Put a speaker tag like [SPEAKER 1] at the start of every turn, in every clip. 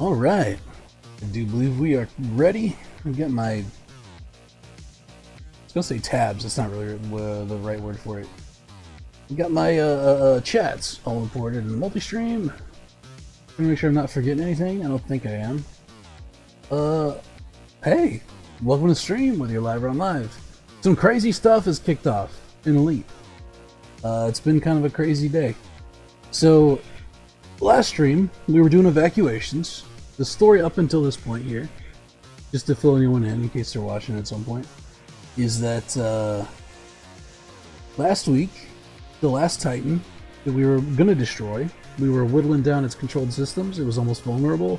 [SPEAKER 1] All right, I do believe we are ready. I got my, I was gonna say tabs. That's not really the right word for it. I got my chats all imported in the multi-stream. Gonna make sure I'm not forgetting anything. I don't think I am. Hey, welcome to the stream, whether you're live or on live. Some crazy stuff has kicked off in Elite. It's been kind of a crazy day. So, last stream, we were doing evacuations. The story up until this point here, just to fill anyone in case they're watching at some point, is that last week, the last Titan that we were going to destroy, we were whittling down its controlled systems. It was almost vulnerable.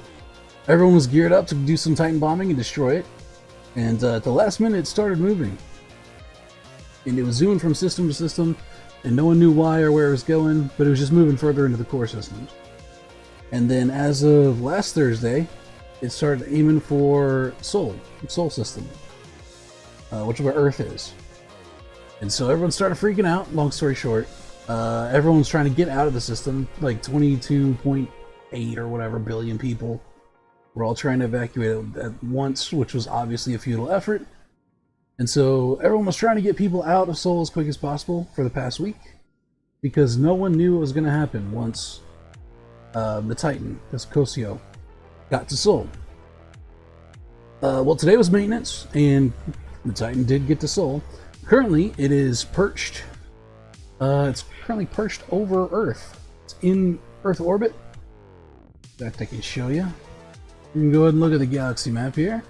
[SPEAKER 1] Everyone was geared up to do some Titan bombing and destroy it. And at the last minute, it started moving. And it was zooming from system to system, and no one knew why or where it was going, but it was just moving further into the core systems. And then as of last Thursday, it started aiming for Sol system, which is where Earth is. And so everyone started freaking out, long story short. Everyone's trying to get out of the system, like 22.8 or whatever billion people. We're all trying to evacuate at once, which was obviously a futile effort. And so everyone was trying to get people out of Sol as quick as possible for the past week, because no one knew what was going to happen once the Titan, this Cocijo, got to Sol. Well, today was maintenance, and the Titan did get to Sol. Currently, it is perched. It's currently perched over Earth. It's in Earth orbit. In fact, I can show you. You can go ahead and look at the galaxy map here.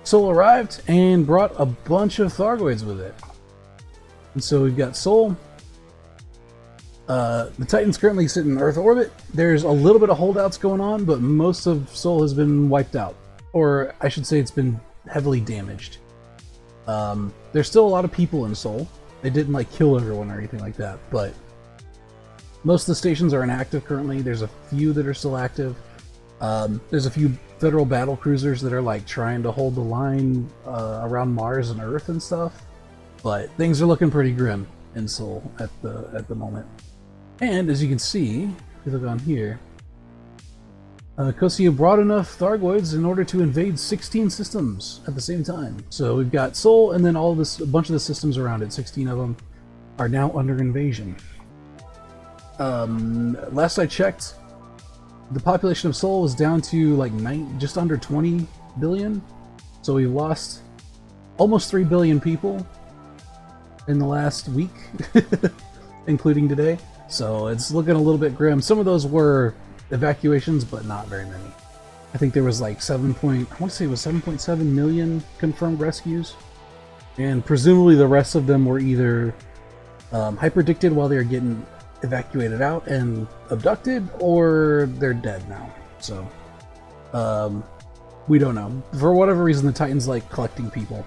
[SPEAKER 1] Sol arrived and brought a bunch of Thargoids with it. And so we've got Sol. The Titan's currently sitting in Earth orbit. There's a little bit of holdouts going on, but most of Sol has been wiped out. Or I should say it's been heavily damaged. There's still a lot of people in Sol. They didn't like kill everyone or anything like that, but most of the stations are inactive currently. There's a few that are still active. There's a few federal battle cruisers that are like trying to hold the line around Mars and Earth and stuff, but things are looking pretty grim in Sol at the moment. And as you can see, if you look on here, Cocijo brought enough Thargoids in order to invade 16 systems at the same time. So we've got Sol, and then a bunch of the systems around it. 16 of them are now under invasion. Last I checked, the population of Sol is down to like just under 20 billion. So we've lost almost 3 billion people in the last week, including today. So it's looking a little bit grim. Some of those were evacuations, but not very many. I think there was like 7.7 million confirmed rescues, and presumably the rest of them were either hyperdicted while they were getting evacuated out and abducted, or they're dead now. So we don't know. For whatever reason, the Titan's like collecting people.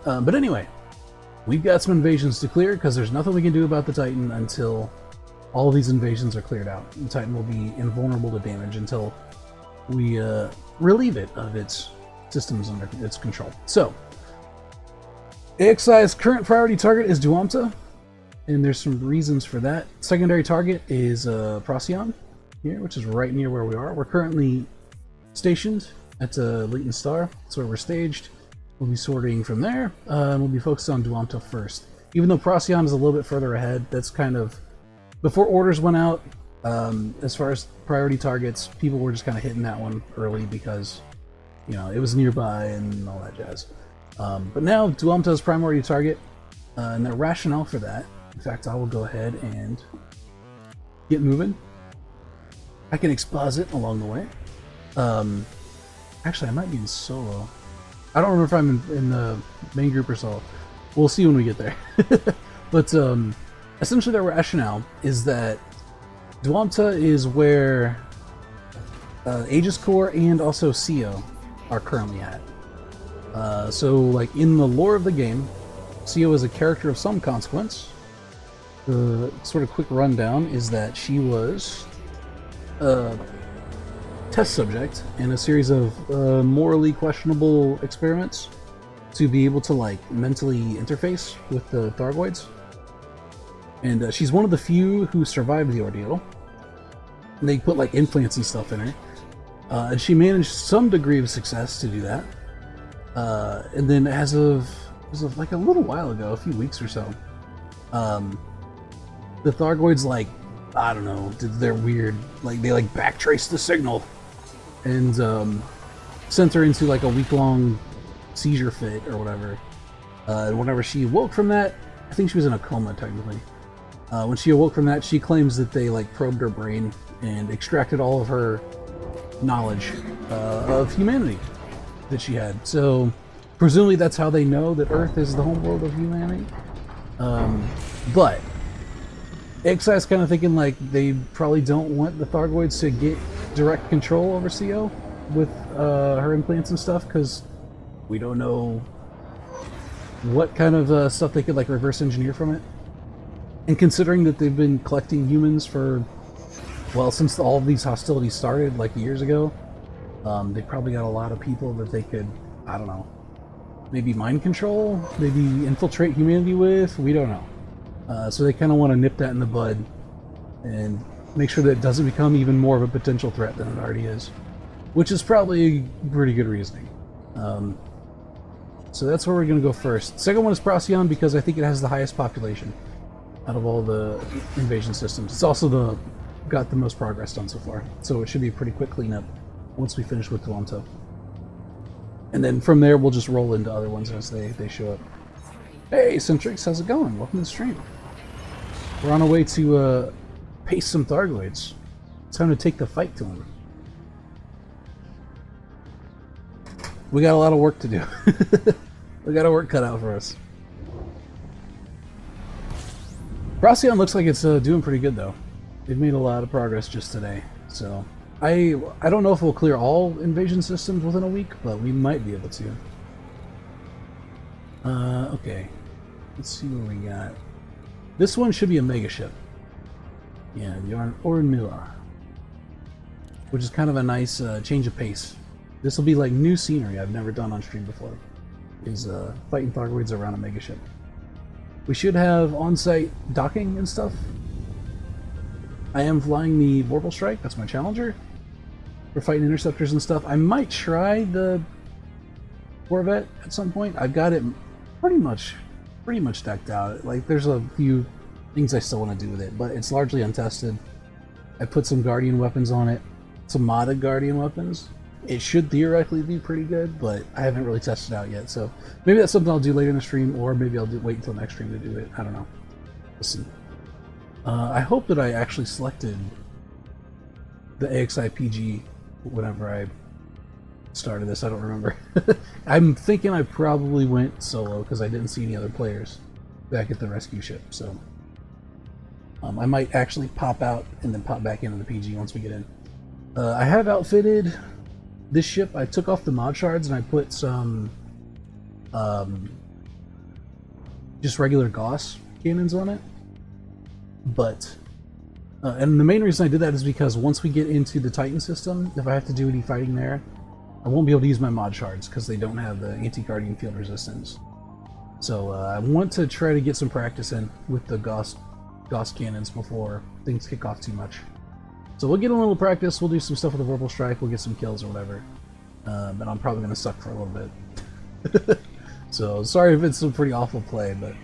[SPEAKER 1] But anyway, we've got some invasions to clear, because there's nothing we can do about the Titan until all of these invasions are cleared out. The Titan will be invulnerable to damage until we relieve it of its systems under its control. So, AXI's current priority target is Duamta, and there's some reasons for that. Secondary target is Procyon here, which is right near where we are. We're currently stationed at Leighton Star. That's where we're staged. We'll be sorting from there. We'll be focused on Duamta first. Even though Procyon is a little bit further ahead, that's kind of before orders went out. As far as priority targets, people were just kind of hitting that one early because, you know, it was nearby and all that jazz. But now Duamta is priority target, and the rationale for that. In fact, I will go ahead and get moving. I can exposit along the way. Actually, I might be in solo. I don't remember if I'm in the main group or solo. We'll see when we get there. But essentially, the rationale is that Duamta is where Aegis Corps and also CO are currently at. So, like in the lore of the game, CO is a character of some consequence. The sort of quick rundown is that she was a test subject in a series of morally questionable experiments to be able to like mentally interface with the Thargoids. And she's one of the few who survived the ordeal. And they put like implants and stuff in her. And she managed some degree of success to do that. And then as of like a little while ago, a few weeks or so, the Thargoids, like, I don't know, did their weird, like, they like backtraced the signal and sent her into like a week-long seizure fit or whatever. And whenever she awoke from that, I think she was in a coma technically. When she awoke from that, she claims that they like probed her brain and extracted all of her knowledge of humanity that she had. So presumably that's how they know that Earth is the homeworld of humanity. But AXI's kind of thinking like they probably don't want the Thargoids to get direct control over CO with her implants and stuff, because we don't know what kind of stuff they could like reverse engineer from it. And considering that they've been collecting humans for, well, since all of these hostilities started like years ago, they probably got a lot of people that they could, I don't know, maybe mind control, maybe infiltrate humanity with, we don't know. So they kind of want to nip that in the bud and make sure that it doesn't become even more of a potential threat than it already is, which is probably pretty good reasoning. So that's where we're going to go first. Second one is Procyon, because I think it has the highest population out of all the invasion systems. It's also got the most progress done so far, so it should be a pretty quick cleanup once we finish with Duamto. And then from there we'll just roll into other ones as they show up. Hey Centrix, how's it going? Welcome to the stream. We're on our way to pace some Thargoids. It's time to take the fight to them. We got a lot of work to do. We got our work cut out for us. Procyon looks like it's doing pretty good though. They've made a lot of progress just today. So I don't know if we'll clear all invasion systems within a week, but we might be able to. Okay. Let's see what we got. This one should be a mega ship. Yeah, the Ornmilla, which is kind of a nice change of pace. This will be like new scenery I've never done on stream before. Is fighting Thargoids around a mega ship. We should have on-site docking and stuff. I am flying the Vorpal Strike, that's my Challenger. For fighting interceptors and stuff. I might try the Corvette at some point. I've got it pretty much decked out. Like, there's a few things I still want to do with it, but it's largely untested. I put some Guardian weapons on it, some modded Guardian weapons. It should theoretically be pretty good, but I haven't really tested it out yet, so maybe that's something I'll do later in the stream, or maybe I'll wait until next stream to do it. I don't know. We'll see. I hope that I actually selected the AXI PG whenever I started this. I don't remember. I'm thinking I probably went solo because I didn't see any other players back at the rescue ship, so I might actually pop out and then pop back into the PG once we get in. I have outfitted this ship. I took off the mod shards and I put some just regular Gauss cannons on it. But and the main reason I did that is because once we get into the Titan system, if I have to do any fighting there, I won't be able to use my mod shards because they don't have the anti-guardian field resistance. So I want to try to get some practice in with the Gauss cannons before things kick off too much. So we'll get a little practice, we'll do some stuff with the Vorpal Strike, we'll get some kills or whatever. But I'm probably going to suck for a little bit. So sorry if it's a pretty awful play, but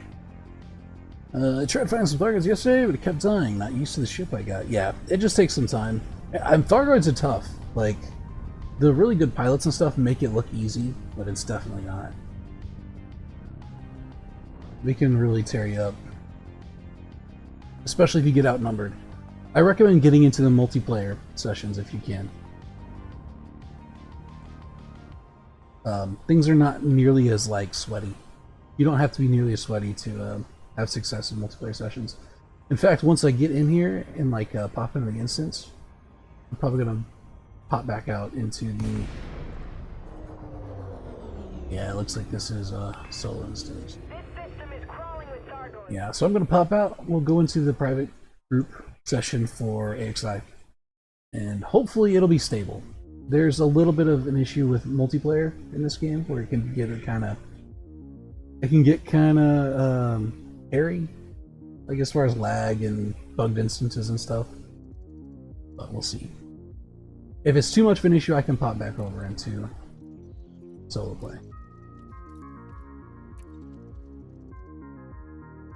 [SPEAKER 1] I tried finding some Thargoids yesterday, but it kept dying. Not used to the ship I got. Yeah, it just takes some time. Thargoids are tough. Like, the really good pilots and stuff make it look easy, but it's definitely not. They can really tear you up. Especially if you get outnumbered. I recommend getting into the multiplayer sessions if you can. Things are not nearly as, like, sweaty. You don't have to be nearly as sweaty to have success in multiplayer sessions. In fact, once I get in here and like pop into the instance, I'm probably gonna pop back out into the. Yeah, it looks like this is solo instance. Yeah, so I'm gonna pop out. We'll go into the private group session for AXI, and hopefully it'll be stable. There's a little bit of an issue with multiplayer in this game where it can get kind of hairy, like as far as lag and bugged instances and stuff. but we'll see. If it's too much of an issue, I can pop back over into solo play.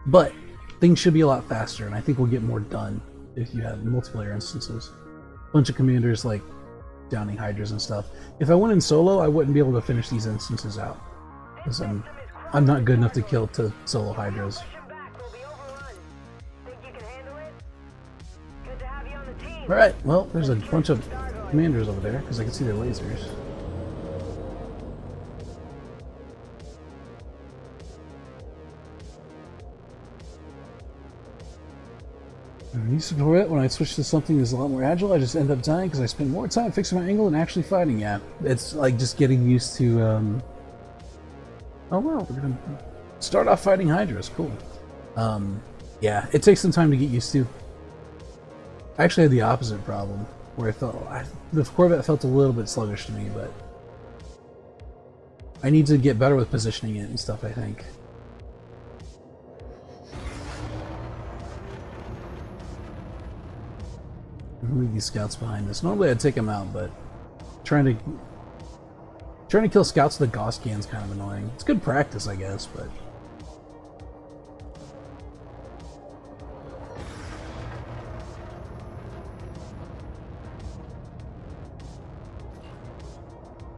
[SPEAKER 1] But things should be a lot faster, and I think we'll get more done if you have multiplayer instances. A bunch of commanders like downing hydras and stuff. If I went in solo, I wouldn't be able to finish these instances out, because I'm not good enough to kill to solo hydras. Alright, well, there's a bunch of commanders over there, because I can see their lasers. I'm used to it. When I switch to something that's a lot more agile, I just end up dying because I spend more time fixing my angle and actually fighting. Yeah, it's like just getting used to, oh well, we're gonna start off fighting hydras, cool. Yeah, it takes some time to get used to. I actually had the opposite problem, where the Corvette felt a little bit sluggish to me, but I need to get better with positioning it and stuff, I think. Leave these scouts behind us. Normally I'd take them out, but trying to kill scouts with a Gauss can's kind of annoying. It's good practice, I guess, but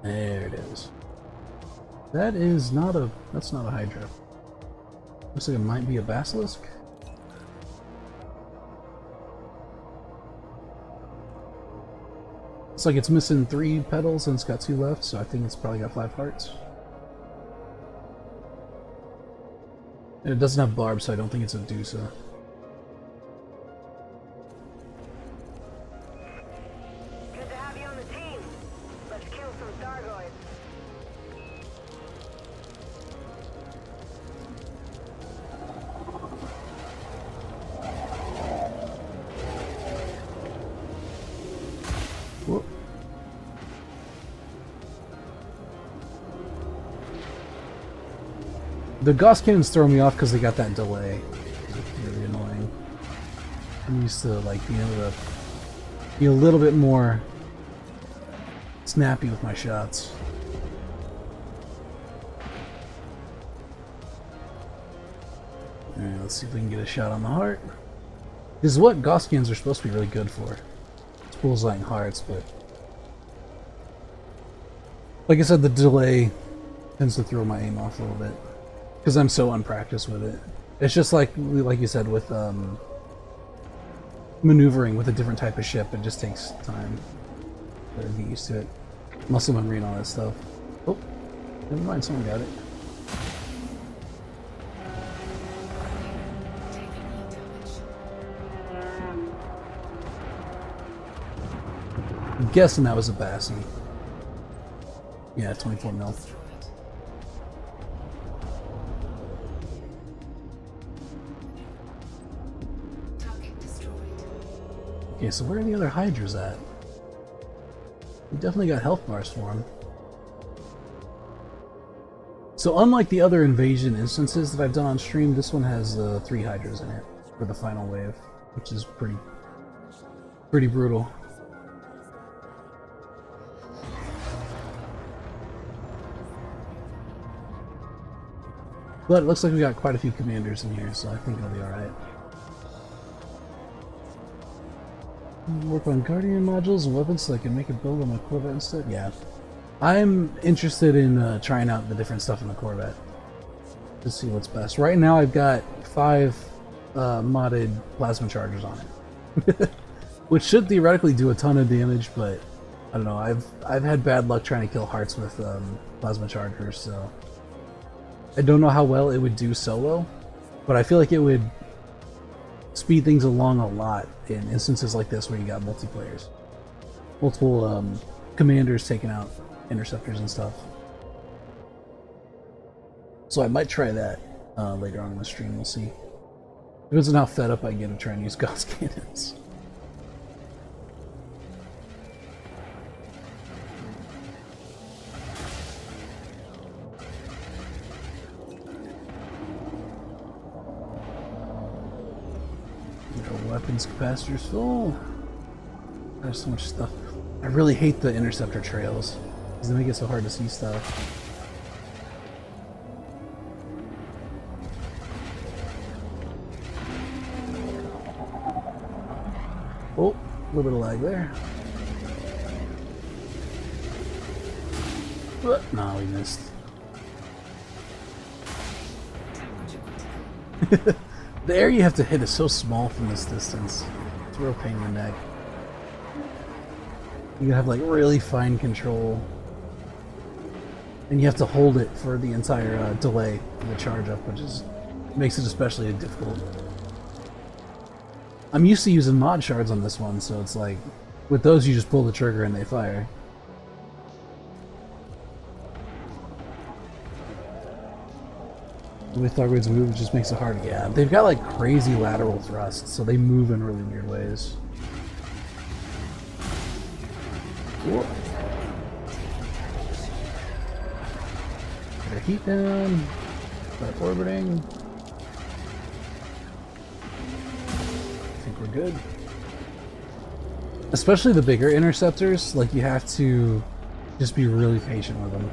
[SPEAKER 1] there it is. That's not a Hydra. Looks like it might be a Basilisk. It's like it's missing 3 petals and it's got 2 left, so I think it's probably got 5 hearts. And it doesn't have barbs, so I don't think it's a Dusa.
[SPEAKER 2] Good to have you on the team. Let's kill some Thargoids.
[SPEAKER 1] Whoop. The Gauss cannons throw me off because they got that delay. It's really annoying. I'm used to like being able to be a little bit more snappy with my shots. Alright, let's see if we can get a shot on the heart. This is what Gauss cannons are supposed to be really good for. It's bullseyeing hearts, but like I said, the delay tends to throw my aim off a little bit because I'm so unpracticed with it. It's just like you said with maneuvering with a different type of ship. It just takes time to get used to it. Muscle memory and all that stuff. Oh, never mind, someone got it. I'm guessing that was a Bassie. Yeah, 24 mil. Okay, so where are the other Hydras at? We definitely got health bars for them. So unlike the other invasion instances that I've done on stream, this one has 3 Hydras in it for the final wave, which is pretty brutal. But it looks like we got quite a few commanders in here, so I think it'll be alright. Work on Guardian modules and weapons so I can make a build on my Corvette instead? Yeah. I'm interested in trying out the different stuff in the Corvette to see what's best. Right now I've got 5 modded plasma chargers on it. Which should theoretically do a ton of damage, but I don't know, I've had bad luck trying to kill hearts with plasma chargers, so I don't know how well it would do solo, but I feel like it would speed things along a lot in instances like this where you got multiplayers. Multiple commanders taking out interceptors and stuff. So I might try that later on in the stream, we'll see. Depends on how fed up I get to try and use Gauss cannons. Weapons capacitors full. There's so much stuff. I really hate the interceptor trails because they make it so hard to see stuff. Oh, a little bit of lag there. No, we missed. The area you have to hit is so small from this distance. It's a real pain in the neck. You have like really fine control. And you have to hold it for the entire delay of the charge up, which makes it especially difficult. I'm used to using mod shards on this one, so it's like, with those you just pull the trigger and they fire. The way Thargoids move just makes it hard. Yeah, they've got like crazy lateral thrusts, so they move in really weird ways. Whoa. Get our heat down. Start orbiting. I think we're good. Especially the bigger interceptors, like you have to just be really patient with them.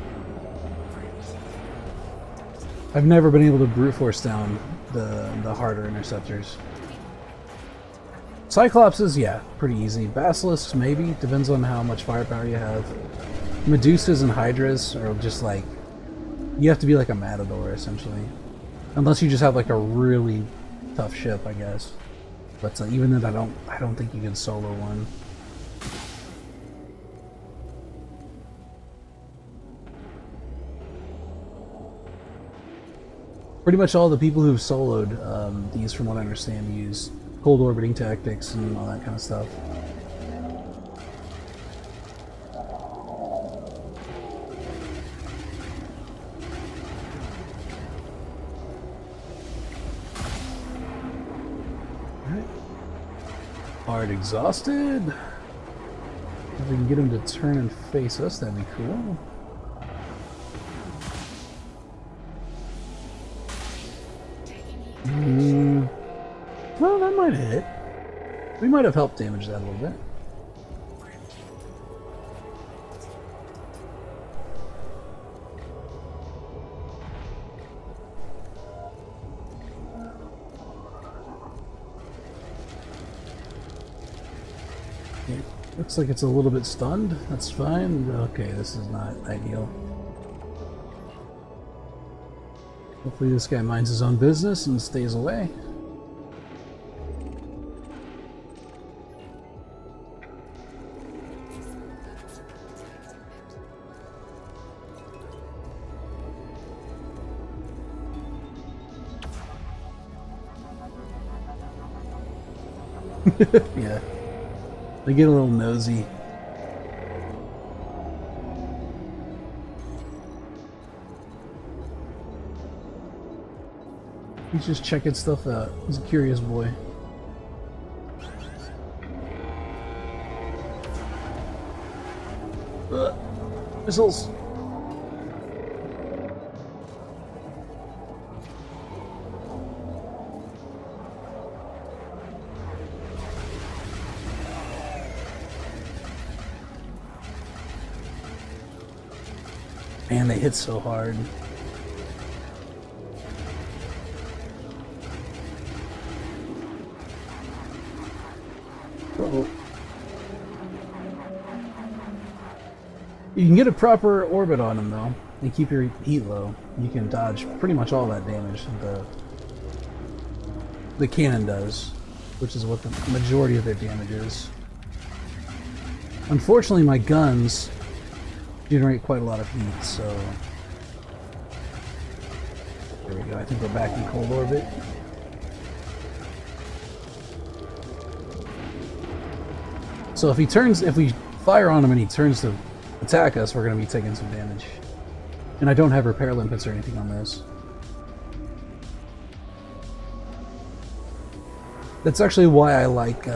[SPEAKER 1] I've never been able to brute force down the harder interceptors. Cyclopses, yeah, pretty easy. Basilisks, maybe. Depends on how much firepower you have. Medusas and Hydras are just like... You have to be like a Matador, essentially. Unless you just have like a really tough ship, I guess. But even then, I don't think you can solo one. Pretty much all the people who've soloed these, from what I understand, use cold orbiting tactics and all that kind of stuff. Alright. Hard exhausted. If we can get him to turn and face us, that'd be cool. Well, that might hit. We might have helped damage that a little bit. Okay. Looks like it's a little bit stunned. That's fine. Okay, this is not ideal. Hopefully this guy minds his own business and stays away. Yeah. They get a little nosy. He's just checking stuff out. He's a curious boy. Missiles! Man, they hit so hard. Uh-oh. You can get a proper orbit on them though, and keep your heat low. You can dodge pretty much all that damage the cannon does, which is what the majority of their damage is. Unfortunately, my guns generate quite a lot of heat, so there we go. I think we're back in cold orbit. So if we fire on him and he turns to attack us, we're going to be taking some damage. And I don't have repair limpets or anything on this. That's actually why I like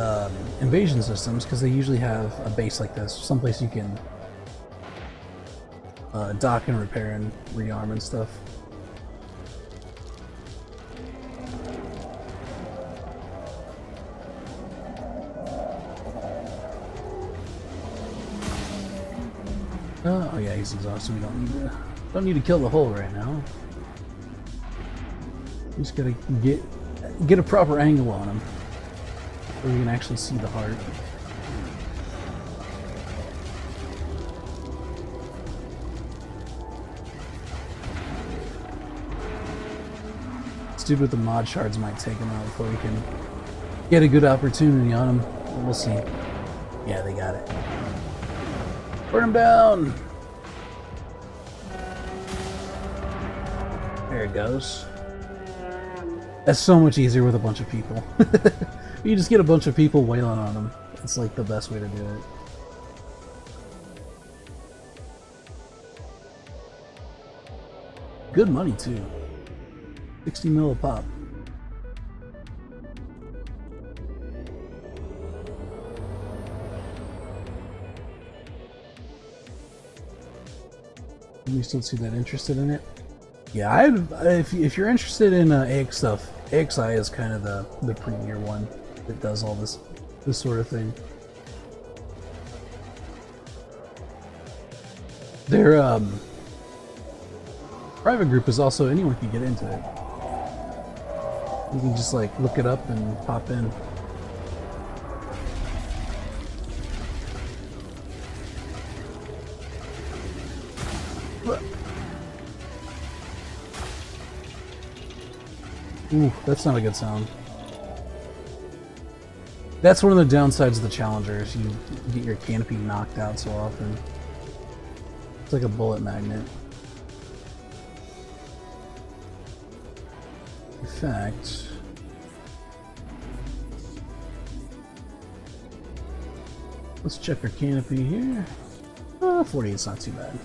[SPEAKER 1] invasion systems, because they usually have a base like this, someplace you can dock and repair and rearm and stuff. Oh yeah, he's exhausted. We don't need to kill the hole right now. We just gotta get a proper angle on him, so we can actually see the heart. This dude with the mod shards might take him out before we can get a good opportunity on him. We'll see. Yeah, they got it. Burn him down! There it goes. That's so much easier with a bunch of people. You just get a bunch of people wailing on them. It's like the best way to do it. Good money too. 60 mil a pop. You still see that interested in it? Yeah, if you're interested in AX stuff, AXI is kind of the premier one that does all this sort of thing. Their private group is also anyone can get into it. You can just like look it up and pop in. Ooh, that's not a good sound. That's one of the downsides of the Challengers. You get your canopy knocked out so often. It's like a bullet magnet. In fact... let's check our canopy here. 48's not too bad.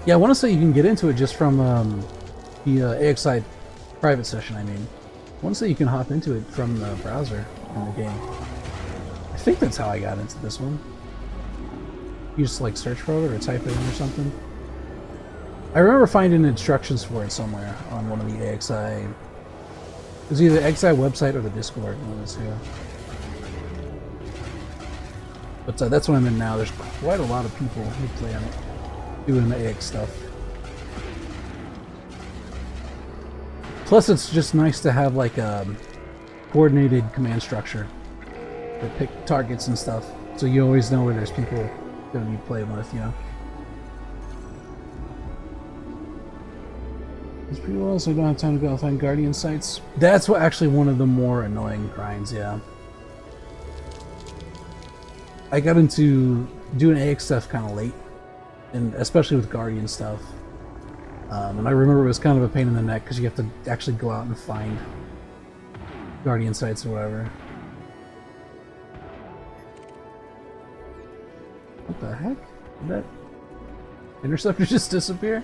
[SPEAKER 1] Yeah, I want to say you can get into it just from the AXI private session, I mean. I want to say you can hop into it from the browser in the game. I think that's how I got into this one. You just like search for it or type it in or something. I remember finding instructions for it somewhere on one of the AXI... it was either the AXI website or the Discord, one of those two. But that's what I'm in now. There's quite a lot of people who play on it, doing the AX stuff. Plus it's just nice to have like a coordinated command structure that pick targets and stuff, so you always know where there's people going to be playing with, you know. It's pretty well, so I don't have time to go find Guardian sites. That's what actually one of the more annoying grinds, yeah. I got into doing AX stuff kind of late, and especially with Guardian stuff. And I remember it was kind of a pain in the neck because you have to actually go out and find Guardian sites or whatever. What the heck? Did that interceptor just disappear?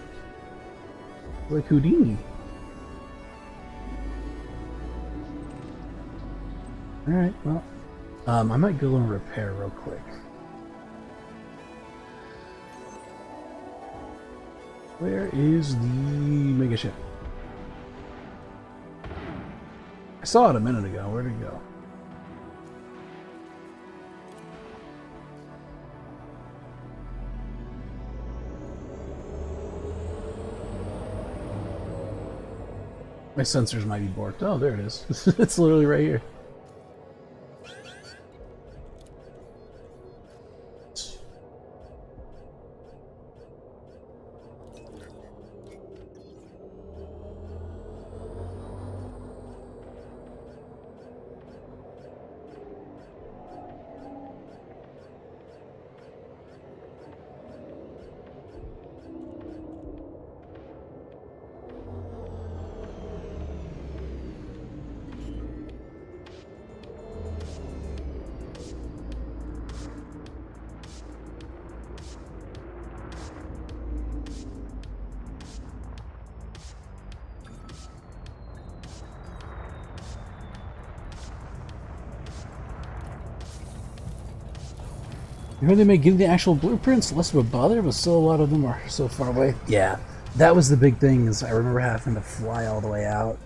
[SPEAKER 1] Like Houdini. Alright, well, I might go and repair real quick. Where is the mega ship? I saw it a minute ago. Where'd it go? My sensors might be borked. Oh, there it is. It's literally right here. You heard they may give the actual blueprints less of a bother, but still a lot of them are so far away. Yeah, That was the big thing, is I remember having to fly all the way out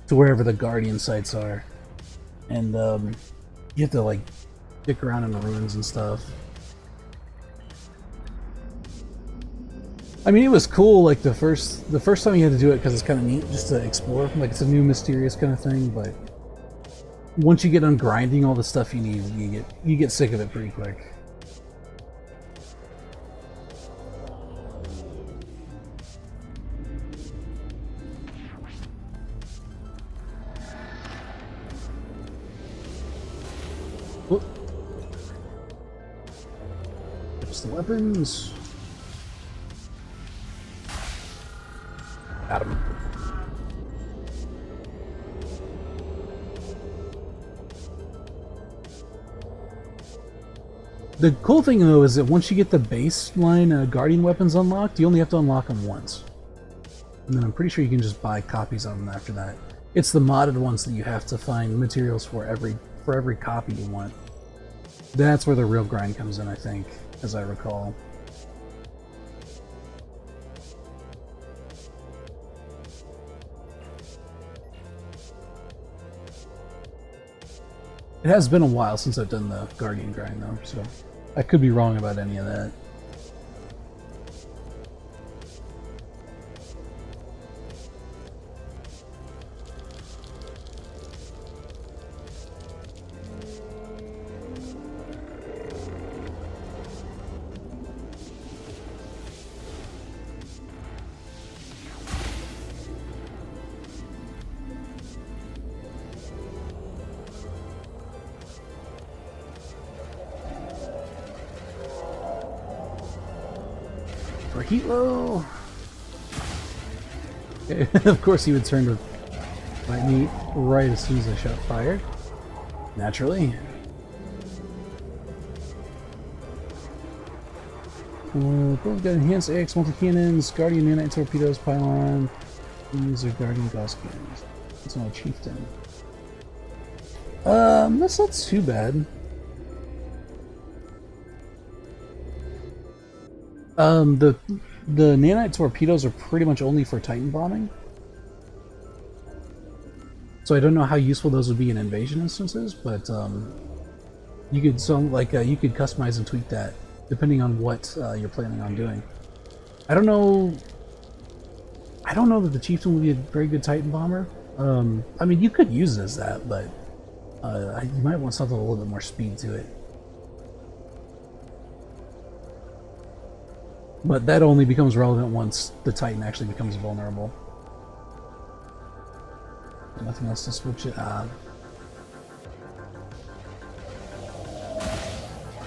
[SPEAKER 1] to wherever the Guardian sites are. And you have to like dick around in the ruins and stuff. I mean, it was cool like the first time you had to do it because it's kind of neat just to explore. Like it's a new mysterious kind of thing, but once you get on grinding all the stuff you need, you get sick of it pretty quick. Whoop. There's the weapons. Got him. The cool thing though is that once you get the baseline Guardian weapons unlocked, you only have to unlock them once. And then I'm pretty sure you can just buy copies of them after that. It's the modded ones that you have to find materials for every copy you want. That's where the real grind comes in, I think, as I recall. It has been a while since I've done the Guardian grind though, so I could be wrong about any of that. For Hilo! Of course he would turn to fight me right as soon as I shot fired. Naturally. Both got enhanced AX multi-cannons, Guardian nanite torpedoes, pylon. These are Guardian Gauss cannons. It's not a chieftain. That's not too bad. The nanite torpedoes are pretty much only for Titan bombing. So I don't know how useful those would be in invasion instances, but you could you could customize and tweak that depending on what you're planning on doing. I don't know that the Chieftain would be a very good Titan bomber. I mean, you could use it as that, but you might want something with a little bit more speed to it. But that only becomes relevant once the Titan actually becomes vulnerable. Nothing else to switch it on.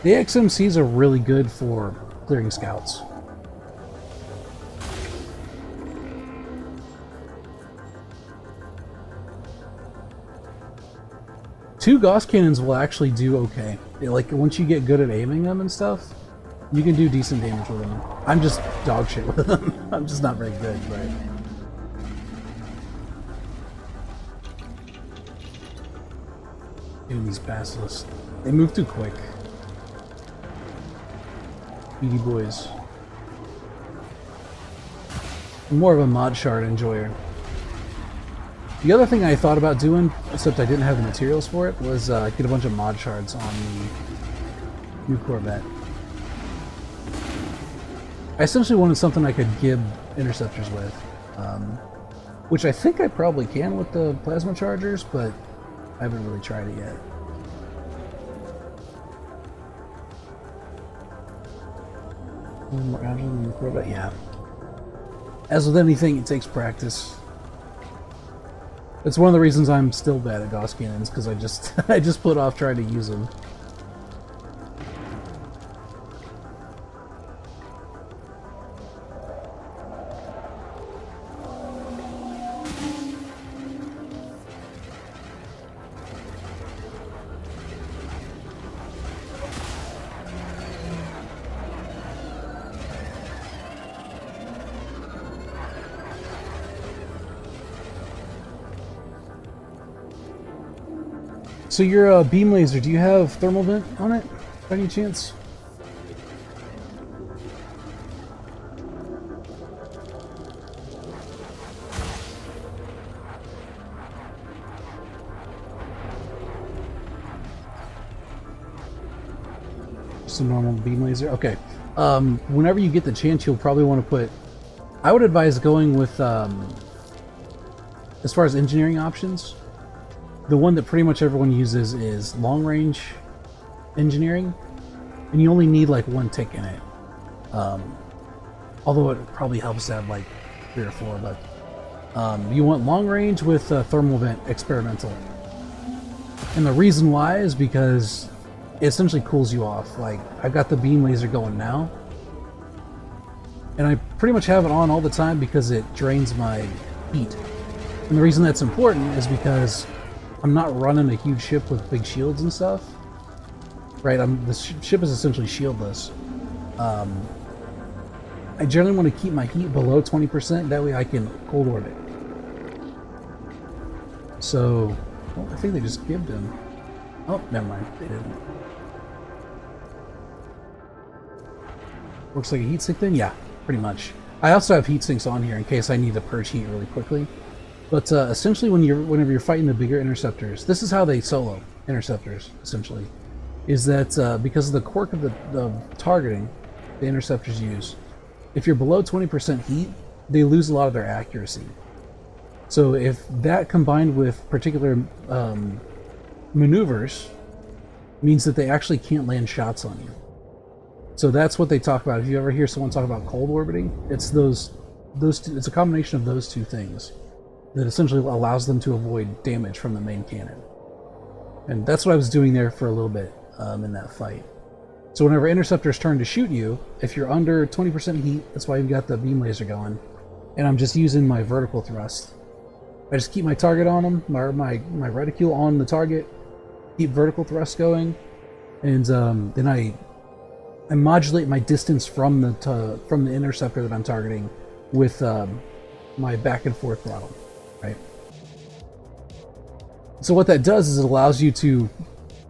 [SPEAKER 1] The XMCs are really good for clearing scouts. Two Gauss cannons will actually do okay. Like once you get good at aiming them and stuff, you can do decent damage with them. I'm just dog shit with them. I'm just not very good, but... Doing these passives. They move too quick. Speedy boys. I'm more of a mod shard enjoyer. The other thing I thought about doing, except I didn't have the materials for it, was get a bunch of mod shards on the new Corvette. I essentially wanted something I could gib interceptors with, which I think I probably can with the plasma chargers, but I haven't really tried it yet. More agile than the Corvette, yeah. As with anything, it takes practice. It's one of the reasons I'm still bad at Gauss cannons, because I just put off trying to use them. So your beam laser, do you have thermal vent on it, by any chance? Just a normal beam laser. Okay. Whenever you get the chance, you'll probably want to put. I would advise going with, as far as engineering options, the one that pretty much everyone uses is long range engineering, and you only need like one tick in it. Although it probably helps to have like 3 or 4, but you want long range with thermal vent experimental. And the reason why is because it essentially cools you off. Like, I've got the beam laser going now, and I pretty much have it on all the time because it drains my heat. And the reason that's important is because I'm not running a huge ship with big shields and stuff. Right, the ship is essentially shieldless. I generally want to keep my heat below 20%, that way I can cold orbit. So, well, I think they just gived him. Oh, never mind, they didn't. Looks like a heat sink then? Yeah, pretty much. I also have heat sinks on here in case I need to purge heat really quickly. But essentially whenever you're fighting the bigger interceptors, this is how they solo interceptors, essentially. Is that because of the quirk of the targeting the interceptors use, if you're below 20% heat, they lose a lot of their accuracy. So if that combined with particular maneuvers means that they actually can't land shots on you. So that's what they talk about. If you ever hear someone talk about cold orbiting, it's those two, it's a combination of those two things that essentially allows them to avoid damage from the main cannon. And that's what I was doing there for a little bit in that fight. So whenever interceptors turn to shoot you, if you're under 20% heat, that's why you've got the beam laser going, and I'm just using my vertical thrust. I just keep my target on them, my reticule on the target, keep vertical thrust going, and then I modulate my distance from the interceptor that I'm targeting with my back and forth throttle, right? So what that does is it allows you to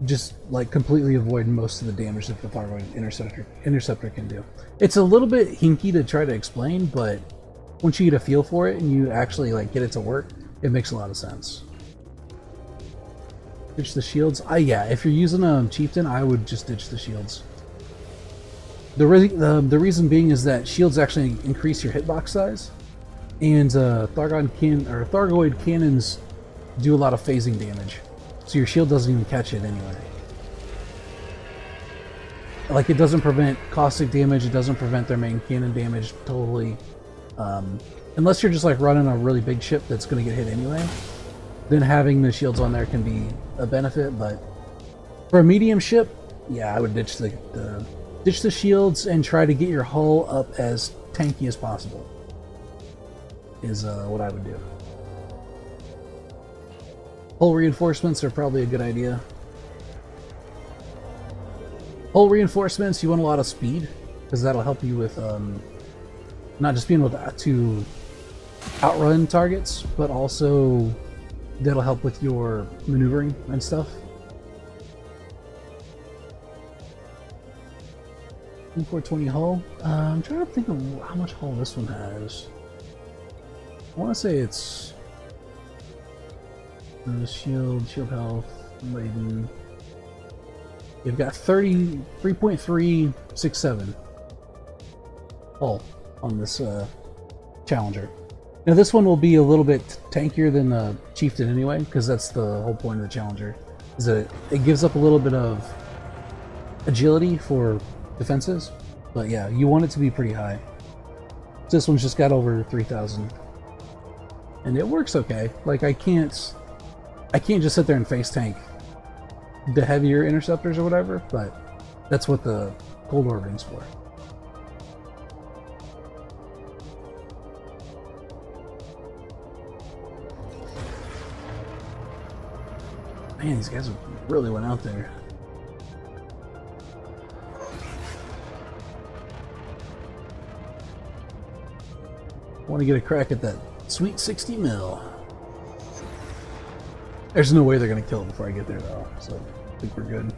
[SPEAKER 1] just like completely avoid most of the damage that the Thargoid interceptor can do. It's a little bit hinky to try to explain, but once you get a feel for it and you actually like get it to work, it makes a lot of sense. Ditch the shields. Yeah, if you're using a chieftain, I would just ditch the shields. The reason being is that shields actually increase your hitbox size, and Thargoid cannons do a lot of phasing damage, so your shield doesn't even catch it anyway. Like, it doesn't prevent caustic damage, it doesn't prevent their main cannon damage totally. Unless you're just like running a really big ship that's going to get hit anyway, then having the shields on there can be a benefit. But for a medium ship, yeah, I would ditch the shields and try to get your hull up as tanky as possible. Is what I would do. Hull reinforcements are probably a good idea. Hull reinforcements, you want a lot of speed, because that'll help you with not just being able to outrun targets, but also that'll help with your maneuvering and stuff. 420 hull. I'm trying to think of how much hull this one has. I want to say it's shield health, laden. You've got 3.367 hull on this Challenger. Now this one will be a little bit tankier than the Chieftain anyway, because that's the whole point of the Challenger, is that it gives up a little bit of agility for defenses, but yeah, you want it to be pretty high. This one's just got over 3,000, and it works okay. Like, I can't just sit there and face tank the heavier interceptors or whatever, but that's what the cold orbiting's for. Man, these guys really went out there. I want to get a crack at that sweet 60 mil. There's no way they're going to kill it before I get there, though, so I think we're good.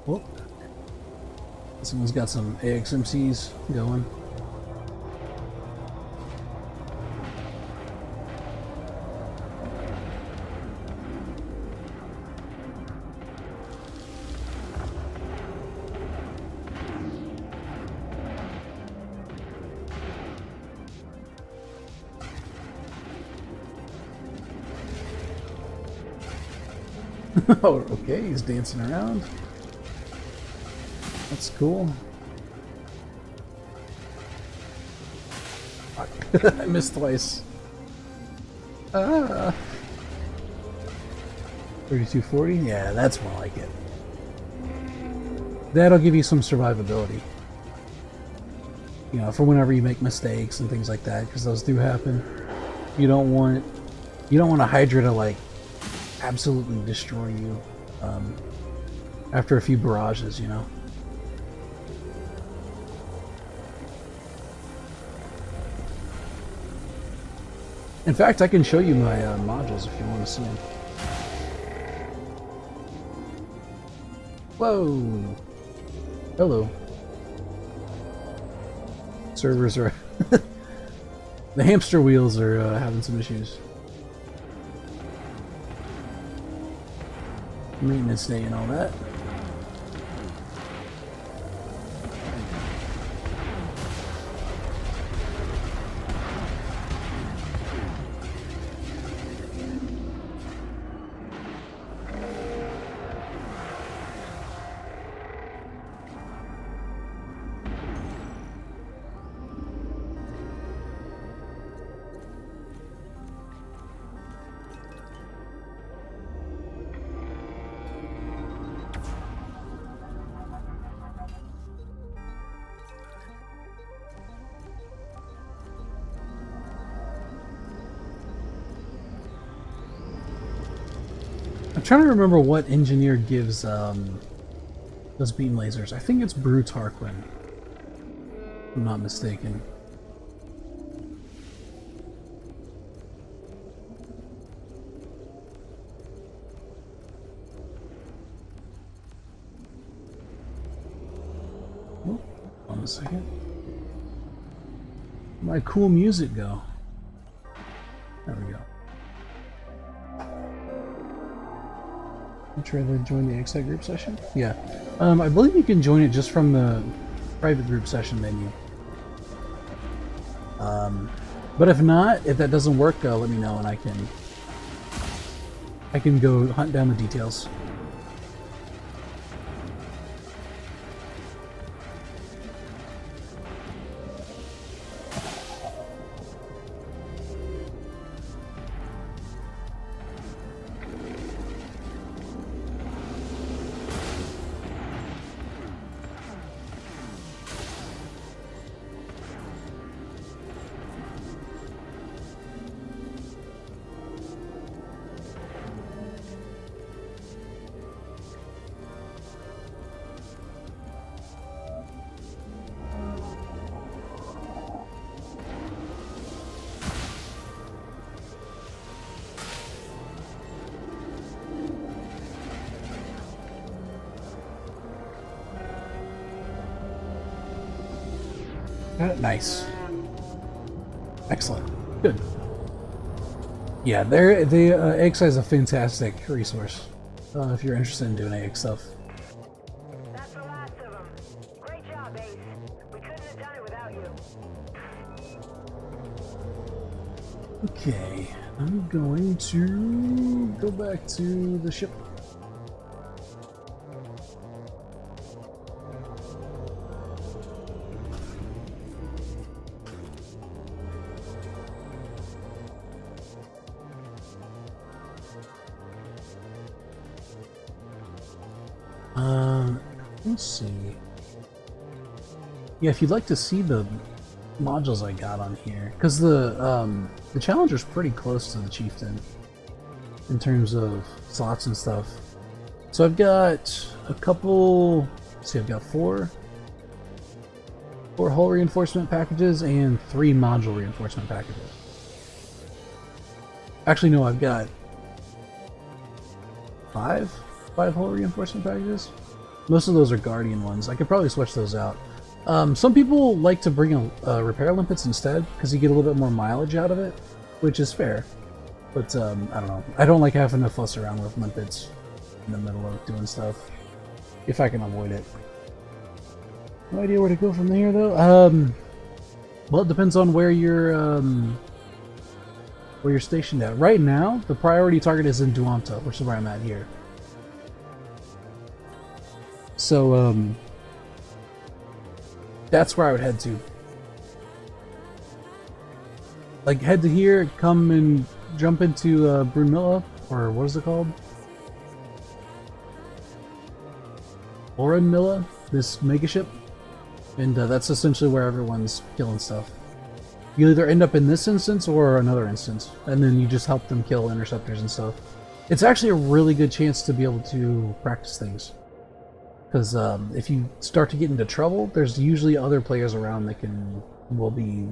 [SPEAKER 1] Oh, someone's got some AXMCs going. Oh, okay, he's dancing around. That's cool. I missed twice. Ah. 3240? Yeah, that's more like it. That'll give you some survivability. You know, for whenever you make mistakes and things like that, because those do happen. You don't want a Hydra to like absolutely destroy you after a few barrages, you know. In fact, I can show you my modules if you want to see them. Whoa! Hello. Servers are... the hamster wheels are having some issues. Maintenance day and all that. I'm trying to remember what engineer gives those beam lasers. I think it's Brew Tarquin, if I'm not mistaken. Oh, hold on a second. Where'd my cool music go? There we go. Try to join the XI group session? Yeah. I believe you can join it just from the private group session menu. But if not, if that doesn't work, let me know and I can go hunt down the details. Nice. Excellent. Good. Yeah, the AXI is a fantastic resource if you're interested in doing AX stuff.
[SPEAKER 2] That's the last of them. Great job, Ace. We couldn't have done it without you.
[SPEAKER 1] Okay, I'm going to go back to the ship. Let's see. Yeah, if you'd like to see the modules I got on here, because the Challenger's pretty close to the Chieftain in terms of slots and stuff. So I've got a couple. Let's see, I've got four hull reinforcement packages and 3 module reinforcement packages. Actually, no, I've got five hull reinforcement packages. Most of those are Guardian ones. I could probably switch those out. Some people like to bring a repair limpets instead, because you get a little bit more mileage out of it, which is fair. But, I don't know. I don't like having to fuss around with limpets in the middle of doing stuff, if I can avoid it. No idea where to go from there, though. Well, it depends on where you're stationed at. Right now, the priority target is in Duamta, which is where I'm at here. So, that's where I would head to. Like, head to here, come and jump into Brunmilla, or what is it called? Orenmilla, this mega ship. And that's essentially where everyone's killing stuff. You either end up in this instance or another instance, and then you just help them kill interceptors and stuff. It's actually a really good chance to be able to practice things. Because if you start to get into trouble, there's usually other players around that will be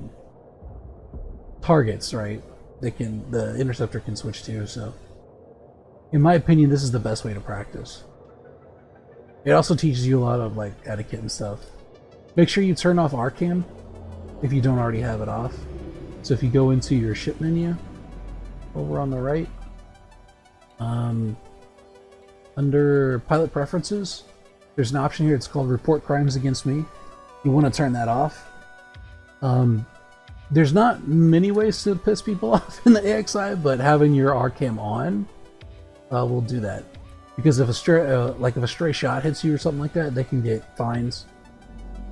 [SPEAKER 1] targets, right? The interceptor can switch to, so in my opinion, this is the best way to practice. It also teaches you a lot of like etiquette and stuff. Make sure you turn off RCAM if you don't already have it off. So if you go into your ship menu over on the right, under pilot preferences, there's an option here. It's called Report Crimes Against Me. You want to turn that off. There's not many ways to piss people off in the AXI, but having your RCAM on will do that. Because if a stray shot hits you or something like that, they can get fines,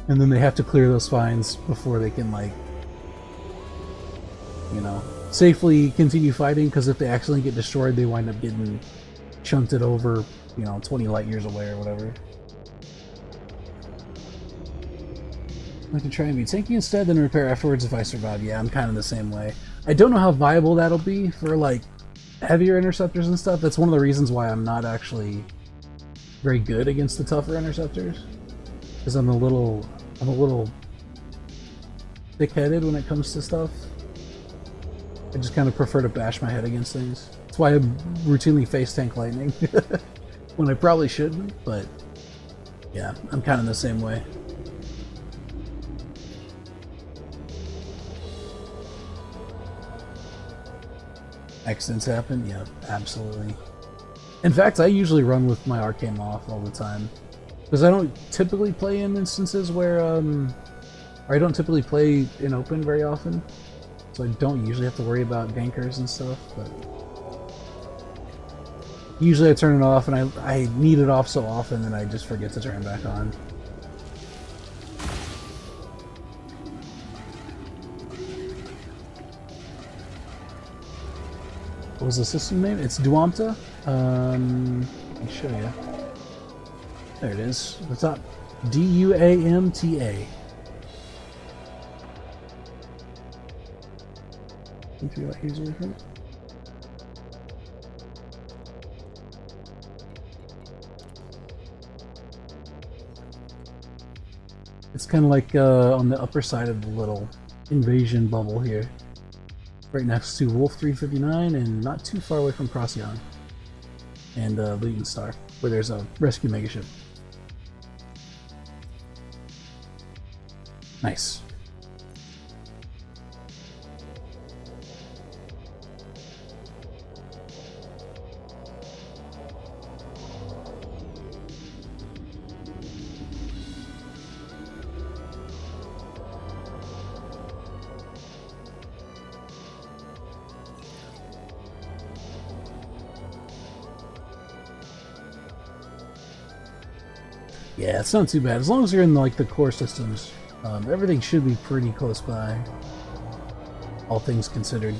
[SPEAKER 1] and then they have to clear those fines before they can, like, you know, safely continue fighting. Because if they accidentally get destroyed, they wind up getting shunted over, you know, 20 light years away or whatever. I can try and be tanky instead, then repair afterwards if I survive. Yeah, I'm kind of the same way. I don't know how viable that'll be for, like, heavier interceptors and stuff. That's one of the reasons why I'm not actually very good against the tougher interceptors. Because I'm a little thick-headed when it comes to stuff. I just kind of prefer to bash my head against things. That's why I routinely face tank lightning. When I probably shouldn't, but yeah, I'm kind of the same way. Accidents happen? Yeah, absolutely. In fact, I usually run with my RCAM off all the time. Because I don't typically play in instances where, or I don't typically play in open very often. So I don't usually have to worry about gankers and stuff, but usually I turn it off, and I need it off so often that I just forget to turn it back on. What was the system name? It's Duamta. Let me show you. There it is. What's up? D-U-A-M-T-A. It's kind of like on the upper side of the little invasion bubble here. Right next to Wolf 359 and not too far away from Procyon and Luton Star, where there's a rescue megaship. Nice. Yeah, it's not too bad. As long as you're in like the core systems, everything should be pretty close by, all things considered.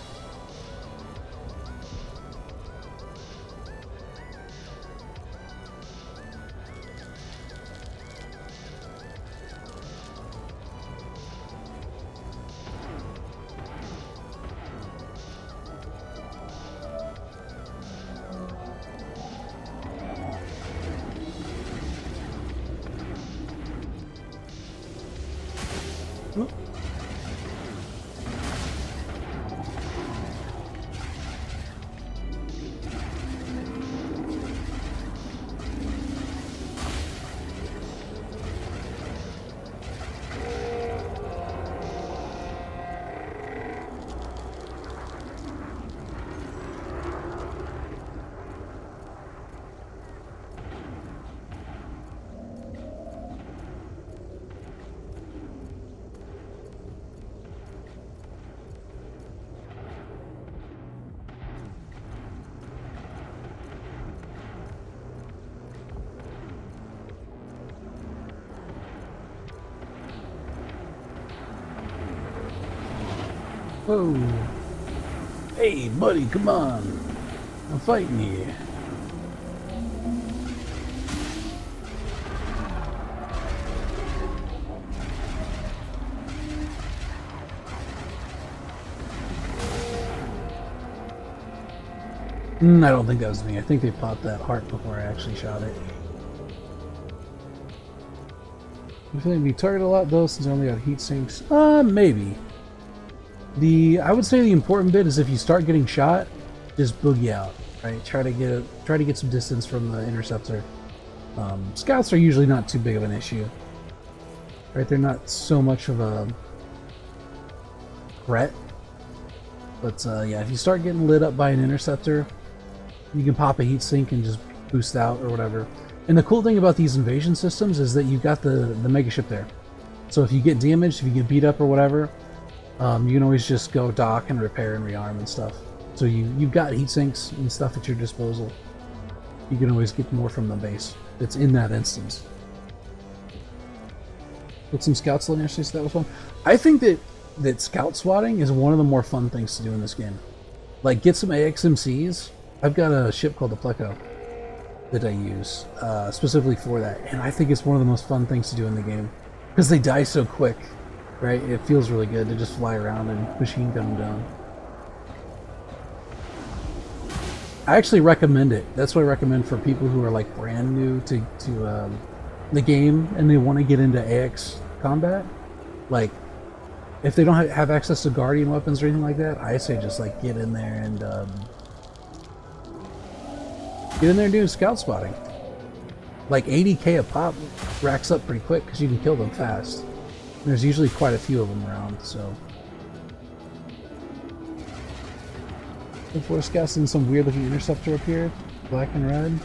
[SPEAKER 1] Whoa. Hey, buddy, come on. I'm fighting you. I don't think that was me. I think they popped that heart before I actually shot it. You feel like we target a lot though, since I only got heat sinks? Maybe. I would say the important bit is if you start getting shot, just boogie out, right? Try to get some distance from the interceptor. Scouts are usually not too big of an issue, right? They're not so much of a threat. But yeah, if you start getting lit up by an interceptor, you can pop a heat sink and just boost out or whatever. And the cool thing about these invasion systems is that you've got the mega ship there. So if you get damaged, if you get beat up or whatever, you can always just go dock and repair and rearm and stuff. So you've got heat sinks and stuff at your disposal. You can always get more from the base that's in that instance. With some scouts in there, so that was fun. I think that scout swatting is one of the more fun things to do in this game. Like, get some AXMCs. I've got a ship called the Pleco that I use specifically for that, and I think it's one of the most fun things to do in the game because they die so quick, right? It feels really good to just fly around and machine gun them down. I actually recommend it. That's what I recommend for people who are like brand new to the game and they want to get into AX combat. Like, if they don't have access to Guardian weapons or anything like that, I say just like get in there and do scout spotting. Like 80k a pop racks up pretty quick because you can kill them fast. And there's usually quite a few of them around, so. Before scouts in some weird looking interceptor up here, black and red.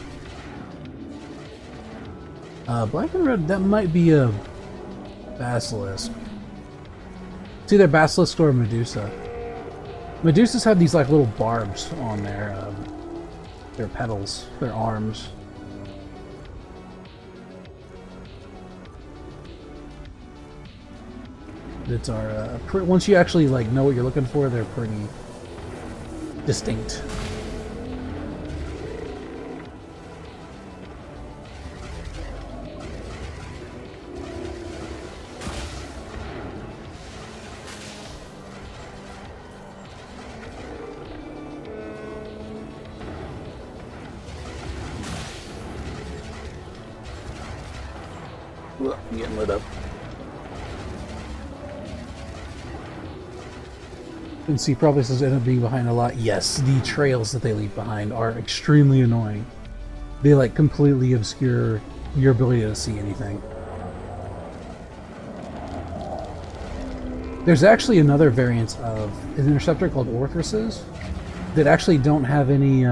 [SPEAKER 1] Black and red, that might be a basilisk. It's either basilisk or a Medusa. Medusas have these like little barbs on their petals, their arms. It's our once you actually like know what you're looking for, they're pretty distinct. Ooh, I'm getting lit up. And see, probably says end up being behind a lot. Yes, the trails that they leave behind are extremely annoying. They like completely obscure your ability to see anything. There's actually another variant of an interceptor called Orthruses that actually don't have any,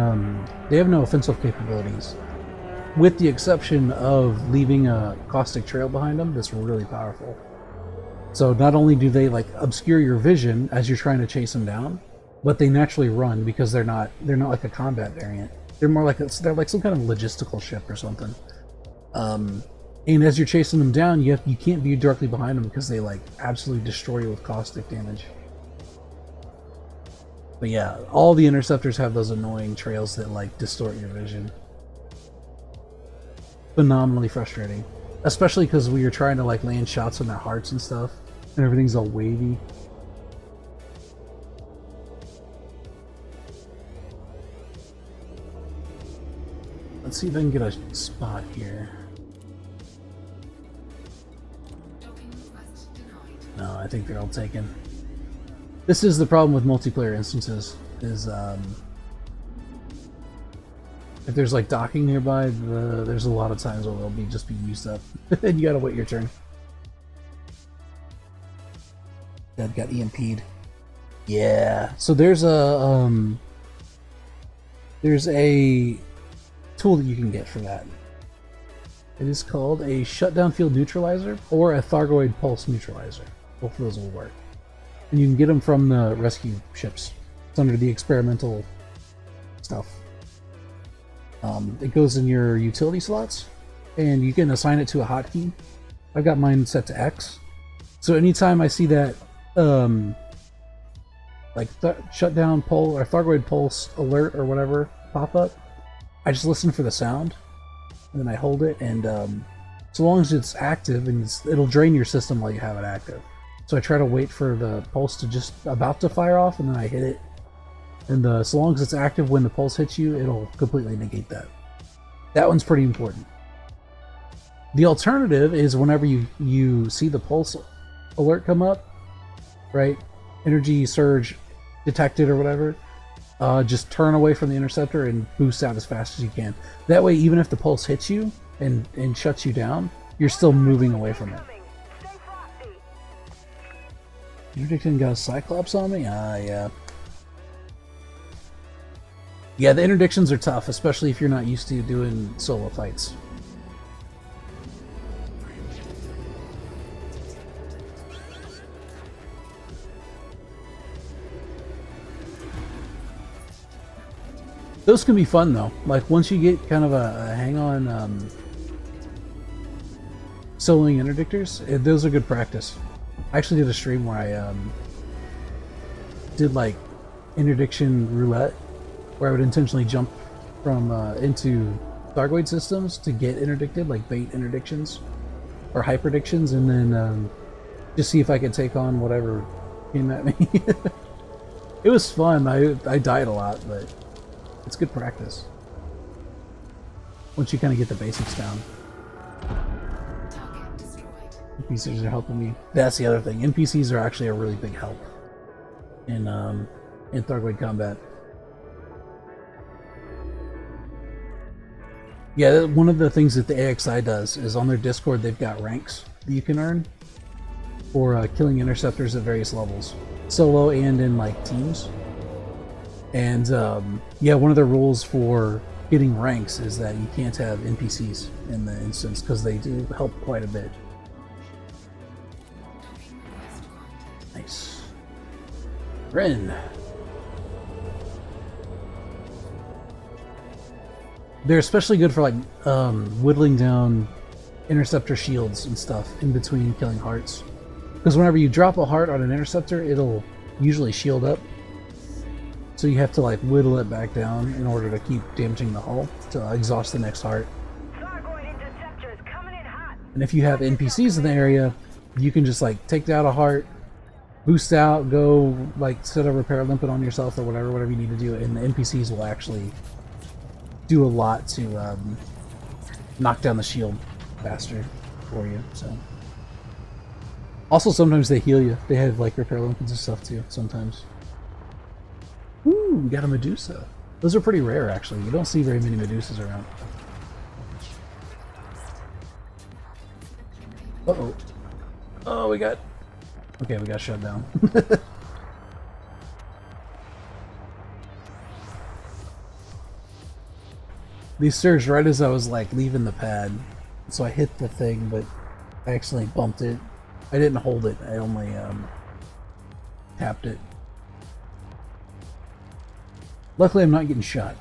[SPEAKER 1] they have no offensive capabilities. With the exception of leaving a caustic trail behind them that's really powerful. So not only do they like obscure your vision as you're trying to chase them down, but they naturally run because they're not like a combat variant. They're more like they're like some kind of logistical ship or something. And as you're chasing them down, you can't be directly behind them because they like absolutely destroy you with caustic damage. But yeah, all the interceptors have those annoying trails that like distort your vision. Phenomenally frustrating. Especially because we were trying to like land shots on their hearts and stuff, and everything's all wavy. Let's see if I can get a spot here. No, I think they're all taken. This is the problem with multiplayer instances, is if there's like docking nearby, there's a lot of times where they'll just be used up. And you gotta wait your turn. That got EMP'd. Yeah. So there's a tool that you can get for that. It is called a shutdown field neutralizer or a Thargoid pulse neutralizer. Both of those will work. And you can get them from the rescue ships. It's under the experimental stuff. It goes in your utility slots, and you can assign it to a hotkey. I've got mine set to X. So anytime I see that like shutdown pulse or Thargoid pulse alert or whatever pop up, I just listen for the sound, and then I hold it, and so long as it's active, and it'll drain your system while you have it active. So I try to wait for the pulse to just about to fire off, and then I hit it. And so long as it's active when the pulse hits you, it'll completely negate that. That one's pretty important. The alternative is whenever you see the pulse alert come up, right? Energy surge detected or whatever, just turn away from the interceptor and boost out as fast as you can. That way, even if the pulse hits you and shuts you down, you're still moving away from it. Interdicting got a Cyclops on me? Yeah. Yeah, the interdictions are tough, especially if you're not used to doing solo fights. Those can be fun though. Like once you get kind of a hang on soloing interdictors, those are good practice. I actually did a stream where I did like interdiction roulette, where I would intentionally jump from into Thargoid systems to get interdicted, like bait interdictions or hyperdictions, and then just see if I could take on whatever came at me. It was fun. I died a lot, but it's good practice once you kind of get the basics down. NPCs are helping me. That's the other thing. NPCs are actually a really big help in Thargoid combat. Yeah, one of the things that the AXI does is on their Discord they've got ranks that you can earn for killing interceptors at various levels, solo and in like teams. And yeah, one of the rules for getting ranks is that you can't have NPCs in the instance because they do help quite a bit. Nice. Ren. They're especially good for like whittling down interceptor shields and stuff in between killing hearts. Because whenever you drop a heart on an interceptor, it'll usually shield up. So you have to like whittle it back down in order to keep damaging the hull to exhaust the next heart. And if you have NPCs in the area, you can just like take out a heart, boost out, go like set a repair limpet on yourself or whatever you need to do, and the NPCs will actually do a lot to knock down the shield faster for you. So also sometimes they heal you. They have like repair limpets and stuff too sometimes. Ooh, we got a Medusa. Those are pretty rare actually. You don't see very many Medusas around. Uh-oh. Oh, we got shut down. These surged right as I was like leaving the pad, so I hit the thing, but I accidentally bumped it. I didn't hold it. I only tapped it. Luckily, I'm not getting shot.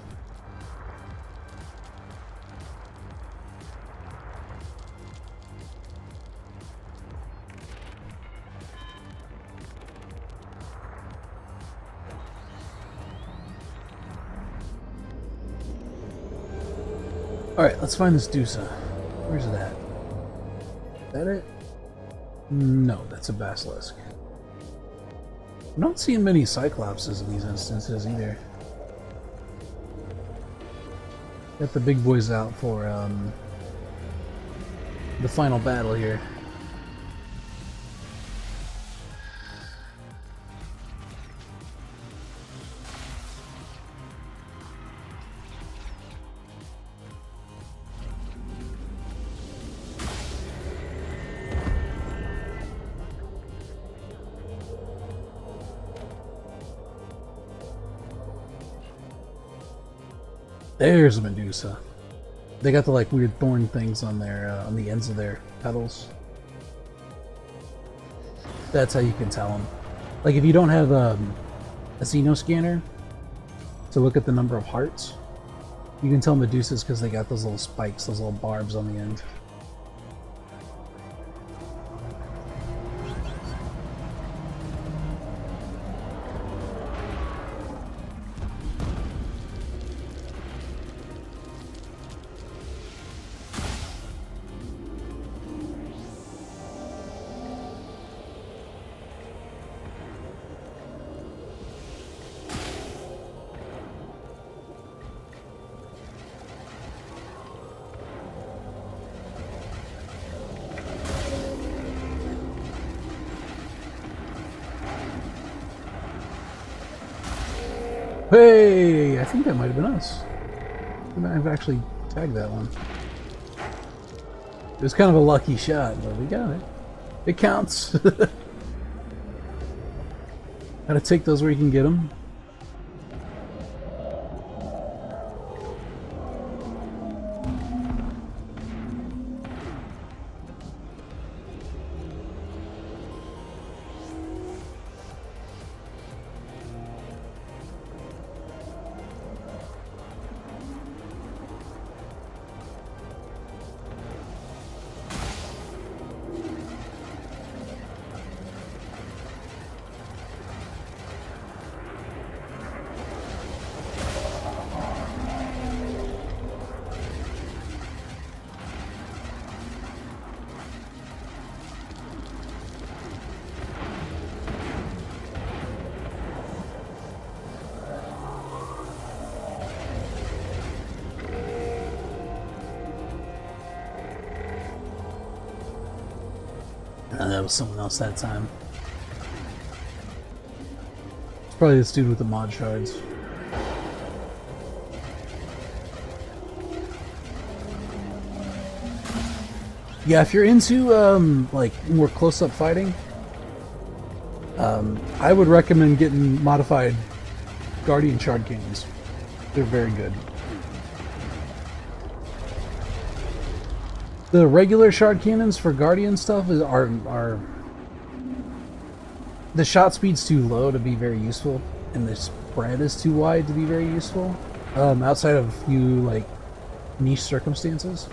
[SPEAKER 1] Alright, let's find this Dusa. Where's it at? Is that it? No, that's a Basilisk. I'm not seeing many Cyclopses in these instances either. Got the big boys out for the final battle here. There's a Medusa. They got the like weird thorn things on their on the ends of their petals. That's how you can tell them. Like if you don't have a Xeno scanner to look at the number of hearts, you can tell Medusas because they got those little spikes, those little barbs on the end. Hey, I think that might have been us. We might have actually tagged that one. It was kind of a lucky shot, but we got it. It counts. Gotta take those where you can get them. That was someone else that time. It's probably this dude with the mod shards. Yeah, if you're into like more close-up fighting, I would recommend getting modified Guardian Shard Cannons. They're very good. The regular shard cannons for Guardian stuff are the shot speed's too low to be very useful, and the spread is too wide to be very useful. Outside of a few like niche circumstances.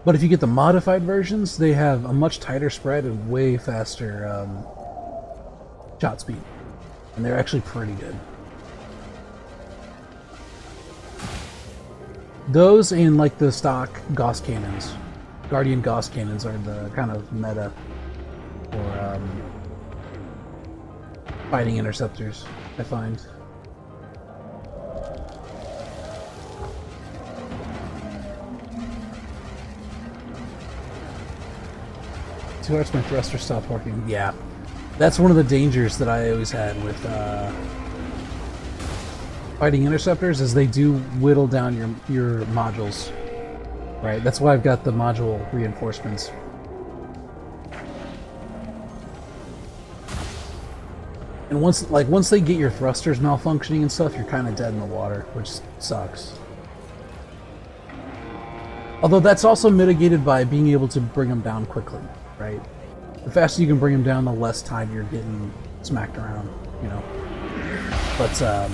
[SPEAKER 1] But if you get the modified versions, they have a much tighter spread and way faster shot speed, and they're actually pretty good. Those and like the stock Gauss cannons, Guardian Gauss cannons are the kind of meta for fighting interceptors, I find. Two hearts, my thruster stopped working. Yeah, that's one of the dangers that I always had with fighting interceptors, is they do whittle down your modules, right? That's why I've got the module reinforcements. And once they get your thrusters malfunctioning and stuff, you're kind of dead in the water, which sucks. Although that's also mitigated by being able to bring them down quickly, right? The faster you can bring them down, the less time you're getting smacked around, you know. But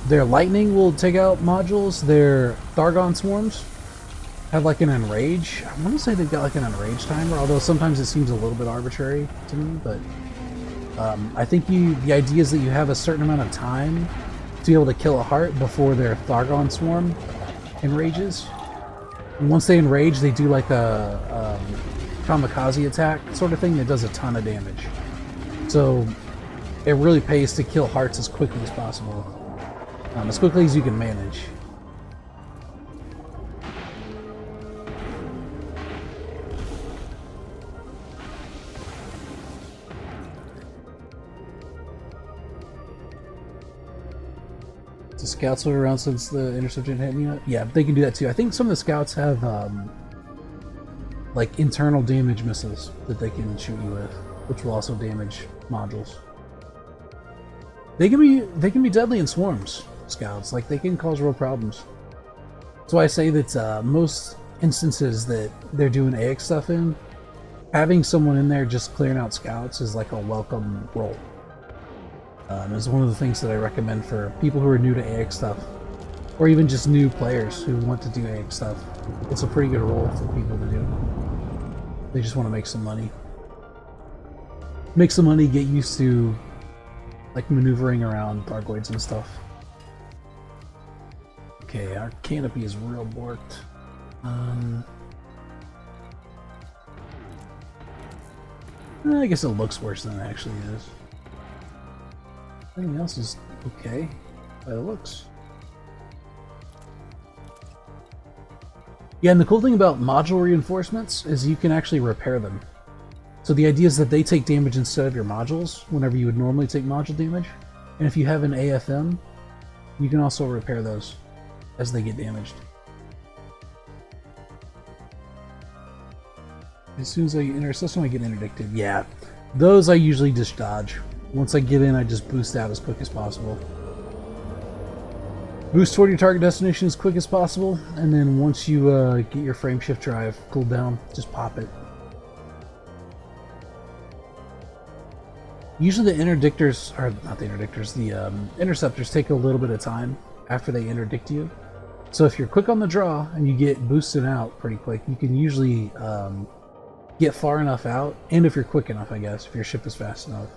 [SPEAKER 1] their lightning will take out modules. Their Thargon swarms have like an enrage. I want to say they've got like an enrage timer, although sometimes it seems a little bit arbitrary to me. But I think the idea is that you have a certain amount of time to be able to kill a heart before their Thargon swarm enrages. And once they enrage, they do like a kamikaze attack sort of thing that does a ton of damage. So it really pays to kill hearts as quickly as possible. As quickly as you can manage. The scouts are around since the interceptor didn't hit me yet? Yeah, they can do that too. I think some of the scouts have like internal damage missiles that they can shoot you with, which will also damage modules. They can be deadly in swarms, scouts. Like, they can cause real problems. That's why I say that most instances that they're doing AX stuff in, having someone in there just clearing out scouts is like a welcome role. It's one of the things that I recommend for people who are new to AX stuff, or even just new players who want to do AX stuff. It's a pretty good role for people to do. They just want to make some money. Make some money, get used to like maneuvering around Thargoids and stuff. Okay, our canopy is real borked. I guess it looks worse than it actually is. Everything else is okay by the looks. Yeah, and the cool thing about module reinforcements is you can actually repair them. So the idea is that they take damage instead of your modules whenever you would normally take module damage. And if you have an AFM, you can also repair those as they get damaged. As soon as I enter a system, I get interdicted. Yeah, those I usually just dodge. Once I get in, I just boost out as quick as possible. Boost toward your target destination as quick as possible, and then once you get your frame shift drive cooled down, just pop it. Usually the interdictors, or not the interdictors, the interceptors take a little bit of time after they interdict you. So if you're quick on the draw and you get boosted out pretty quick, you can usually get far enough out, and if you're quick enough, I guess, if your ship is fast enough,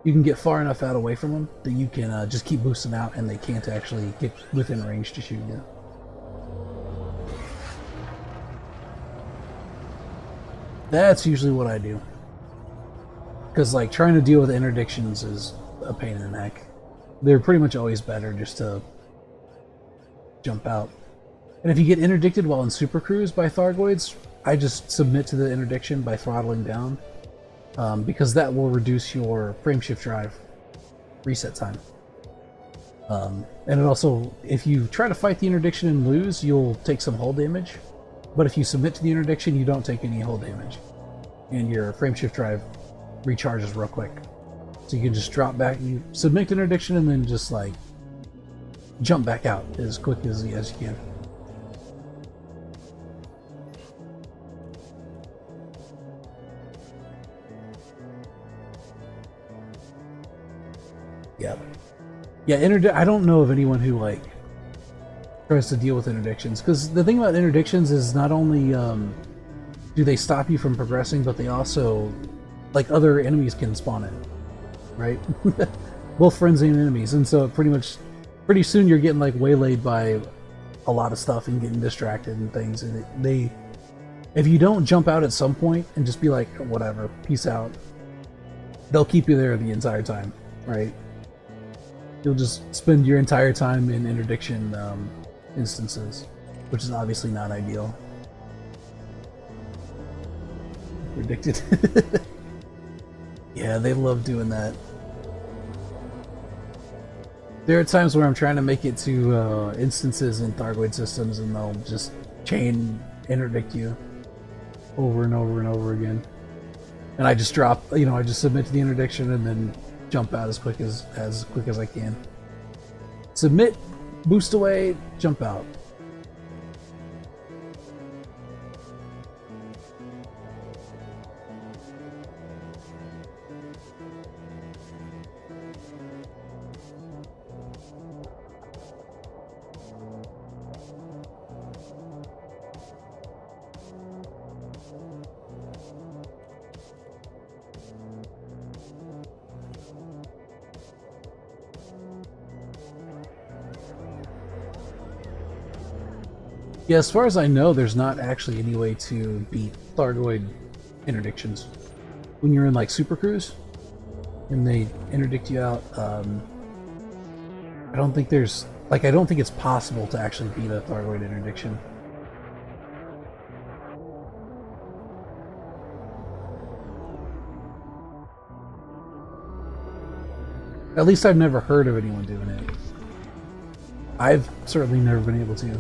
[SPEAKER 1] you can get far enough out away from them that you can just keep boosting out and they can't actually get within range to shoot you. That's usually what I do. Because like trying to deal with interdictions is a pain in the neck. They're pretty much always better just to jump out. And if you get interdicted while in Super Cruise by Thargoids, I just submit to the interdiction by throttling down. Because that will reduce your frame shift drive reset time. And it also, if you try to fight the interdiction and lose, you'll take some hull damage. But if you submit to the interdiction, you don't take any hull damage. And your frame shift drive recharges real quick. So you can just drop back, you submit to interdiction, and then just like jump back out as quick as you can. Yeah, I don't know of anyone who like tries to deal with interdictions, because the thing about interdictions is not only do they stop you from progressing, but they also, like, other enemies can spawn in, right? Both friends and enemies, and so pretty soon you're getting like waylaid by a lot of stuff and getting distracted and things, and if you don't jump out at some point and just be like, whatever, peace out, they'll keep you there the entire time, right? You'll just spend your entire time in interdiction instances, which is obviously not ideal. Predicted. Yeah, they love doing that. There are times where I'm trying to make it to instances in Thargoid systems, and they'll just chain interdict you over and over and over again. And I just drop, I just submit to the interdiction and then jump out as quick as I can. Submit, boost away, jump out. Yeah, as far as I know, there's not actually any way to beat Thargoid interdictions. When you're in like Super Cruise and they interdict you out, I don't think it's possible to actually beat a Thargoid interdiction. At least I've never heard of anyone doing it. I've certainly never been able to.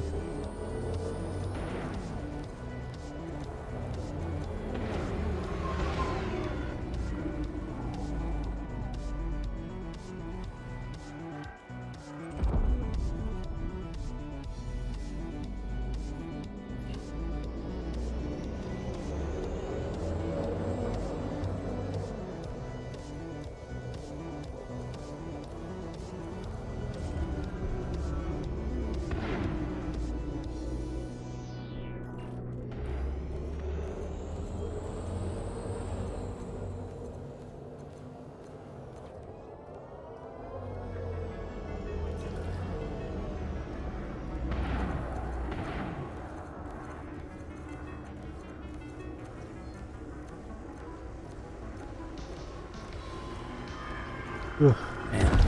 [SPEAKER 1] Ugh, man.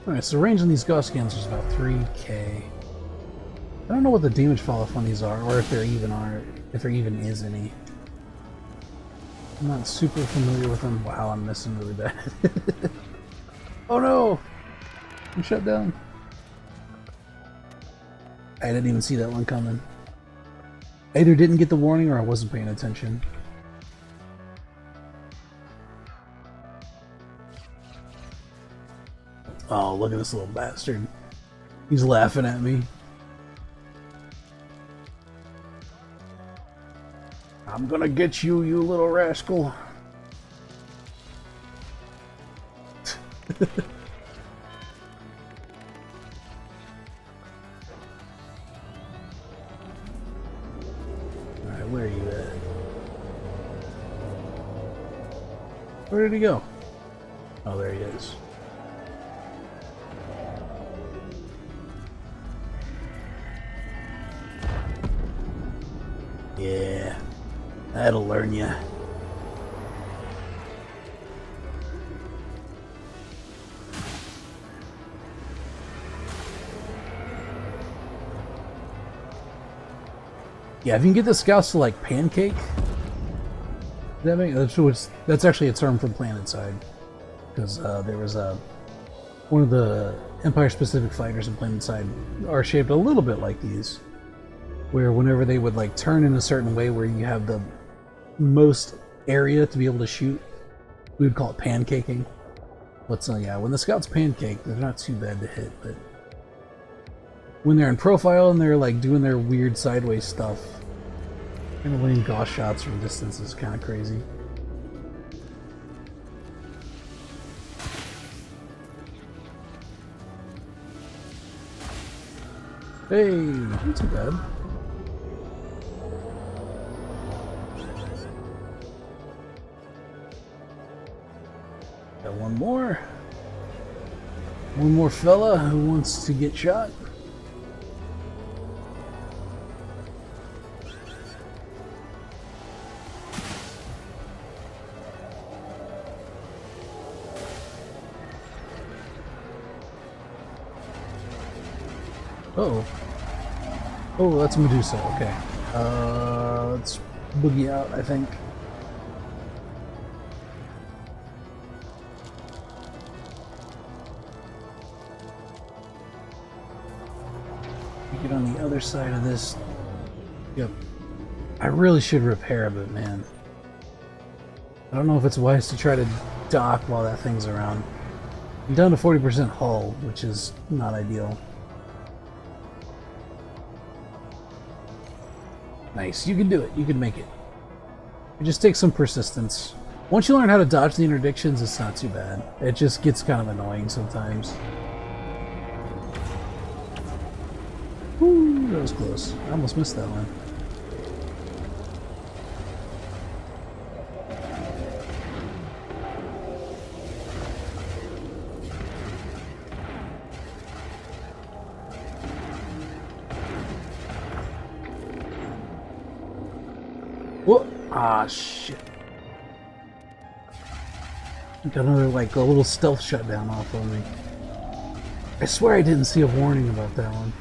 [SPEAKER 1] Alright, so the range on these Gauss scans is about 3k. I don't know what the damage fall-off on these are, or if there even is any. I'm not super familiar with them. Wow, I'm missing really bad. Oh no! I'm shut down. I didn't even see that one coming. I either didn't get the warning or I wasn't paying attention. Oh, look at this little bastard. He's laughing at me. I'm gonna get you, you little rascal. Alright, where are you at? Where did he go? Oh, there he is. Yeah, that'll learn ya. Yeah, if you can get the scouts to like pancake, that's actually a term for planet side, because there was one of the Empire-specific fighters in planet side are shaped a little bit like these, where whenever they would like turn in a certain way where you have the most area to be able to shoot, we would call it pancaking. But so yeah, when the scouts pancake, they're not too bad to hit, but when they're in profile and they're like doing their weird sideways stuff, kind of laying Gauss shots from distance is kind of crazy. Hey, not too bad. Got one more. One more fella who wants to get shot. Uh-oh. Oh, that's Medusa. Okay. Let's boogie out, I think. Get on the other side of this. Yep. I really should repair, but man, I don't know if it's wise to try to dock while that thing's around. I'm down to 40% hull, which is not ideal. Nice, you can do it. You can make it. It just takes some persistence. Once you learn how to dodge the interdictions, it's not too bad. It just gets kind of annoying sometimes. Ooh, that was close. I almost missed that one. Whoa! Ah, shit. Got another, like, a little stealth shutdown off on me. I swear I didn't see a warning about that one.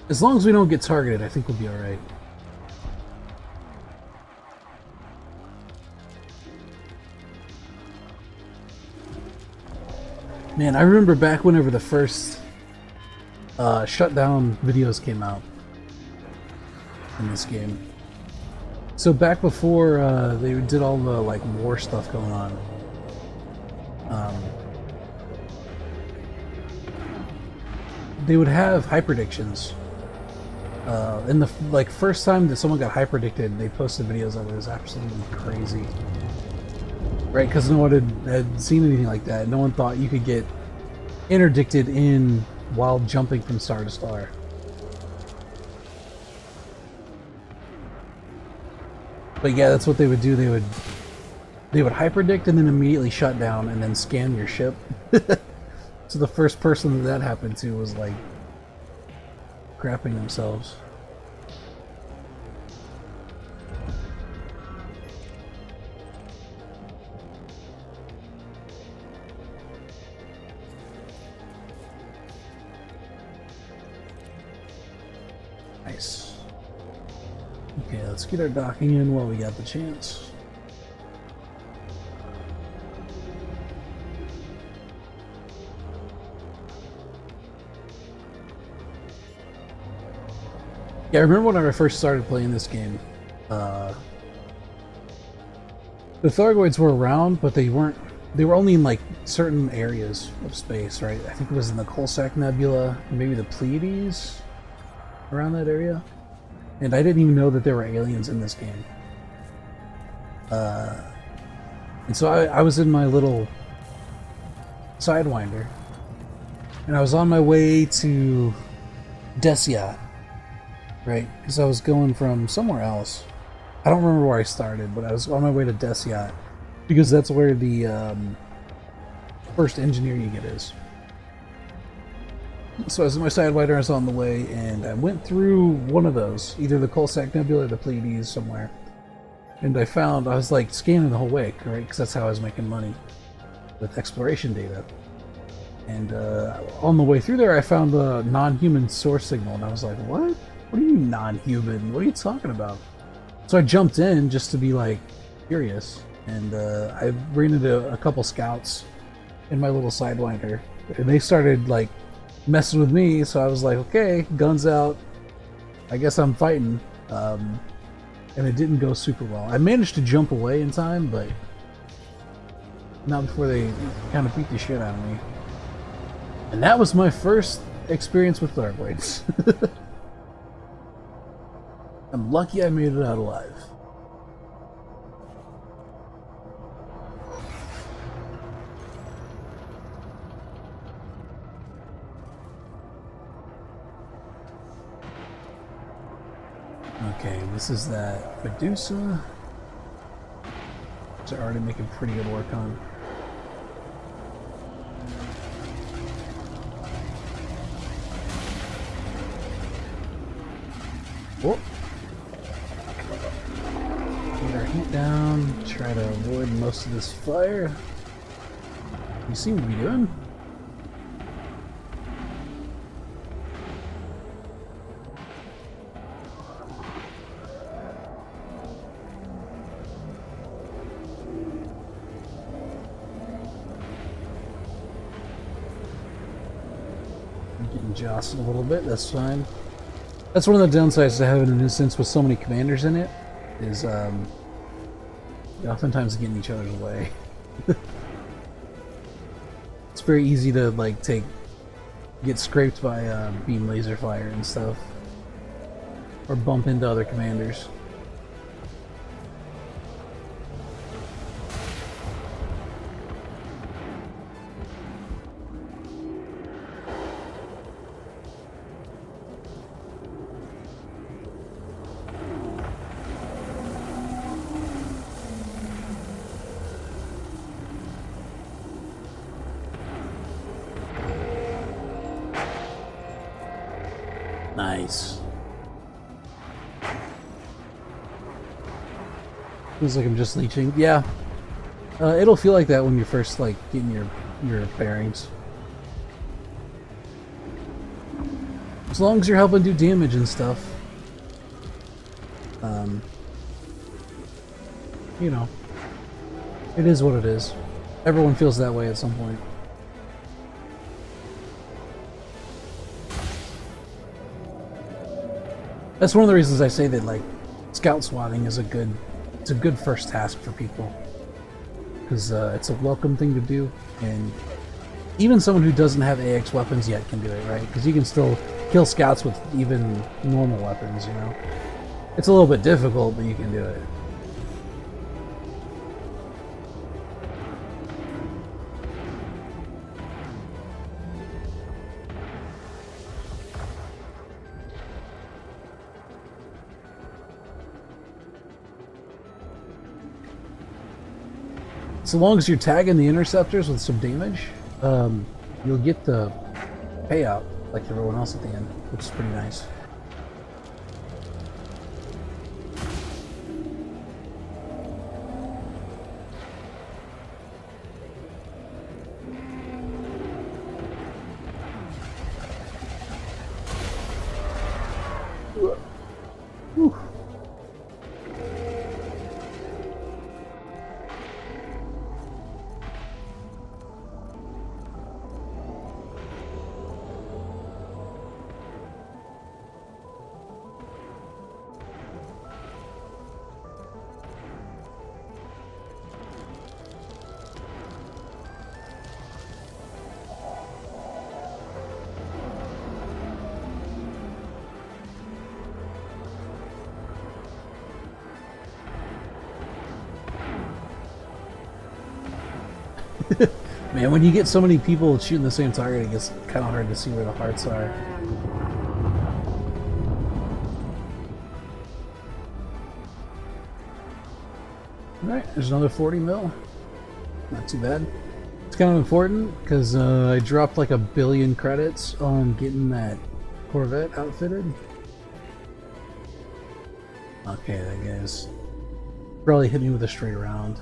[SPEAKER 1] As long as we don't get targeted, I think we'll be alright. Man, I remember back whenever the first shutdown videos came out in this game. So back before they did all the like war stuff going on, they would have hyperdictions. And the like first time that someone got hyperdicted, they posted videos of it. It was absolutely crazy. Right, because no one had seen anything like that. No one thought you could get interdicted in while jumping from star to star. But yeah, that's what they would do. They would hyperdict and then immediately shut down and then scan your ship. So the first person that happened to was like crapping themselves. Nice. Okay, let's get our docking in while we got the chance. Yeah, I remember when I first started playing this game, the Thargoids were around, but they were only in like certain areas of space, right? I think it was in the Cocijo Nebula, maybe the Pleiades, around that area. And I didn't even know that there were aliens in this game. And so I was in my little Sidewinder, and I was on my way to Desiat, right? Because I was going from somewhere else. I don't remember where I started, but I was on my way to Desiat, because that's where the first engineer you get is. So I was in my Sidewinder, I was on the way, and I went through one of those, either the Cocijo Nebula or the Pleiades somewhere. And I was like scanning the whole way, right? Because that's how I was making money with exploration data. And on the way through there, I found a non-human source signal, and I was like, what? What do you mean non-human? What are you talking about? So I jumped in just to be like curious, and I ran into a couple scouts in my little Sidewinder, and they started like messing with me, so I was like, okay, guns out, I guess I'm fighting. And it didn't go super well. I managed to jump away in time, but not before they kind of beat the shit out of me. And that was my first experience with Thargoids. I'm lucky I made it out alive. Okay, this is that Medusa, which they're already making pretty good work on. Whoop. Get our heat down, try to avoid most of this fire. You seem to be doing. Getting jostled a little bit, that's fine. That's one of the downsides to having an instance with so many commanders in it, is you oftentimes get in each other's way. It's very easy to like get scraped by beam laser fire and stuff, or bump into other commanders. Nice. Feels like I'm just leeching. Yeah. It'll feel like that when you're first like getting your bearings. As long as you're helping do damage and stuff. You know. It is what it is. Everyone feels that way at some point. That's one of the reasons I say that like scout swatting is a good first task for people, because it's a welcome thing to do, and even someone who doesn't have AX weapons yet can do it, right? Because you can still kill scouts with even normal weapons, you know. It's a little bit difficult, but you can do it. So long as you're tagging the interceptors with some damage, you'll get the payout like everyone else at the end, which is pretty nice. Man, when you get so many people shooting the same target, it gets kind of hard to see where the hearts are. Alright, there's another 40 mil. Not too bad. It's kind of important because I dropped like 1 billion credits on getting that Corvette outfitted. Okay, that guy's probably hit me with a straight around,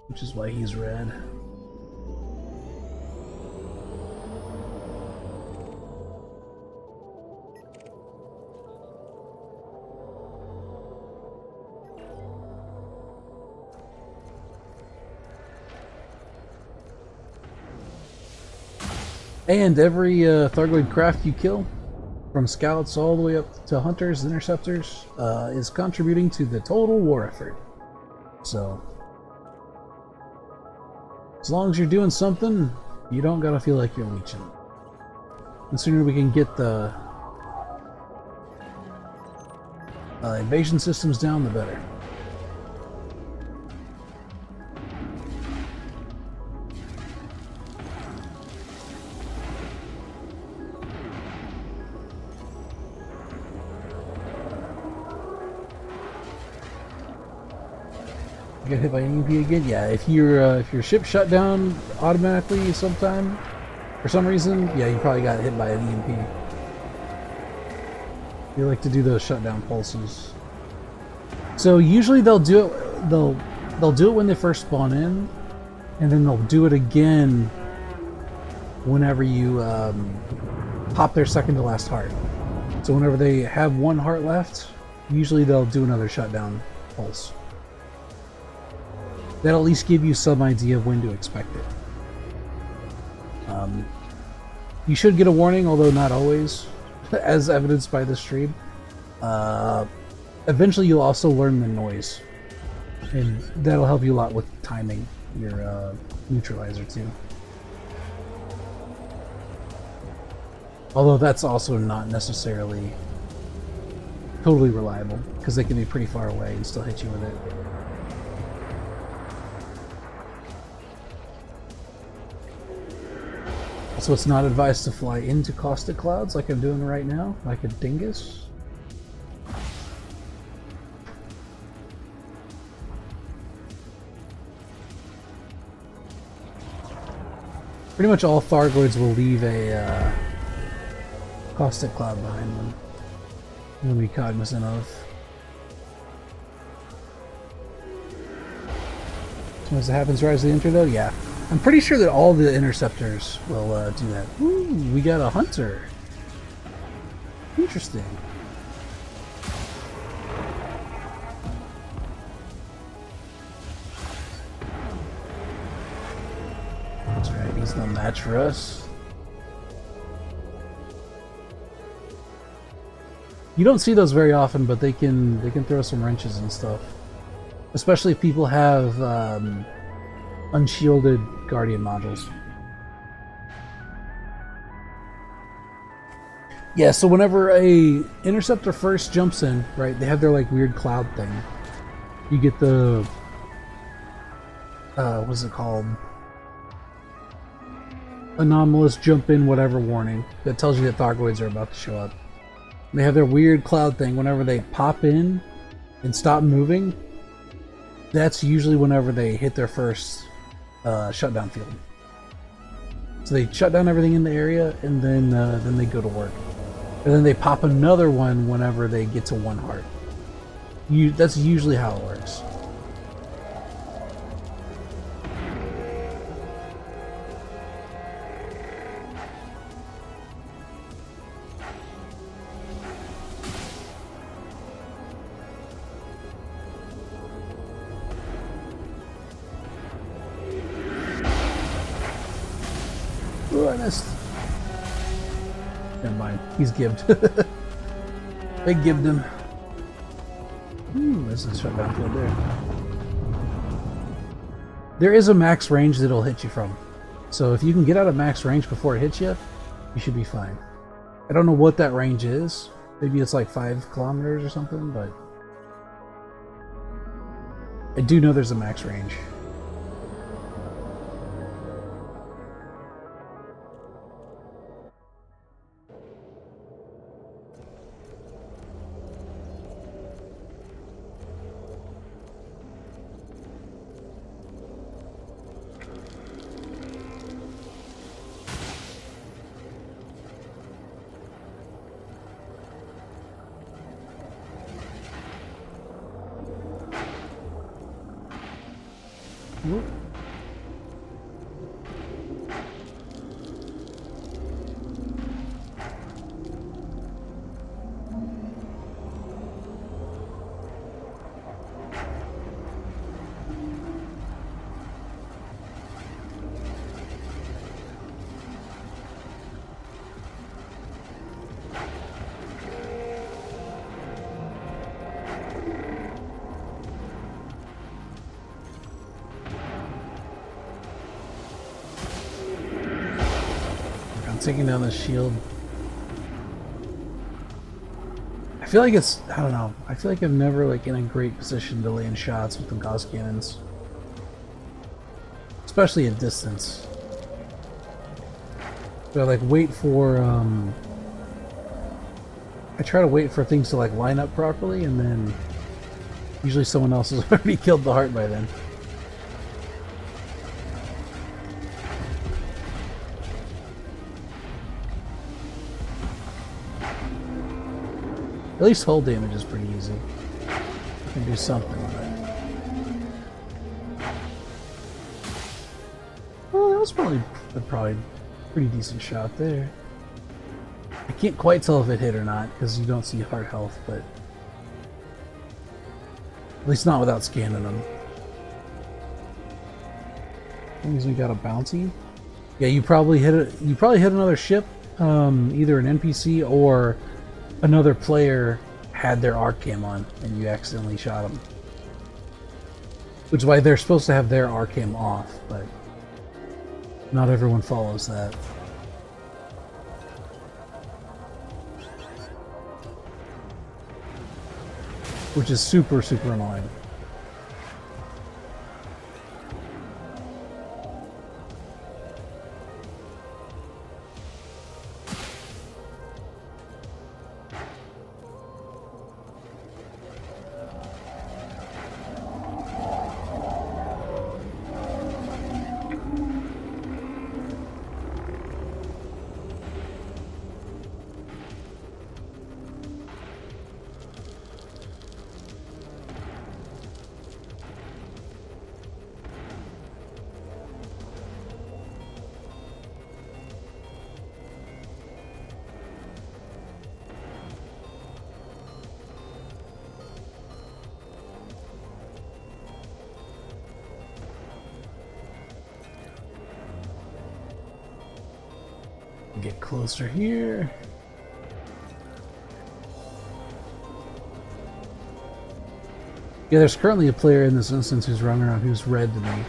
[SPEAKER 1] which is why he's red. And every Thargoid craft you kill, from scouts all the way up to hunters, interceptors, is contributing to the total war effort. So, as long as you're doing something, you don't gotta feel like you're leeching. The sooner we can get the invasion systems down, the better. Get hit by an EMP again? Yeah, if your ship shut down automatically sometime, for some reason, yeah, you probably got hit by an EMP. They like to do those shutdown pulses. So usually they'll do it. They'll do it when they first spawn in, and then they'll do it again whenever you pop their second to last heart. So whenever they have 1 heart left, usually they'll do another shutdown pulse. That'll at least give you some idea of when to expect it. You should get a warning, although not always, as evidenced by this stream. Eventually you'll also learn the noise, and that'll help you a lot with timing your neutralizer too. Although that's also not necessarily totally reliable, because they can be pretty far away and still hit you with it. So it's not advised to fly into caustic clouds like I'm doing right now, like a dingus. Pretty much all Thargoids will leave a caustic cloud behind them. You'll be cognizant of. So as it happens right as they enter though, yeah. I'm pretty sure that all the interceptors will do that. Ooh, we got a hunter. Interesting. That's right, he's no match for us. You don't see those very often, but they can throw some wrenches and stuff. Especially if people have unshielded Guardian modules. Yeah, so whenever a interceptor first jumps in, right, they have their like weird cloud thing. You get the what's it called? Anomalous jump in whatever warning that tells you that Thargoids are about to show up. They have their weird cloud thing whenever they pop in and stop moving. That's usually whenever they hit their first shutdown field. So they shut down everything in the area, and then they go to work. And then they pop another one whenever they get to 1 heart. That's usually how it works. Ooh, I missed. Never mind. He's gibbed. They gibbed him. There's a shutdown field there. There is a max range that it'll hit you from. So if you can get out of max range before it hits you, you should be fine. I don't know what that range is. Maybe it's like 5 kilometers or something, but I do know there's a max range. Whoop. Taking down the shield. I feel like it's, I don't know, I feel like I'm never like in a great position to land shots with the Gauss cannons. Especially at distance. So I like wait for, I try to wait for things to like line up properly, and then usually someone else has already killed the heart by then. At least hull damage is pretty easy. You can do something with it. Well, that was probably a pretty decent shot there. I can't quite tell if it hit or not because you don't see heart health, but at least not without scanning them. That means we got a bounty. Yeah, you probably hit it. You probably hit another ship, either an NPC or another player had their arc cam on and you accidentally shot them. Which is why they're supposed to have their arc cam off, but not everyone follows that. Which is super, super annoying. Get closer here. Yeah, there's currently a player in this instance who's running around who's red to me,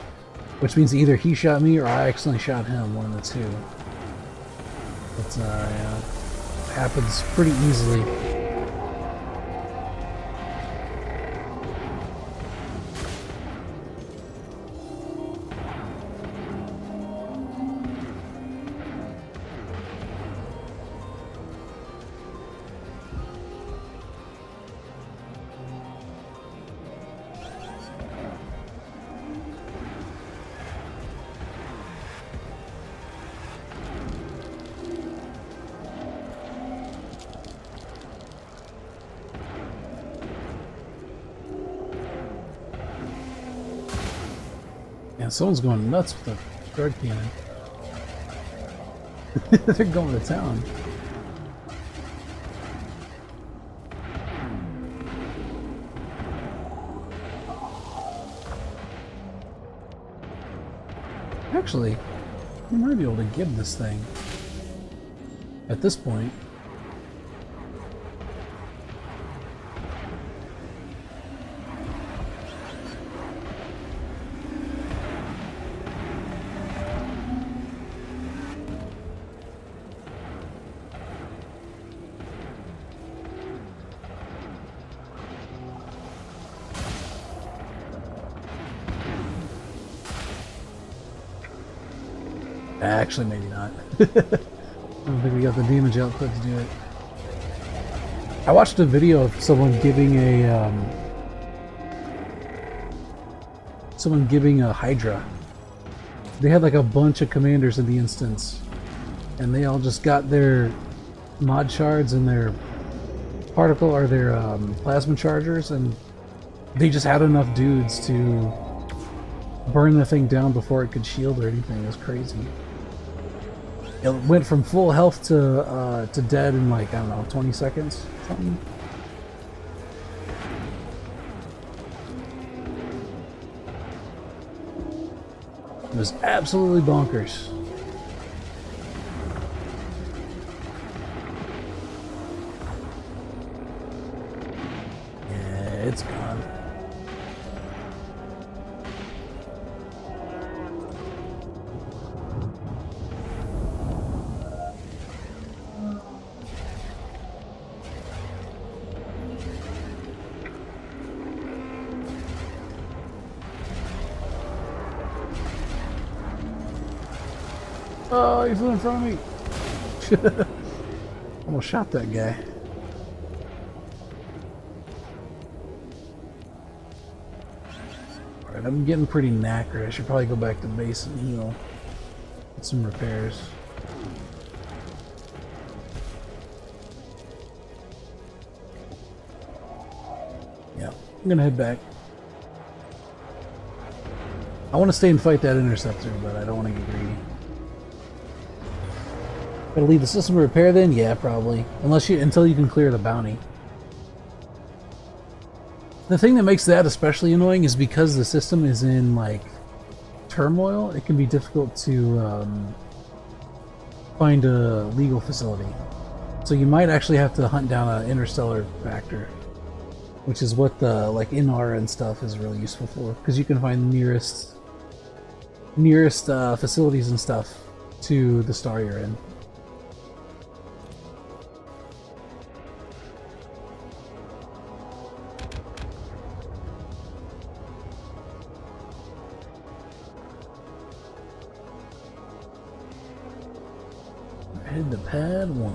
[SPEAKER 1] which means either he shot me or I accidentally shot him, one of the two. But yeah, it happens pretty easily. Yeah, someone's going nuts with the guard cannon. They're going to town. Actually, we might be able to give this thing at this point. Actually, maybe not. I don't think we got the damage output to do it. I watched a video of someone giving a Hydra. They had like a bunch of commanders in the instance, and they all just got their mod shards and their particle or their plasma chargers, and they just had enough dudes to burn the thing down before it could shield or anything. It was crazy. It went from full health to dead in like, I don't know, 20 seconds, something. It was absolutely bonkers. Yeah, it's gone. Oh, he flew in front of me. Almost shot that guy. Alright, I'm getting pretty knackered. I should probably go back to base and heal. Get some repairs. Yeah, I'm gonna head back. I want to stay and fight that interceptor, but I don't want to get greedy. Gotta leave the system to repair then? Yeah, probably. Until you can clear the bounty. The thing that makes that especially annoying is because the system is in, like, turmoil, it can be difficult to find a legal facility. So you might actually have to hunt down an interstellar factor, which is what the, like, NR and stuff is really useful for, because you can find nearest facilities and stuff to the star you're in. Head to pad 1.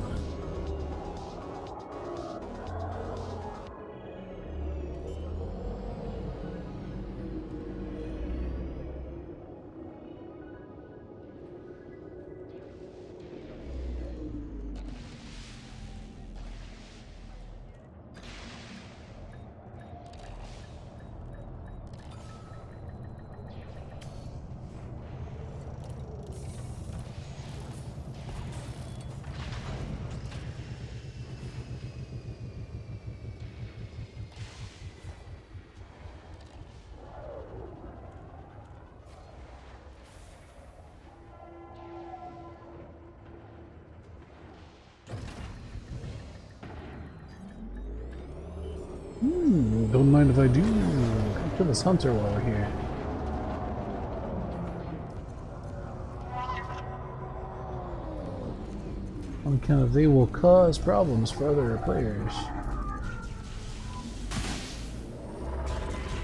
[SPEAKER 1] Don't mind if I do. Come kill this hunter while we're here. On account of they will cause problems for other players.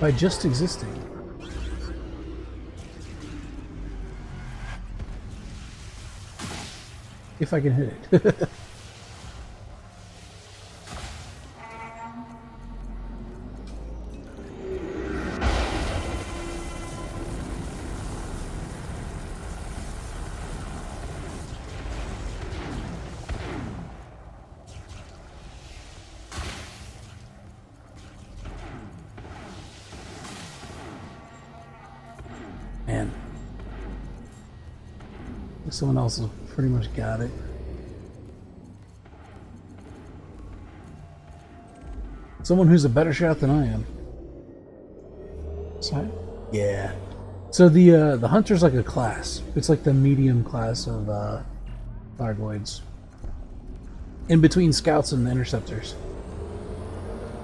[SPEAKER 1] By just existing. If I can hit it. Man. Someone else has pretty much got it. Someone who's a better shot than I am. Sorry? Yeah. So the hunter's like a class. It's like the medium class of Thargoids. In between scouts and interceptors.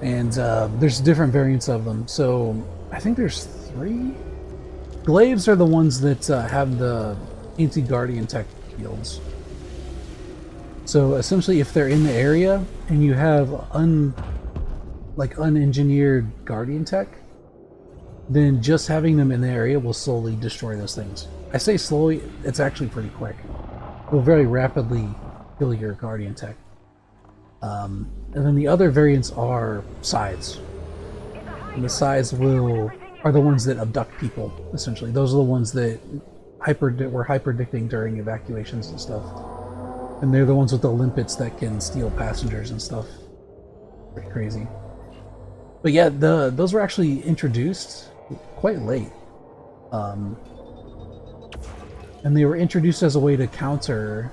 [SPEAKER 1] And there's different variants of them. So I think there's 3? Glaives are the ones that have the anti-guardian tech fields. So essentially if they're in the area and you have unengineered guardian tech, then just having them in the area will slowly destroy those things. I say slowly, it's actually pretty quick. It will very rapidly kill your guardian tech. And then the other variants are scythes. And the scythes are the ones that abduct people, essentially. Those are the ones that were hyperdicting during evacuations and stuff. And they're the ones with the limpets that can steal passengers and stuff. Pretty crazy. But yeah, those were actually introduced quite late. Um, and they were introduced as a way to counter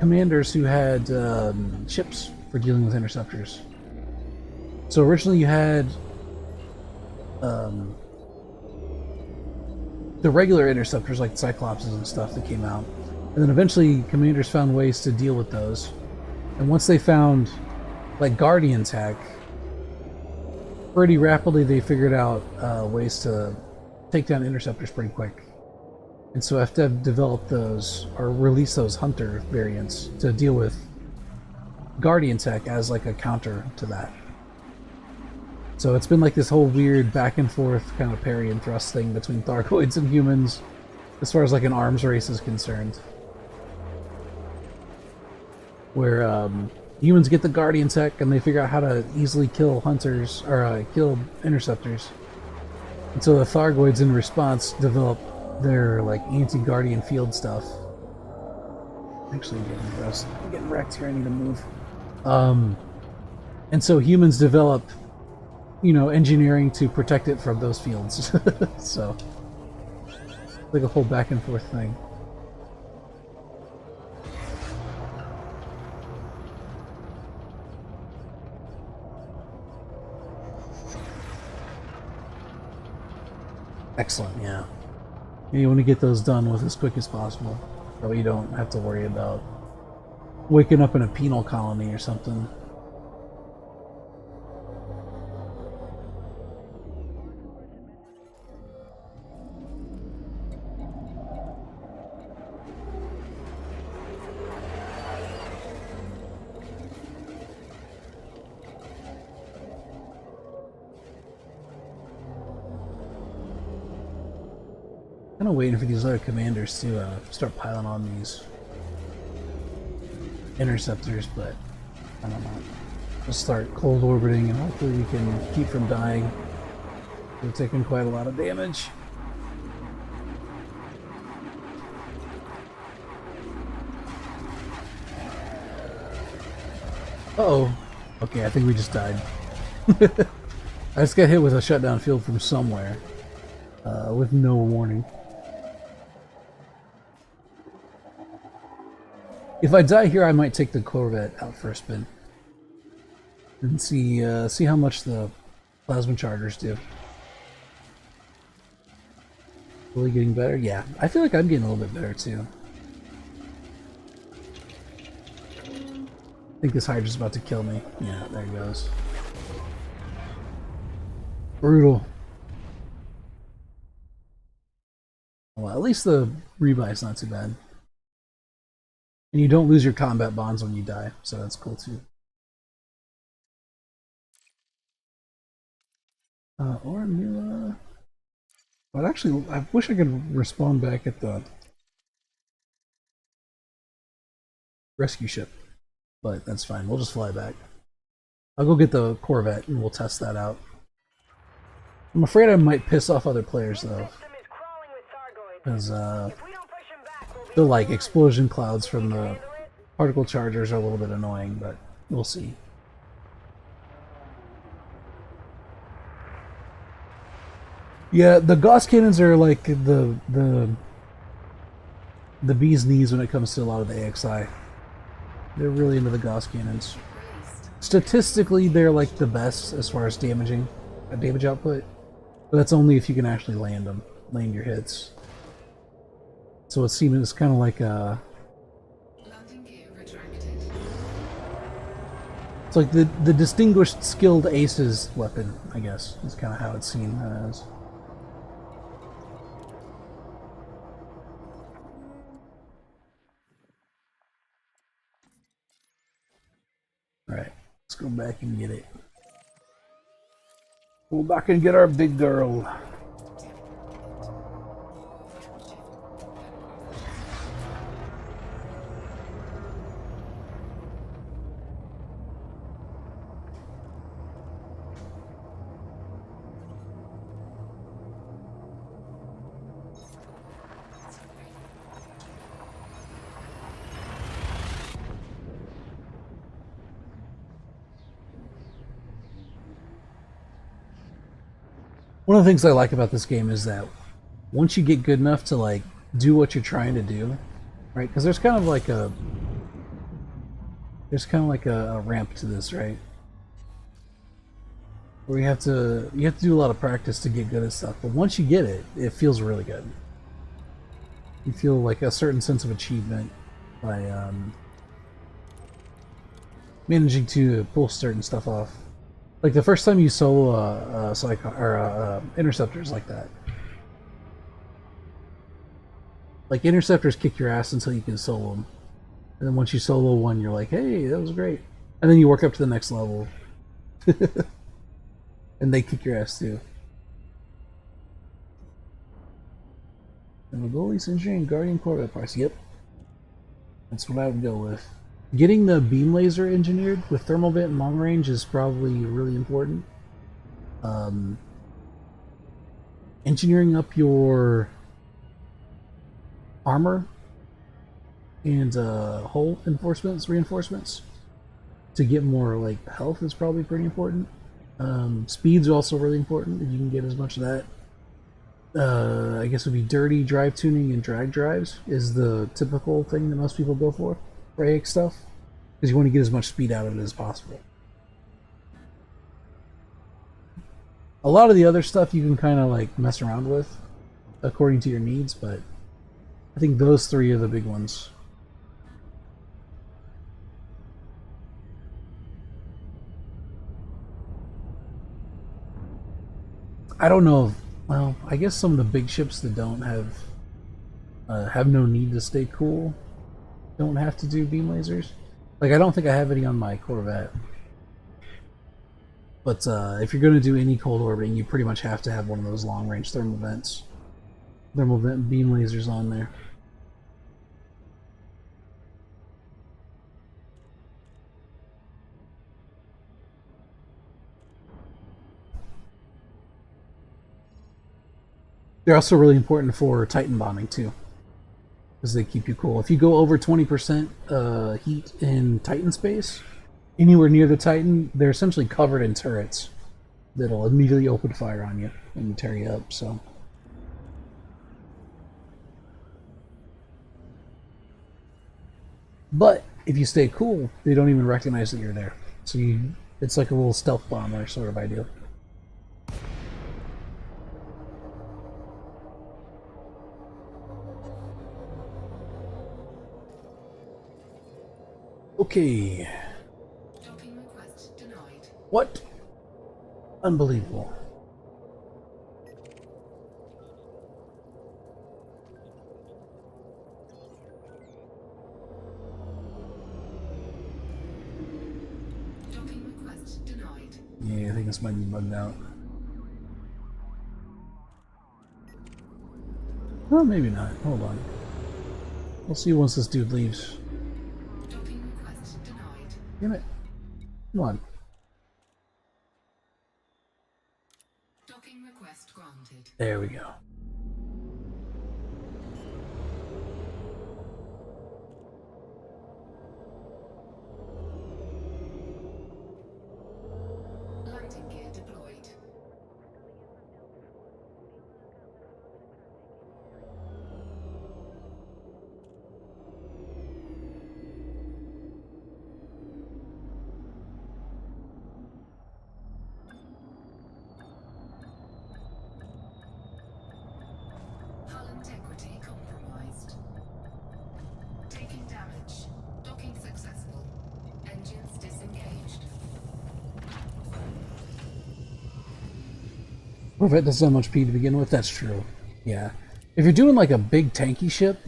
[SPEAKER 1] commanders who had ships for dealing with interceptors. So originally you had the regular interceptors like Cyclopses and stuff that came out, and then eventually commanders found ways to deal with those. And once they found like Guardian Tech, pretty rapidly they figured out ways to take down interceptors pretty quick. And so FDev developed those, or released those Hunter variants to deal with Guardian Tech as like a counter to that. So it's been like this whole weird back and forth kind of parry and thrust thing between Thargoids and humans as far as like an arms race is concerned. Where humans get the Guardian Tech and they figure out how to easily kill hunters, or kill interceptors. And so the Thargoids in response develop their like anti-Guardian field stuff. Actually, I'm getting wrecked here. I need to move. And so humans develop, you know, engineering to protect it from those fields. So, like a whole back and forth thing. Excellent, yeah. You want to get those done with as quick as possible, so you don't have to worry about waking up in a penal colony or something. Kind of waiting for these other commanders to start piling on these interceptors, but I don't know. We'll start cold orbiting and hopefully we can keep from dying. We're taking quite a lot of damage. Uh-oh. Okay, I think we just died. I just got hit with a shutdown field from somewhere with no warning. If I die here, I might take the Corvette out for a spin and see how much the plasma chargers do. Really getting better? Yeah, I feel like I'm getting a little bit better too. I think this Hydra's about to kill me. Yeah, there he goes. Brutal. Well, at least the rebuy's not too bad. And you don't lose your combat bonds when you die, so that's cool too. Or new, but actually, I wish I could respawn back at the rescue ship, but that's fine. We'll just fly back. I'll go get the Corvette and we'll test that out. I'm afraid I might piss off other players though, because the like explosion clouds from the particle chargers are a little bit annoying, but we'll see. Yeah, the Gauss cannons are like the bee's knees when it comes to a lot of the AXI. They're really into the Gauss cannons. Statistically, they're like the best as far as damage output, but that's only if you can actually land them, land your hits. So it seems kind of like a. It's like the distinguished skilled aces weapon, I guess, is kind of how it's seen as. Alright, let's go back and get it. Go back and get our big girl. One of the things I like about this game is that once you get good enough to like do what you're trying to do, right? Because there's kind of like a ramp to this, right? Where you have to do a lot of practice to get good at stuff. But once you get it, it feels really good. You feel like a certain sense of achievement by managing to pull certain stuff off. Like the first time you solo interceptors like that. Like interceptors kick your ass until you can solo them, and then once you solo one, you're like, "Hey, that was great," and then you work up to the next level, and they kick your ass too. And the goalies engineering Guardian Corvette parts. Yep, that's what I would go with. Getting the beam laser engineered with thermal vent and long range is probably really important. Engineering up your armor and hull reinforcements to get more like health is probably pretty important. Speed's also really important if you can get as much of that. I guess it would be dirty drive tuning and drag drives is the typical thing that most people go for AX stuff, because you want to get as much speed out of it as possible. A lot of the other stuff you can kind of like mess around with according to your needs, but I think those three are the big ones. I don't know. Well, I guess some of the big ships that don't have no need to stay cool don't have to do beam lasers. Like I don't think I have any on my Corvette. But if you're going to do any cold orbiting, you pretty much have to have one of those long-range thermal vent beam lasers on there. They're also really important for Titan bombing too, because they keep you cool. If you go over 20% heat in Titan space, anywhere near the Titan, they're essentially covered in turrets that'll immediately open fire on you and tear you up. So, but if you stay cool, they don't even recognize that you're there. So it's like a little stealth bomber sort of idea. Okay.
[SPEAKER 3] Docking request denied.
[SPEAKER 1] What? Unbelievable.
[SPEAKER 3] Docking request denied.
[SPEAKER 1] Yeah, I think this might be bugged out. Well, maybe not. Hold on. We'll see once this dude leaves.
[SPEAKER 3] Docking request denied.
[SPEAKER 1] Damn it. Come on.
[SPEAKER 3] Docking request granted.
[SPEAKER 1] There we go.
[SPEAKER 3] Landing gear deployed. Hull integrity compromised. Taking damage. Docking successful. Engines disengaged.
[SPEAKER 1] Corvette doesn't have much P to begin with. That's true. Yeah. If you're doing like a big tanky ship,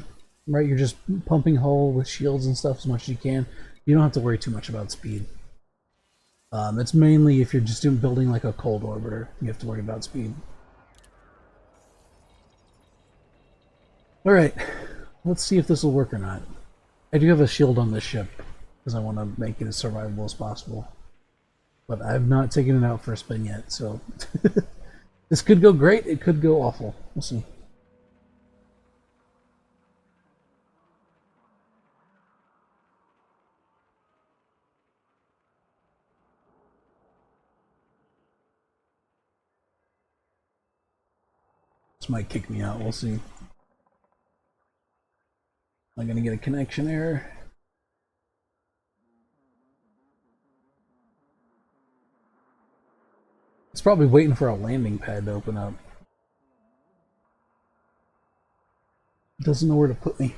[SPEAKER 1] right, you're just pumping hull with shields and stuff as much as you can, you don't have to worry too much about speed. It's mainly if you're just building like a cold orbiter, you have to worry about speed. Alright, let's see if this will work or not. I do have a shield on this ship, because I want to make it as survivable as possible. But I've not taken it out for a spin yet, so... This could go great, it could go awful. We'll see. This might kick me out, we'll see. I'm gonna get a connection error. It's probably waiting for a landing pad to open up. It doesn't know where to put me.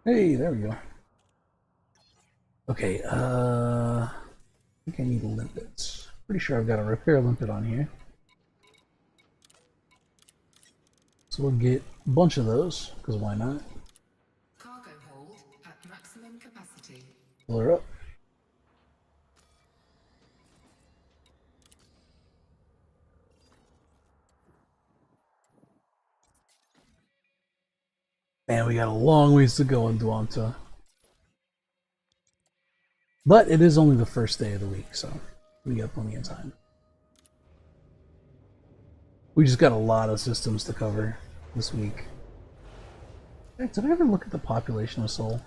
[SPEAKER 1] Hey, there we go. Okay, I think I need limpets. Pretty sure I've got a repair limpet on here. So we'll get a bunch of those, because why not?
[SPEAKER 3] Cargo hold at maximum capacity.
[SPEAKER 1] Fill her up. And we got a long ways to go in Duanta. But it is only the first day of the week, so we got plenty of time. We just got a lot of systems to cover this week. Hey, did I ever look at the population of Seoul?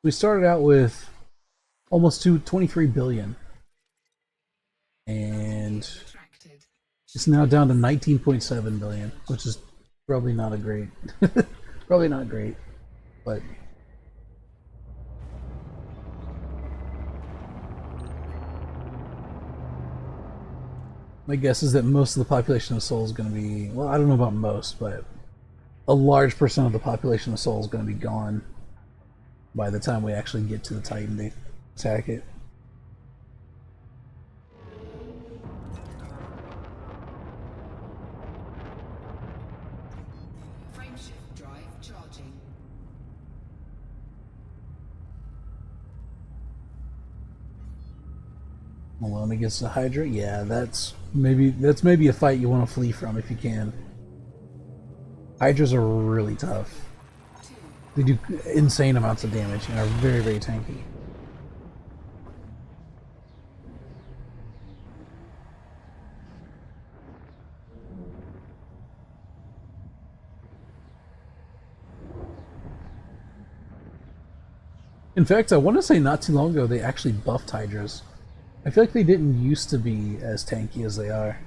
[SPEAKER 1] We started out with almost 23 billion. And it's now down to 19.7 billion, which is probably not a great, probably not great, but my guess is that most of the population of Seoul is going to be, well, I don't know about most, but a large percent of the population of Seoul is going to be gone by the time we actually get to the Titan to attack it.
[SPEAKER 3] Frameshift drive charging.
[SPEAKER 1] Malone against the Hydra? Yeah, that's maybe a fight you want to flee from if you can. Hydras are really tough. They do insane amounts of damage and are very, very tanky. In fact, I want to say not too long ago they actually buffed Hydras. I feel like they didn't used to be as tanky as they are.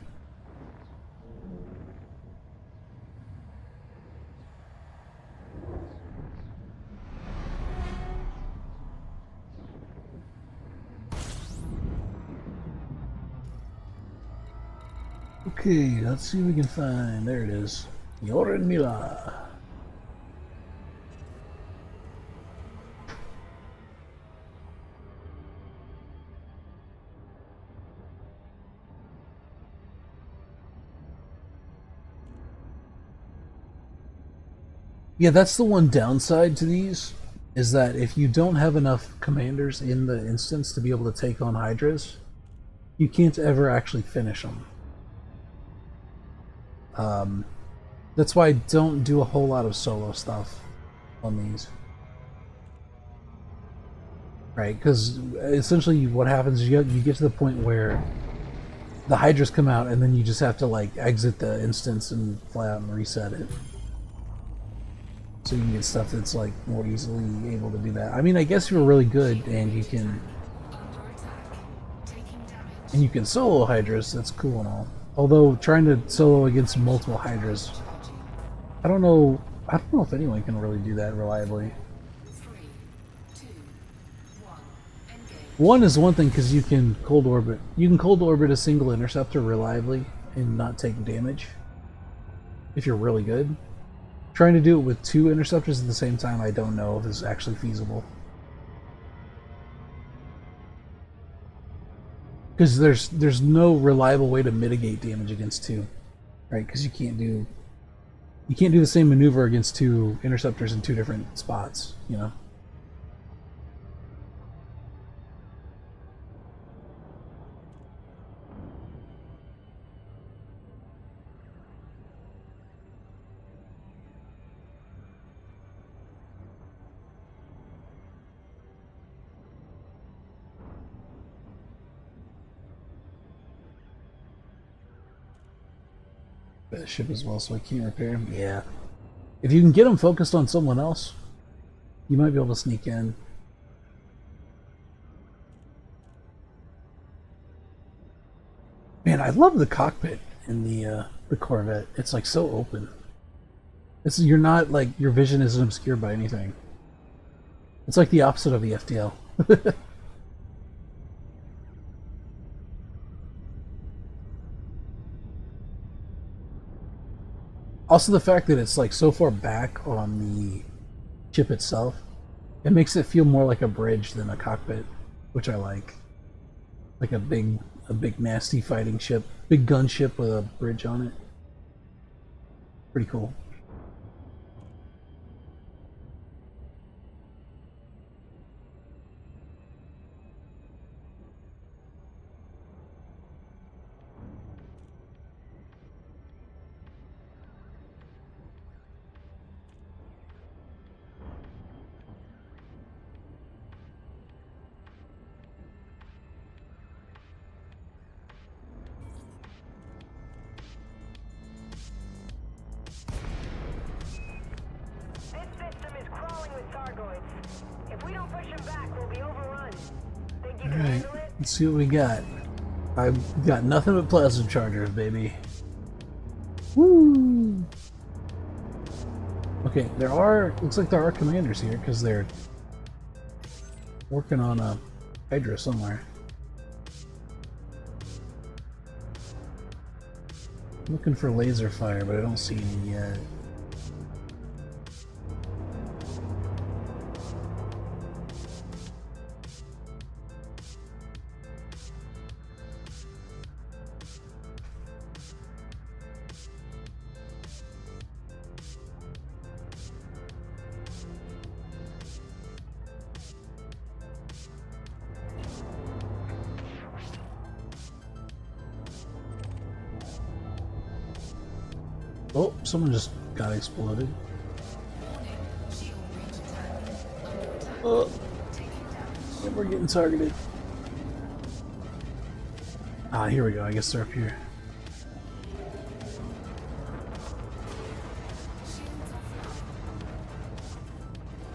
[SPEAKER 1] Okay, let's see what we can find. There it is. Yoren Mila. Yeah, that's the one downside to these, is that if you don't have enough commanders in the instance to be able to take on Hydras, you can't ever actually finish them. That's why I don't do a whole lot of solo stuff on these. Right, because essentially what happens is you get to the point where the Hydras come out and then you just have to like exit the instance and fly out and reset it. So you can get stuff that's like more easily able to do that. I mean, I guess if you're really good and you can solo Hydras, that's cool and all. Although trying to solo against multiple Hydras, I don't know if anyone can really do that reliably.
[SPEAKER 3] 3, 2, 1, engage.
[SPEAKER 1] One is one thing because you can cold orbit. You can cold orbit a single interceptor reliably and not take damage if you're really good. Trying to do it with two interceptors at the same time, I don't know if it's actually feasible. Because there's no reliable way to mitigate damage against two, right? Because you can't do the same maneuver against two interceptors in two different spots, you know. The ship as well, so I can't repair him. Yeah. If you can get him focused on someone else, you might be able to sneak in. Man, I love the cockpit in the Corvette. It's like so open. You're not like your vision isn't obscured by anything. It's like the opposite of the FDL. Also, the fact that it's like so far back on the ship itself, it makes it feel more like a bridge than a cockpit, which I like. Like a big nasty fighting ship, big gunship with a bridge on it. Pretty cool.
[SPEAKER 2] This system is crawling with Targoids. If we don't push them back, we'll be overrun. Think you can
[SPEAKER 1] Alright,
[SPEAKER 2] handle it?
[SPEAKER 1] let's see what we got. I've got nothing but plasma chargers, baby. Woo! Okay, looks like there are commanders here, because they're working on a Hydra somewhere. I'm looking for laser fire, but I don't see any yet. Oh, someone just got exploded. Oh, we're getting targeted. Ah, here we go. I guess they're up here.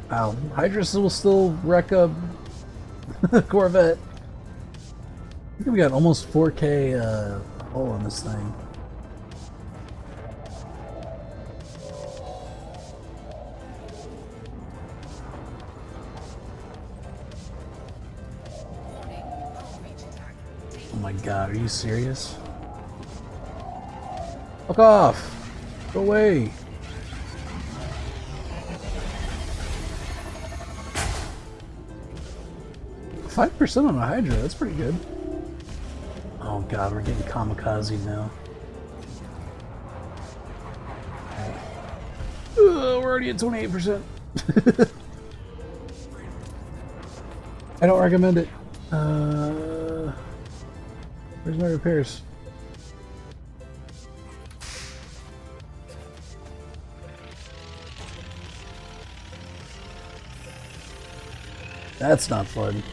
[SPEAKER 1] Wow, Hydras will still wreck a Corvette. I think we got almost 4K hull on this thing. Oh my god, are you serious? Fuck off! Go away! "5% on a Hydra, that's pretty good." Oh god, we're getting kamikaze now. We're already at 28%. I don't recommend it. Where's my repairs? That's not fun.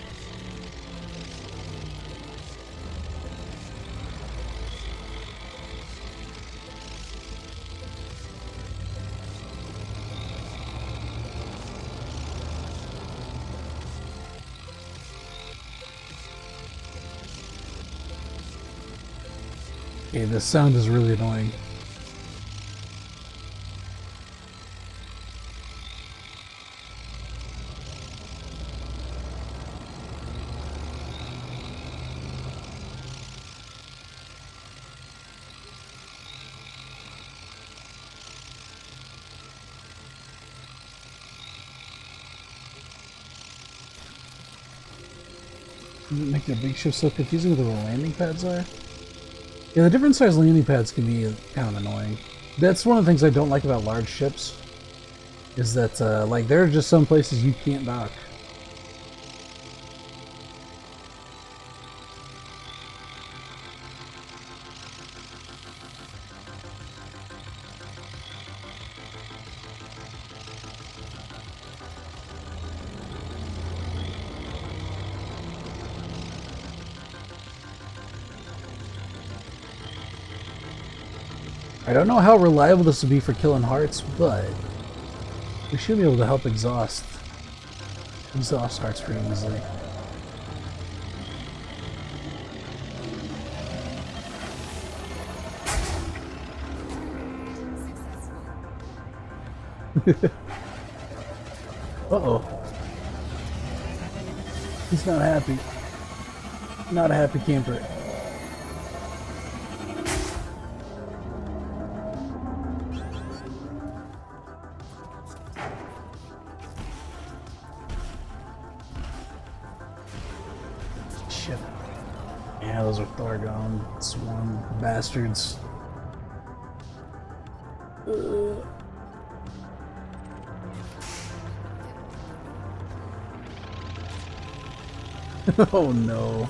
[SPEAKER 1] Okay, this sound is really annoying. Does it make their big shift so confusing with where the landing pads are? Yeah, the different size landing pads can be kind of annoying. That's one of the things I don't like about large ships, is that like there are just some places you can't dock. I don't know how reliable this will be for killing hearts, but we should be able to help exhaust hearts pretty easily. Uh-oh. He's not happy. Not a happy camper. Shit. Yeah, those are Thargon swarm bastards. Oh no.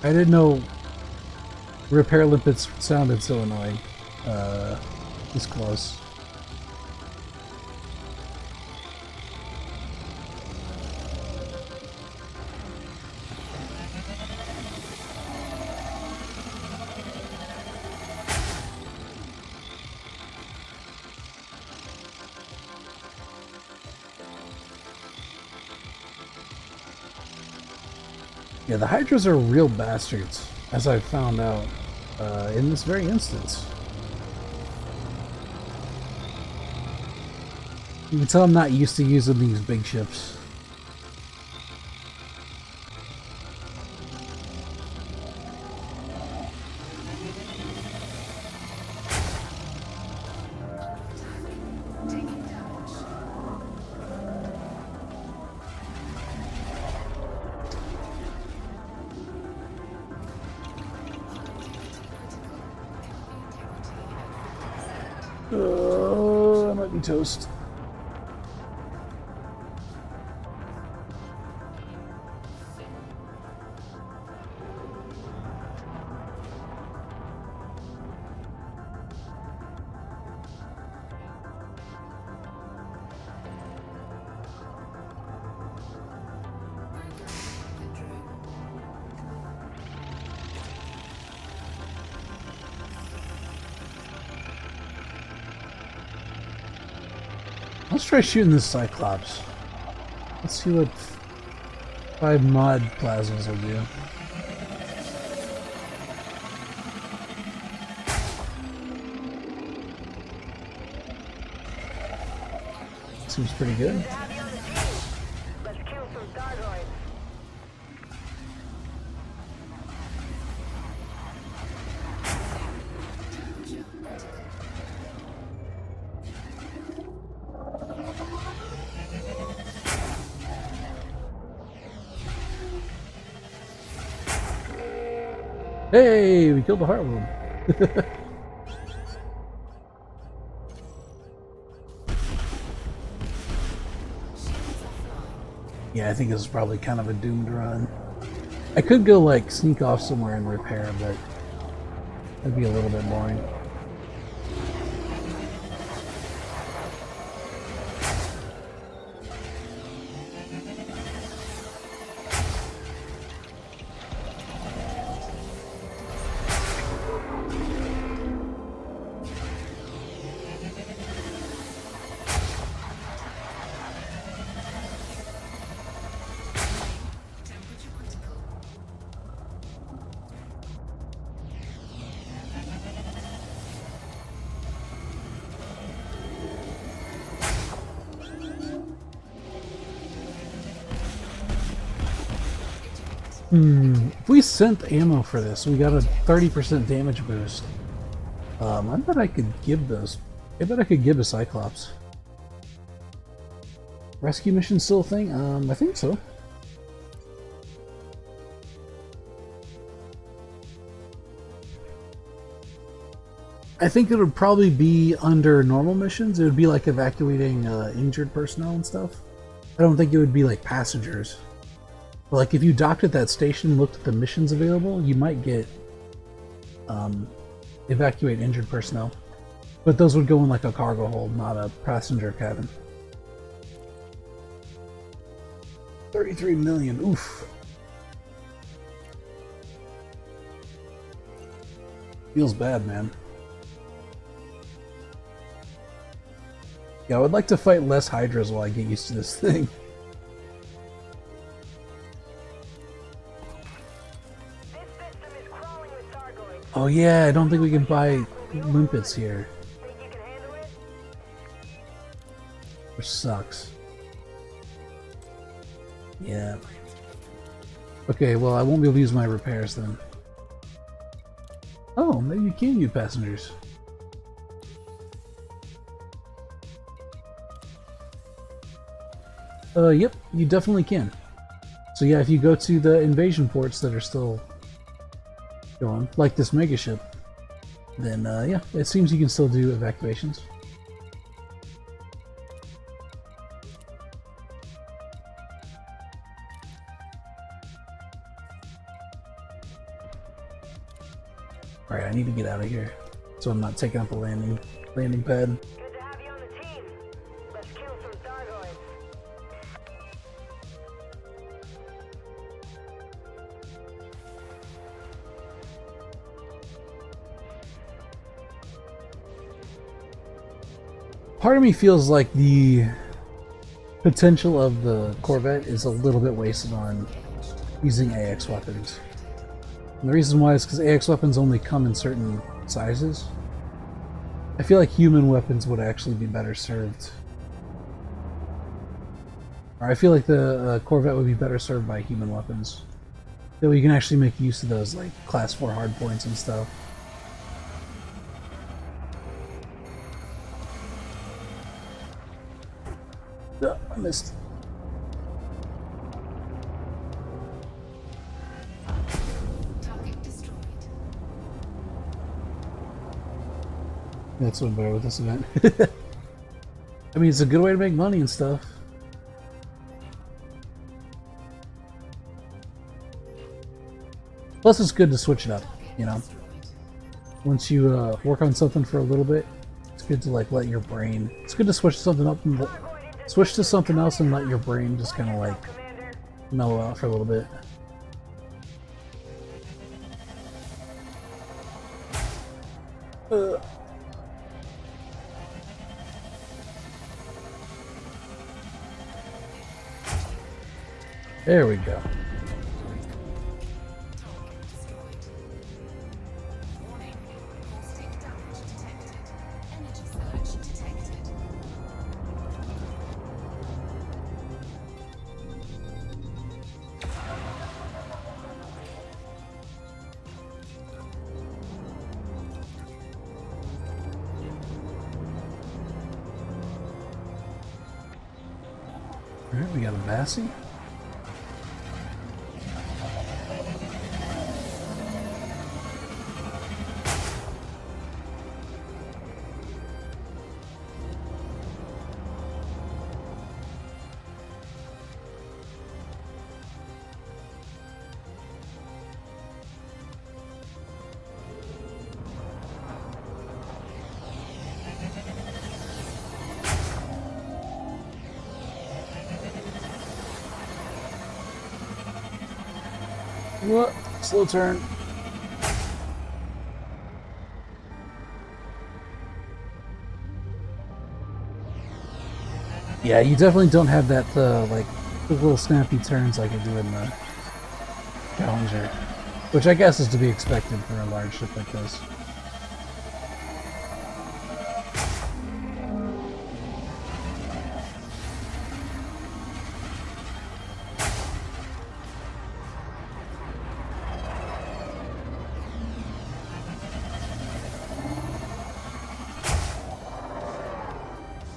[SPEAKER 1] I didn't know repair limpets sounded so annoying. This close. Yeah, the Hydras are real bastards, as I found out in this very instance. You can tell I'm not used to using these big ships.
[SPEAKER 3] Taking damage.
[SPEAKER 1] Oh, I might be toast. Let's try shooting this Cyclops. Let's see what 5 mod plasmas will do. Seems pretty good.
[SPEAKER 2] Good to have you on the team. Let's kill some Thargoids.
[SPEAKER 1] Hey, we killed the Heartworm. Yeah, I think this is probably kind of a doomed run. I could go like sneak off somewhere and repair, but that'd be a little bit boring.
[SPEAKER 3] Temperature critical.
[SPEAKER 1] If we sent ammo for this, we got a 30% damage boost. I bet I could give those. I bet I could give a Cyclops. Rescue mission still a thing? I think so. I think it would probably be under normal missions. It would be like evacuating injured personnel and stuff. I don't think it would be like passengers. But like if you docked at that station and looked at the missions available, you might get evacuate injured personnel. But those would go in like a cargo hold, not a passenger cabin. 33 million, oof. Feels bad, man. Yeah, I would like to fight less Hydras while I get used to this thing.
[SPEAKER 2] This system is crawling with Thargoids.
[SPEAKER 1] Oh yeah, I don't think we can buy limpets here. which sucks. Yeah. Okay, well, I won't be able to use my repairs then. Oh, maybe you can use passengers. Yep, you definitely can. So yeah, if you go to the invasion ports that are still going, like this mega ship, then yeah, it seems you can still do evacuations. Alright, I need to get out of here, so I'm not taking up a landing pad.
[SPEAKER 2] Good to have you on the team. Let's kill some Thargoids.
[SPEAKER 1] Part of me feels like the potential of the Corvette is a little bit wasted on using AX weapons. And the reason why is because AX weapons only come in certain sizes. I feel like human weapons would actually be better served. Or I feel like the Corvette would be better served by human weapons. That way you can actually make use of those like class 4 hardpoints and stuff. I missed.
[SPEAKER 3] Target destroyed.
[SPEAKER 1] That's one better with this event. I mean, it's a good way to make money and stuff. Plus, it's good to switch it up, you know? Once you work on something for a little bit, it's good to like let your brain... It's good to switch to something up and switch to something else and let your brain just kind of like
[SPEAKER 2] Commander.
[SPEAKER 1] mellow out for a little bit. There we go.
[SPEAKER 3] Target destroyed. Warning. Caustic damage detected. Energy surge detected.
[SPEAKER 1] Alright, we got a Massey. What? Slow turn. Yeah, you definitely don't have that like the little snappy turns like you do in the Challenger, which I guess is to be expected for a large ship like this.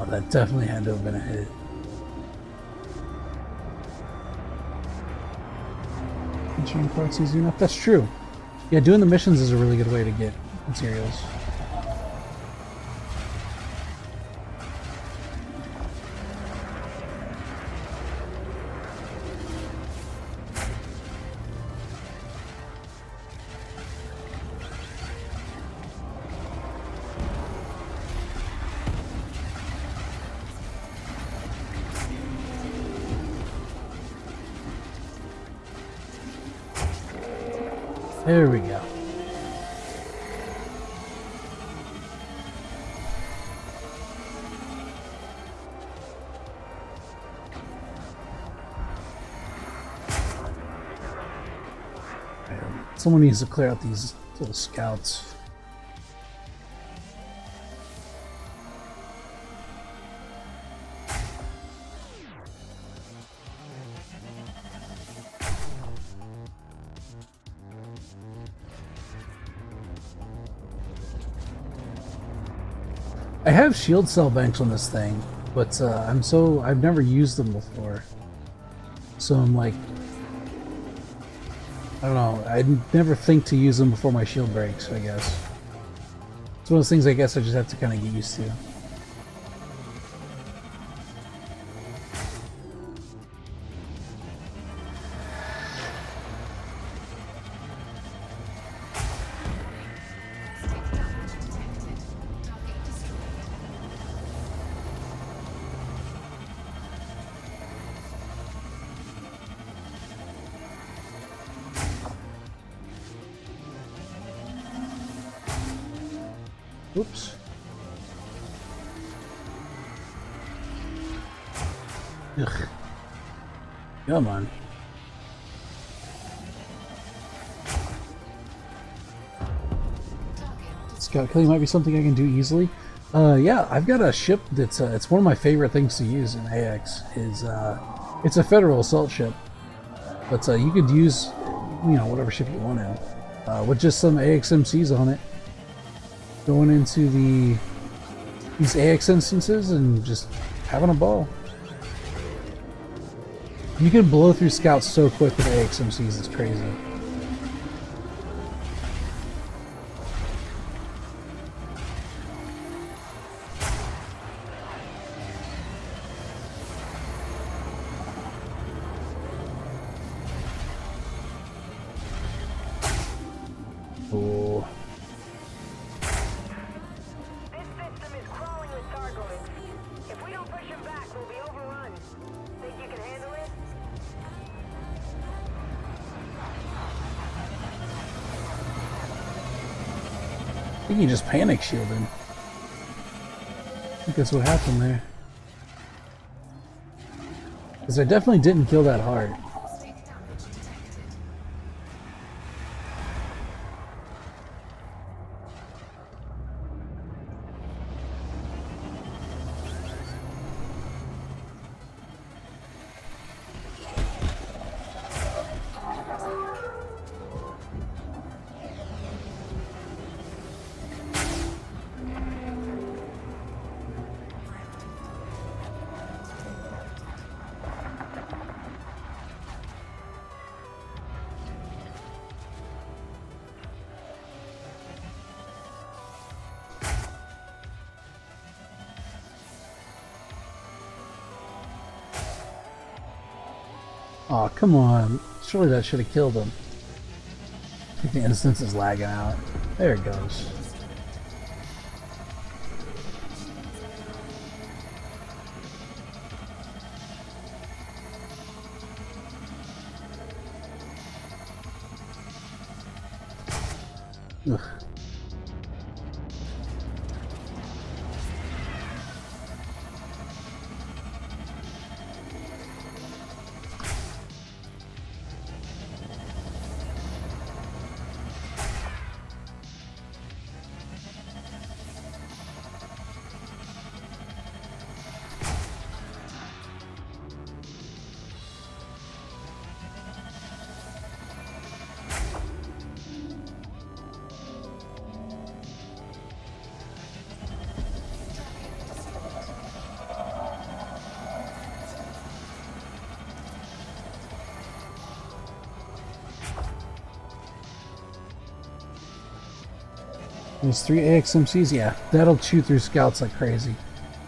[SPEAKER 1] Oh, that definitely had to have been a hit. Ensuring parts easy enough. That's true. Yeah, doing the missions is a really good way to get materials. There we go. Someone needs to clear out these little scouts. I have shield cell banks on this thing, but I've never used them before. So I'm like, I don't know, I never think to use them before my shield breaks, I guess. It's one of those things I guess I just have to kind of get used to.
[SPEAKER 3] Caustic damage detected. Target destroyed.
[SPEAKER 1] Oops. Ugh. Come on. Scout killing might be something I can do easily. Yeah, I've got a ship that's it's one of my favorite things to use in AX. It's a federal assault ship, but you could use whatever ship you want in with just some AXMCs on it. Going into these AX instances and just having a ball. You can blow through scouts so quick with AXMCs, it's crazy. Oh.
[SPEAKER 2] This system is crawling with Targoids. If we don't push them back, we'll be overrun. Think you can handle it?
[SPEAKER 1] I think he just panic shielded. I think that's what happened there. Because I definitely didn't kill that hard.
[SPEAKER 3] Caustic damage detected.
[SPEAKER 1] Aw, come on. Surely that should have killed him. I think the instance is lagging out. There it goes. Ugh. There's 3 AXMCs, yeah. That'll chew through scouts like crazy.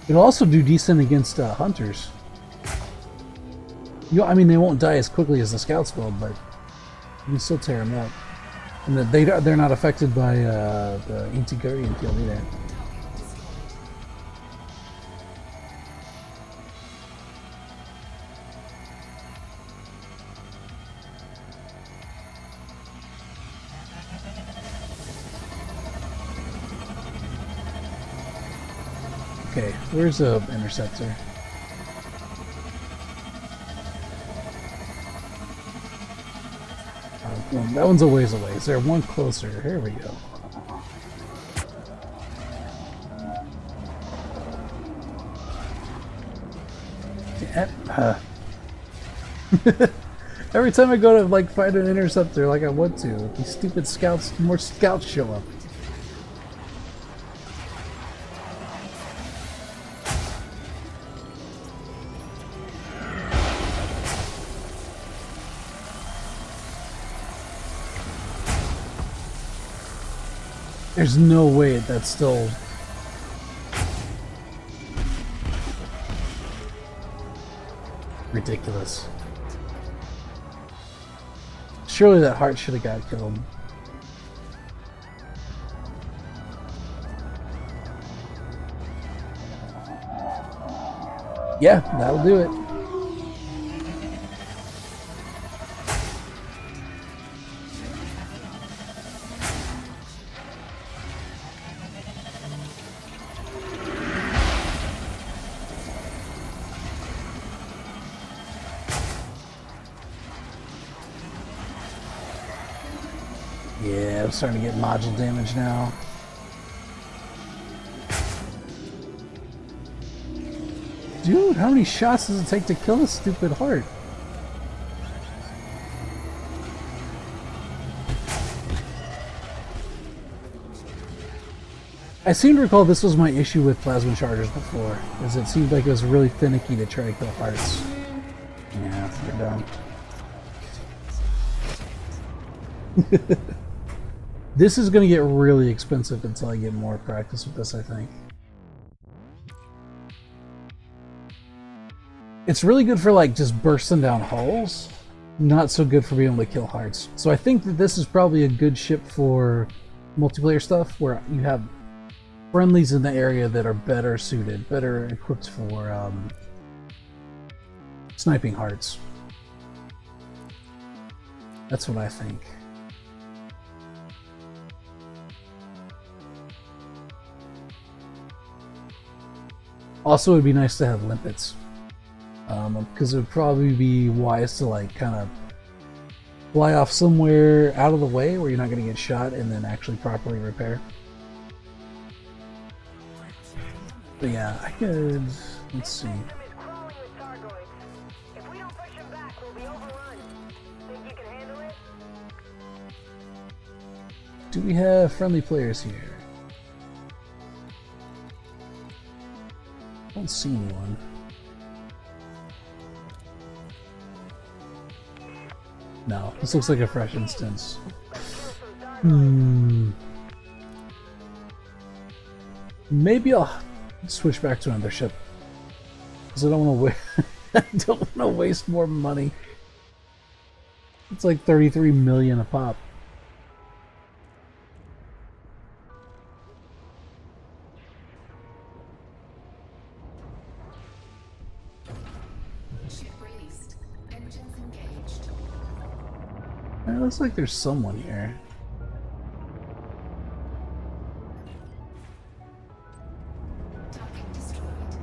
[SPEAKER 1] It'll also do decent against hunters. I mean, they won't die as quickly as the scouts will, but you can still tear them up. And they're not affected by the anti-guardian field either. Okay, where's the interceptor? That one's a ways away. Is there one closer? Here we go. Every time I go to like find an interceptor like I want to, these stupid scouts, more scouts show up. There's no way that's still... ridiculous. Surely that heart should have got killed. Yeah, that'll do it. Yeah, I'm starting to get module damage now. Dude, how many shots does it take to kill a stupid heart? I seem to recall this was my issue with plasma chargers before, is it seemed like it was really finicky to try to kill hearts. Yeah, they're done. This is going to get really expensive until I get more practice with this, I think. It's really good for like just bursting down hulls, not so good for being able to kill hearts. So I think that this is probably a good ship for multiplayer stuff where you have friendlies in the area that are better suited, better equipped for sniping hearts. That's what I think. Also, it would be nice to have limpets. Because it would probably be wise to like kind of fly off somewhere out of the way where you're not going to get shot and then actually properly repair. But yeah, I could... let's see.
[SPEAKER 2] System is crawling with Targoids. If we don't push them back, we'll be overrun. Think you can handle it?
[SPEAKER 1] Do we have friendly players here? I don't see anyone. No, this looks like a fresh instance. Maybe I'll switch back to another ship. Because I don't want to I don't want to waste more money. It's like 33 million a pop.
[SPEAKER 3] Ship released. Engines engaged.
[SPEAKER 1] It looks like there's someone here.
[SPEAKER 3] Target destroyed.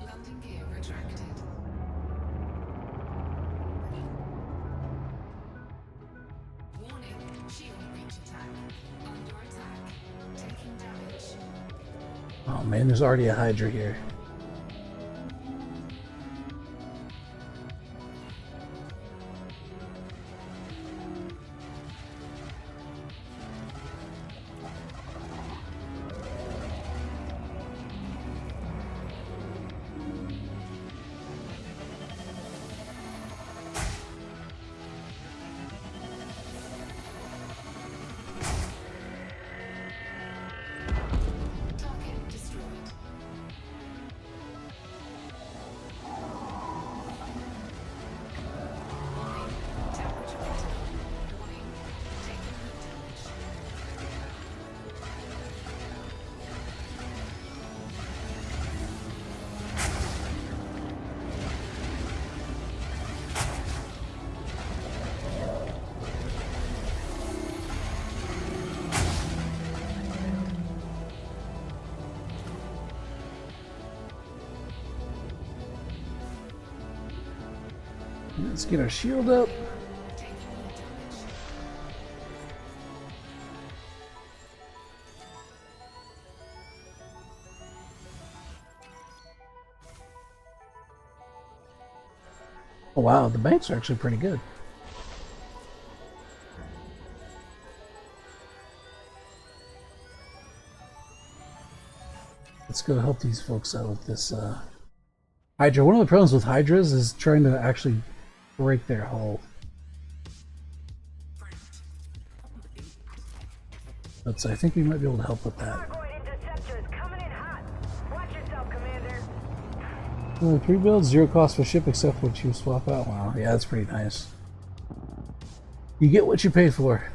[SPEAKER 3] Landing gear retracted. Warning, shield breach attack. Under attack. Taking damage.
[SPEAKER 1] Oh man, there's already a Hydra here.
[SPEAKER 3] Target destroyed. Warning, temperature critical. Warning, taking heat damage.
[SPEAKER 1] Let's get our shield up.
[SPEAKER 3] Taking heat damage.
[SPEAKER 1] Oh wow, the banks are actually pretty good. Let's go help these folks out with this Hydra. One of the problems with Hydras is trying to actually break their hull. But I think we might be able to help with that.
[SPEAKER 2] Targoid interceptor is coming in hot. Watch yourself, Commander.
[SPEAKER 1] Pre-build, 0 cost for ship except what you swap out. Wow, yeah, that's pretty nice. You get what you pay for.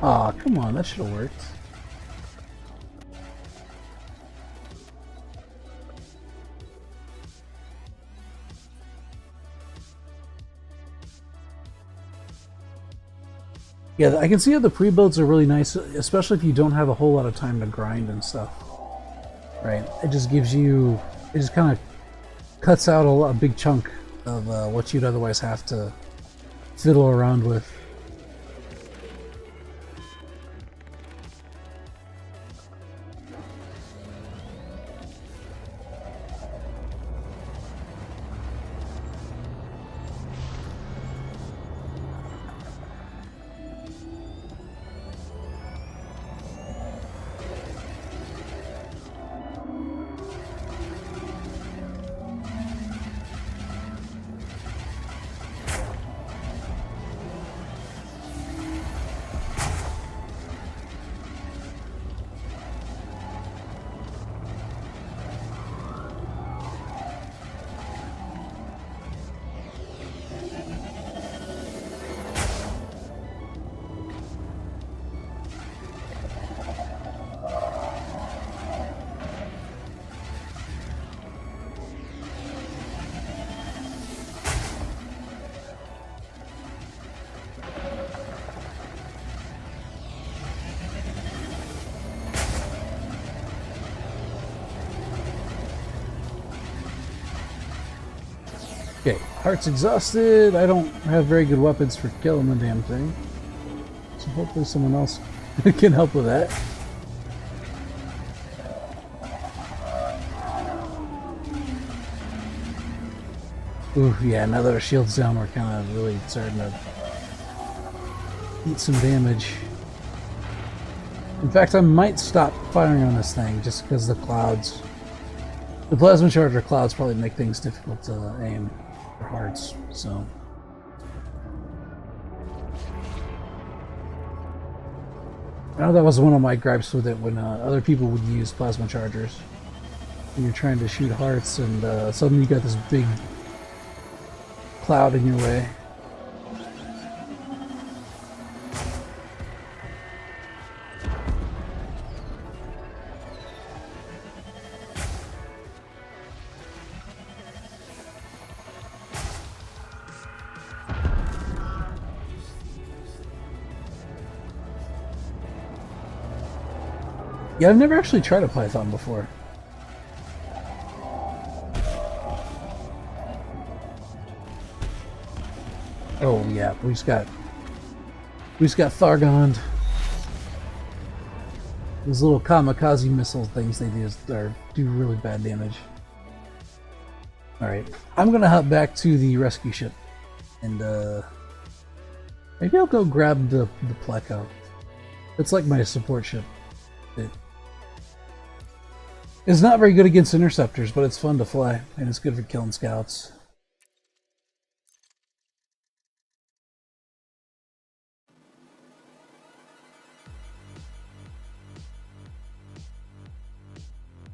[SPEAKER 1] Aw, come on, that should have worked. Yeah, I can see how the pre-builds are really nice, especially if you don't have a whole lot of time to grind and stuff. Right? It just gives you... It just kind of cuts out a big chunk of what you'd otherwise have to fiddle around with. Okay, heart's exhausted. I don't have very good weapons for killing the damn thing. So hopefully someone else can help with that. Ooh, yeah, now that our shield's down, we're kind of really starting to eat some damage. In fact, I might stop firing on this thing just because the clouds... The plasma charger clouds probably make things difficult to aim for hearts, so... I know that was one of my gripes with it when other people would use plasma chargers. When you're trying to shoot hearts and suddenly you got this big cloud in your way. Yeah, I've never actually tried a Python before. Oh yeah, we just got Thargoned. Those little kamikaze missile things they do really bad damage. Alright, I'm gonna hop back to the rescue ship and maybe I'll go grab the Pleco. It's like my support ship. It's not very good against interceptors, but it's fun to fly, and it's good for killing scouts.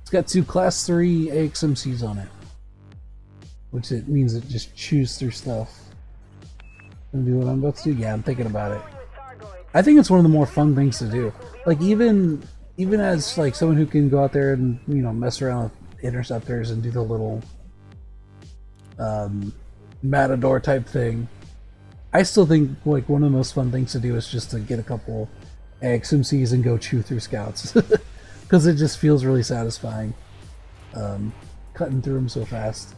[SPEAKER 1] It's got 2 Class 3 AXMCs on it, which it means it just chews through stuff. Gonna do what I'm about to do? Yeah, I'm thinking about it. I think it's one of the more fun things to do. Like, even as like someone who can go out there and, you know, mess around with interceptors and do the little matador type thing, I still think like one of the most fun things to do is just to get a couple AXMCs and go chew through scouts, because it just feels really satisfying, cutting through them so fast.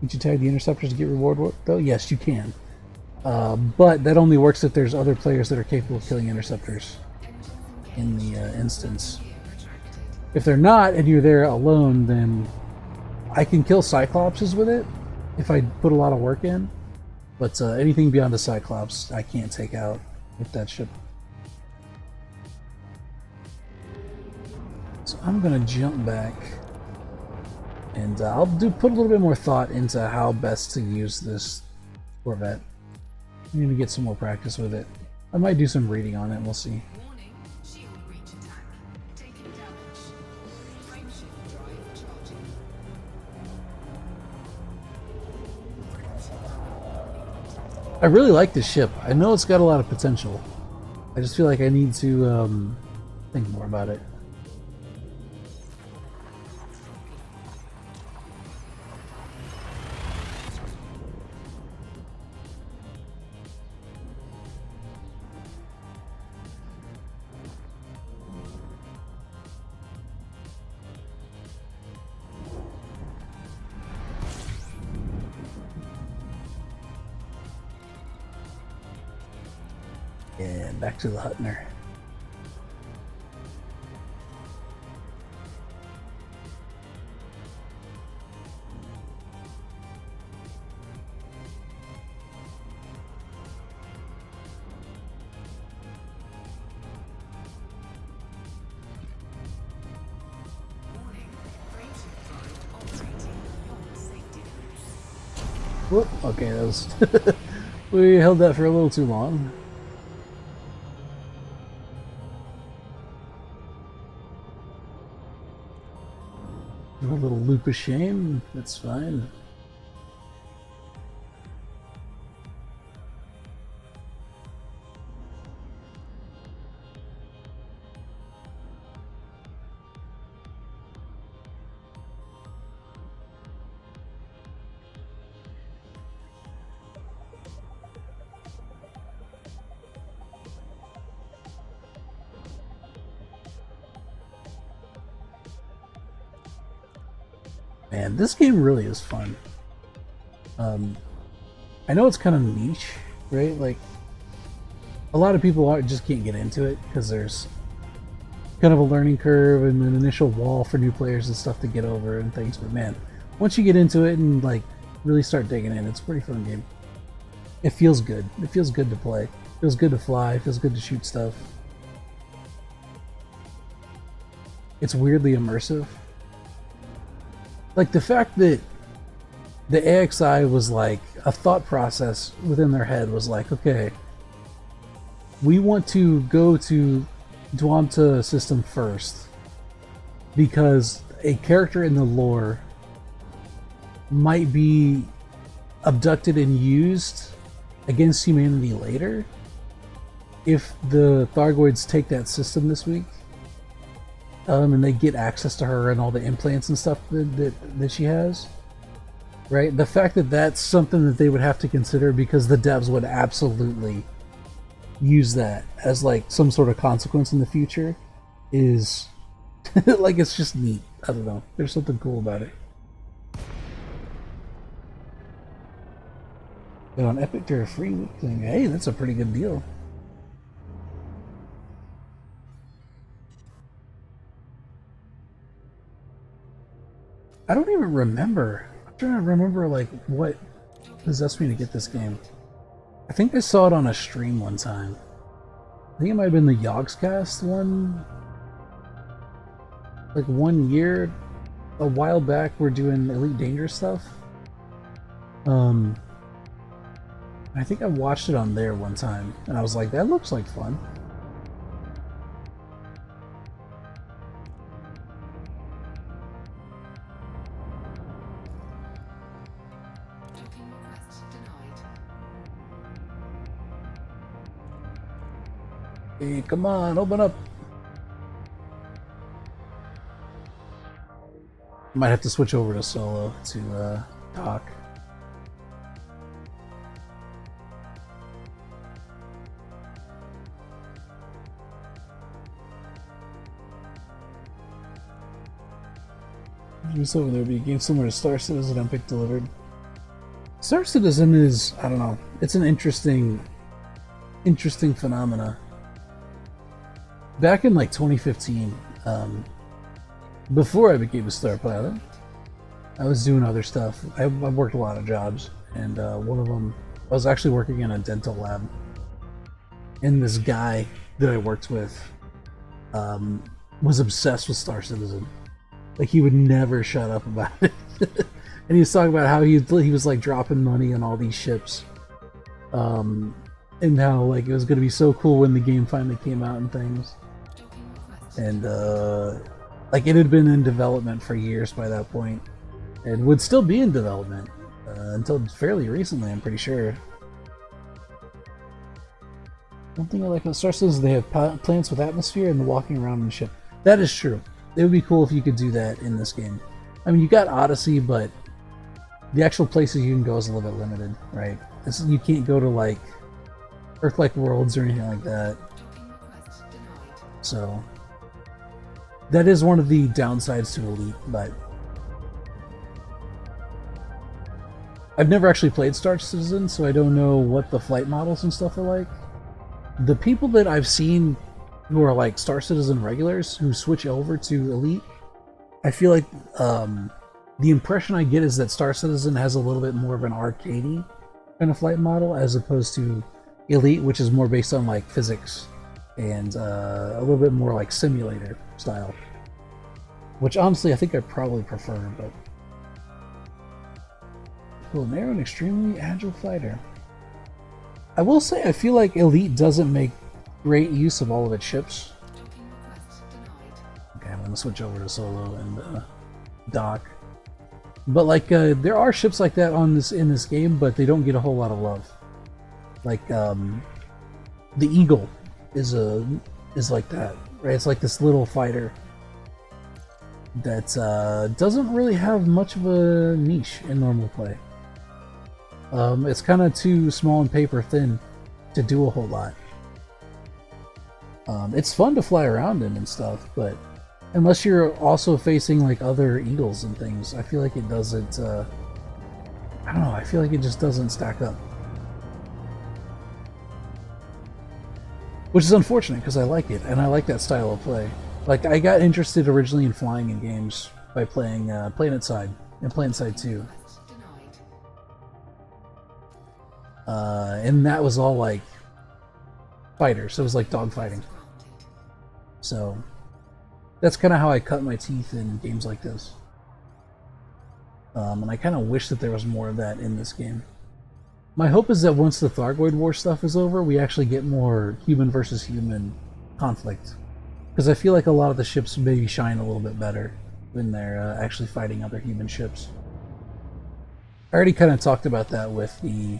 [SPEAKER 1] Can't you tag the interceptors to get reward though? Yes, you can, but that only works if there's other players that are capable of killing interceptors in the instance. If they're not and you're there alone, then I can kill Cyclopses with it if I put a lot of work in, but anything beyond the Cyclops I can't take out with that ship. So I'm gonna jump back, and I'll put a little bit more thought into how best to use this Corvette. I need to get some more practice with it. I might do some reading on it, we'll see.
[SPEAKER 3] Warning, shield breach attack. Taking damage. Frameshift drive charging.
[SPEAKER 1] I really like this ship. I know it's got a lot of potential. I just feel like I need to think more about it. And back to the Hutner.
[SPEAKER 3] Warning, frameshift drive operating beyond safety limits.
[SPEAKER 1] Whoop, okay, that was... we held that for a little too long. A little loop of shame, that's fine. Man, this game really is fun. I know it's kind of niche, right? Like, a lot of people just can't get into it because there's kind of a learning curve and an initial wall for new players and stuff to get over and things. But man, once you get into it and like really start digging in, it's a pretty fun game. It feels good. It feels good to play. It feels good to fly. It feels good to shoot stuff. It's weirdly immersive. Like the fact that the AXI was like a thought process within their head was like, okay, we want to go to Duamta system first because a character in the lore might be abducted and used against humanity later if the Thargoids take that system this week. And they get access to her and all the implants and stuff that she has, right? The fact that that's something that they would have to consider because the devs would absolutely use that as like some sort of consequence in the future is like, it's just neat. I don't know. There's something cool about it. But on Epic, they're a free week thing. Hey, that's a pretty good deal. I don't even remember. I'm trying to remember like what possessed me to get this game. I think I saw it on a stream one time. I think it might have been the Yogscast one. Like 1 year, a while back, we're doing Elite Dangerous stuff. I think I watched it on there one time, and I was like, that looks like fun.
[SPEAKER 3] Docking request denied.
[SPEAKER 1] Hey, come on, open up. Might have to switch over to solo to talk. Just hoping there would be a game similar to Star Citizen Epic delivered. Star Citizen is, I don't know, it's an interesting phenomena. Back in like 2015, before I became a Star Pilot, I was doing other stuff. I've worked a lot of jobs, and one of them, I was actually working in a dental lab. And this guy that I worked with was obsessed with Star Citizen. Like, he would never shut up about it. And he was talking about how he was like dropping money on all these ships. And how like it was going to be so cool when the game finally came out and things. And like it had been in development for years by that point, and would still be in development until fairly recently, I'm pretty sure. One thing I like about Star Citizen is they have planets with atmosphere and the walking around in the ship. That is true. It would be cool if you could do that in this game. I mean, you got Odyssey, but the actual places you can go is a little bit limited, right? You can't go to like Earth-like worlds or anything like that. So that is one of the downsides to Elite, but I've never actually played Star Citizen, so I don't know what the flight models and stuff are like. The people that I've seen who are like Star Citizen regulars who switch over to Elite, I feel like the impression I get is that Star Citizen has a little bit more of an arcadey kind of flight model as opposed to Elite, which is more based on like physics and a little bit more like simulator style. Which honestly I think I probably prefer, but cool, narrow and extremely agile fighter. I will say I feel like Elite doesn't make great use of all of its ships. Okay, I'm gonna switch over to solo and dock. But like there are ships like that in this game, but they don't get a whole lot of love. Like the Eagle is like that, right? It's like this little fighter that doesn't really have much of a niche in normal play. It's kind of too small and paper thin to do a whole lot. It's fun to fly around in and stuff, but unless you're also facing like other Eagles and things, I feel like it doesn't, I don't know, I feel like it just doesn't stack up. Which is unfortunate because I like it, and I like that style of play. Like, I got interested originally in flying in games by playing PlanetSide and PlanetSide 2. And that was all like fighters, so it was like dogfighting. So that's kind of how I cut my teeth in games like this. And I kind of wish that there was more of that in this game. My hope is that once the Thargoid War stuff is over, we actually get more human versus human conflict. Because I feel like a lot of the ships maybe shine a little bit better when they're actually fighting other human ships. I already kind of talked about that with the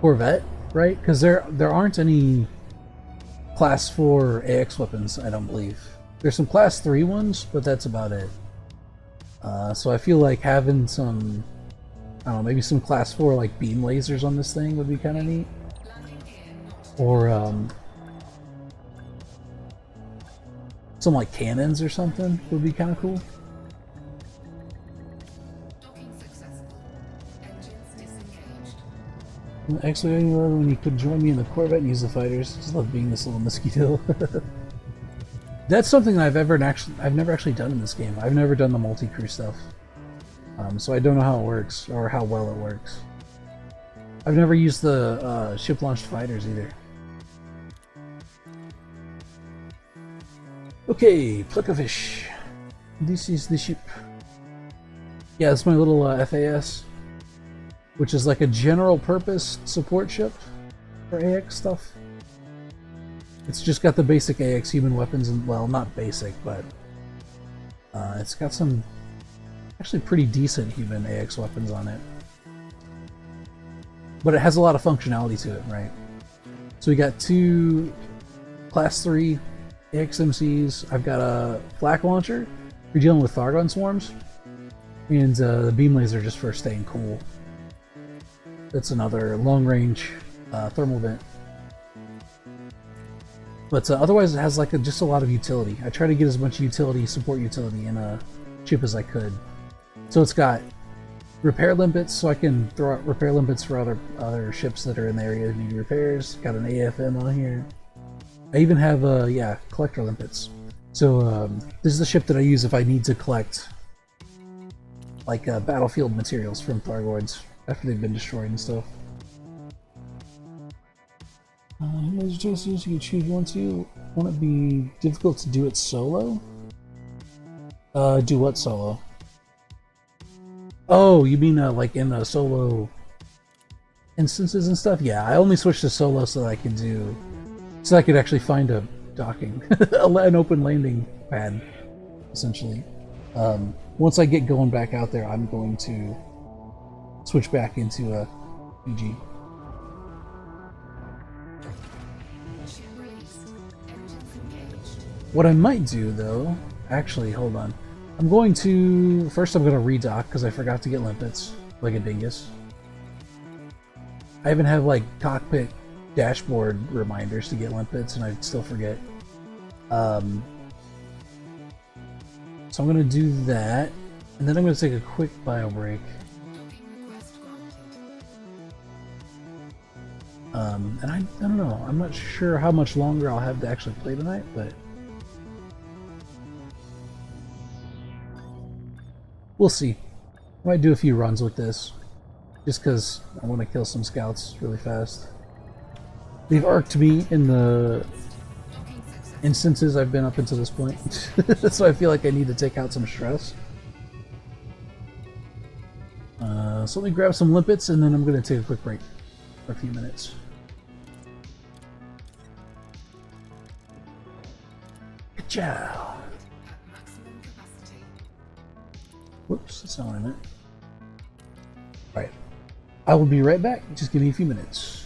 [SPEAKER 1] Corvette, right? Because there aren't any Class 4 AX weapons, I don't believe. There's some Class 3 ones, but that's about it. So I feel like having some, I don't know, maybe some Class 4 like beam lasers on this thing would be kind of neat. Or some like cannons or something would be kind of cool. Actually, I love when you could join me in the Corvette and use the fighters. Just love being this little mosquito. That's something that I've never actually done in this game. I've never done the multi-crew stuff, so I don't know how it works or how well it works. I've never used the ship-launched fighters either. Okay, Plickafish. This is the ship. Yeah, it's my little FAS, which is like a general-purpose support ship for AX stuff. It's just got the basic AX human weapons, and well, not basic, but it's got some actually pretty decent human AX weapons on it. But it has a lot of functionality to it, right? So we got 2 Class 3 AXMCs. I've got a flak launcher for dealing with Thargon swarms, and the beam laser just for staying cool. That's another long-range thermal vent. But otherwise, it has like just a lot of utility. I try to get as much support utility in a ship as I could. So it's got repair limpets, so I can throw out repair limpets for other ships that are in the area that need repairs. Got an AFM on here. I even have collector limpets. So this is the ship that I use if I need to collect like battlefield materials from Thargoids after they've been destroyed and stuff. Here's choices you can choose one to. Won't it be difficult to do it solo? Do what solo? Oh, you mean like in the solo instances and stuff? Yeah, I only switched to solo so that I could do, so I could actually find a docking, an open landing pad, essentially. Once I get going back out there, I'm going to switch back into a PG.
[SPEAKER 3] Ship released. Engines engaged.
[SPEAKER 1] What I might do, though, actually, hold on. I'm going to first. I'm going to redock because I forgot to get limpets, like a dingus. I even have like cockpit dashboard reminders to get limpets, and I still forget. So I'm going to do that, and then I'm going to take a quick bio break.
[SPEAKER 3] Docking request granted.
[SPEAKER 1] And I don't know. I'm not sure how much longer I'll have to actually play tonight, but we'll see. I might do a few runs with this, just because I want to kill some scouts really fast. They've arced me in the
[SPEAKER 3] Docking success.
[SPEAKER 1] instances I've been up until this point, so I feel like I need to take out some stress. So let me grab some limpets, and then I'm going to take a quick break for a few minutes. Ciao.
[SPEAKER 3] At maximum capacity.
[SPEAKER 1] Whoops, that's not what I meant. Alright. I will be right back. Just give me a few minutes.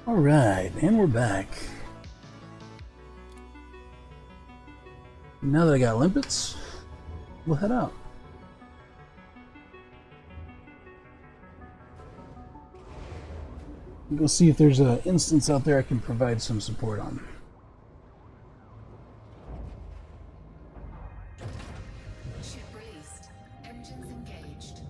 [SPEAKER 1] Alright, and we're back. Now that I got limpets, we'll head out. We'll see if there's an instance out there I can provide some support on.
[SPEAKER 3] Ship released. Engines engaged.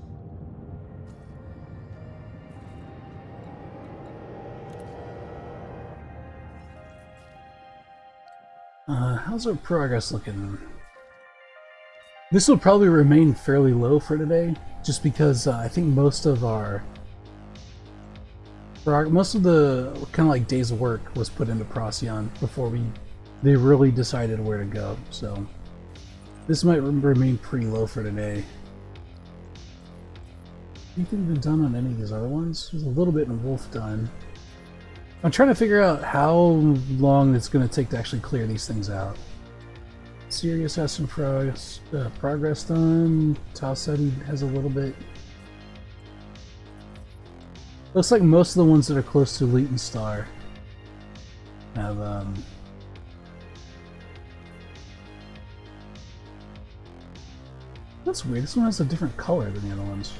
[SPEAKER 1] How's our progress looking? This will probably remain fairly low for today, just because I think most of the kind of like days of work was put into Procyon before they really decided where to go. So this might remain pretty low for today. Anything been done on any of these other ones? There's a little bit in Wolf done. I'm trying to figure out how long it's going to take to actually clear these things out. Sirius has some progress done. Talseti has a little bit. Looks like most of the ones that are close to Leeton Star have that's weird. This one has a different color than the other ones.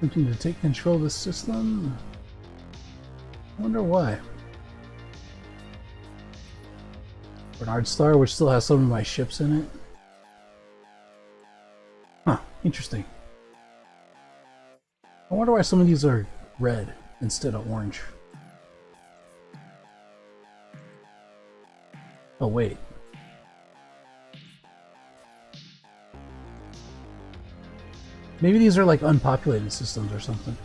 [SPEAKER 1] Looking to take control of the system? I wonder why. Bernard Star, which still has some of my ships in it. Huh, interesting. I wonder why some of these are red instead of orange. Oh, wait. Maybe these are like unpopulated systems or something.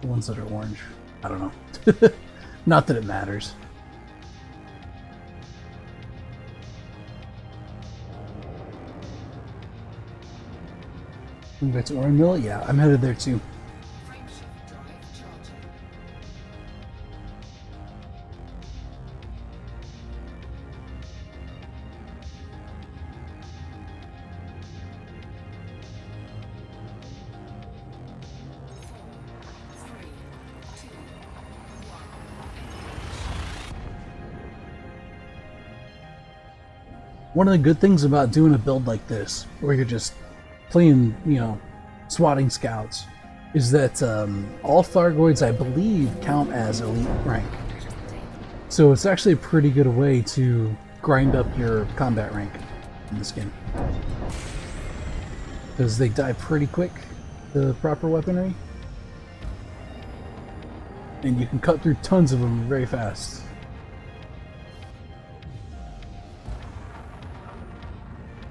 [SPEAKER 1] The ones that are orange. I don't know. Not that it matters. Moving back to Orin Mill? Yeah, I'm headed there too.
[SPEAKER 3] Frameshift drive charging.
[SPEAKER 1] One of the good things about doing a build like this, where you're just playing, swatting scouts, is that all Thargoids, I believe, count as elite rank. So it's actually a pretty good way to grind up your combat rank in this game. Because they die pretty quick, the proper weaponry. And you can cut through tons of them very fast.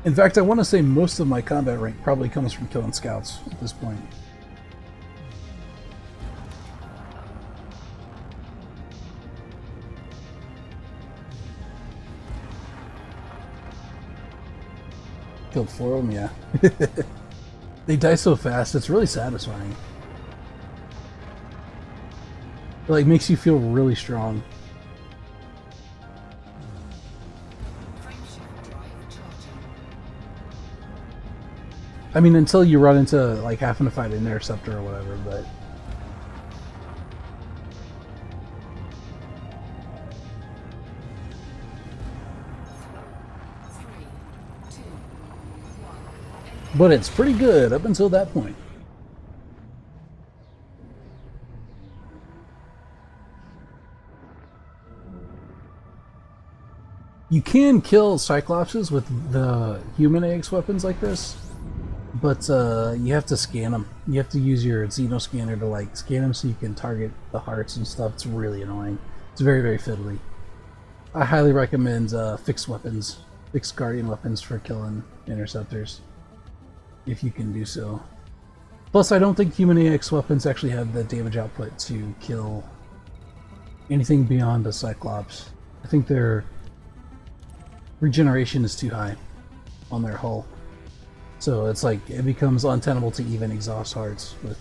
[SPEAKER 1] In fact, I want to say most of my combat rank probably comes from killing scouts at this point. Killed 4 of them, yeah. They die so fast, it's really satisfying. It like makes you feel really strong. I mean, until you run into like having to fight an interceptor or whatever, but it's pretty good up until that point. You can kill Cyclopses with the human AX weapons like this, but you have to scan them. You have to use your Xeno scanner to like scan them so you can target the hearts and stuff. It's really annoying. It's very, very fiddly. I highly recommend fixed weapons, fixed Guardian weapons for killing interceptors, if you can do so. Plus, I don't think human AX weapons actually have the damage output to kill anything beyond a Cyclops. I think their regeneration is too high on their hull. So it's like, it becomes untenable to even exhaust hearts with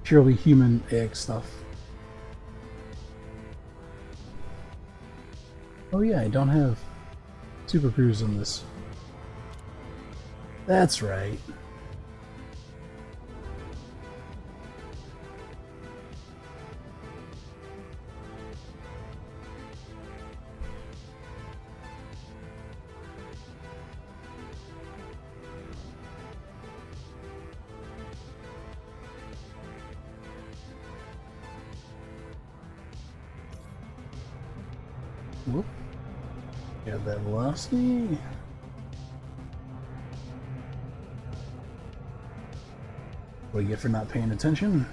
[SPEAKER 1] purely human AX stuff. Oh yeah, I don't have Super Cruise in this. That's right. Whoop. Got that velocity. What do you get for not paying attention?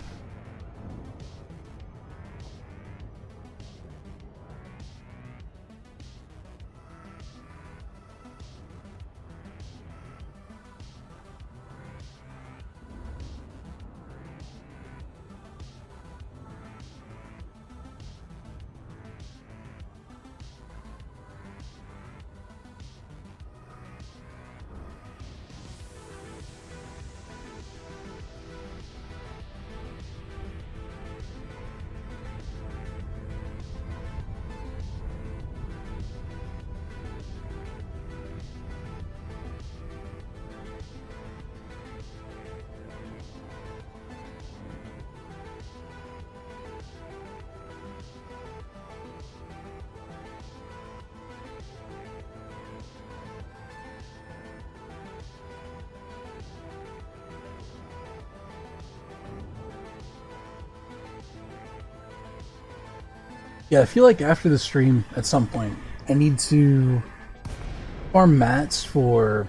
[SPEAKER 1] Yeah, I feel like after the stream, at some point, I need to farm mats for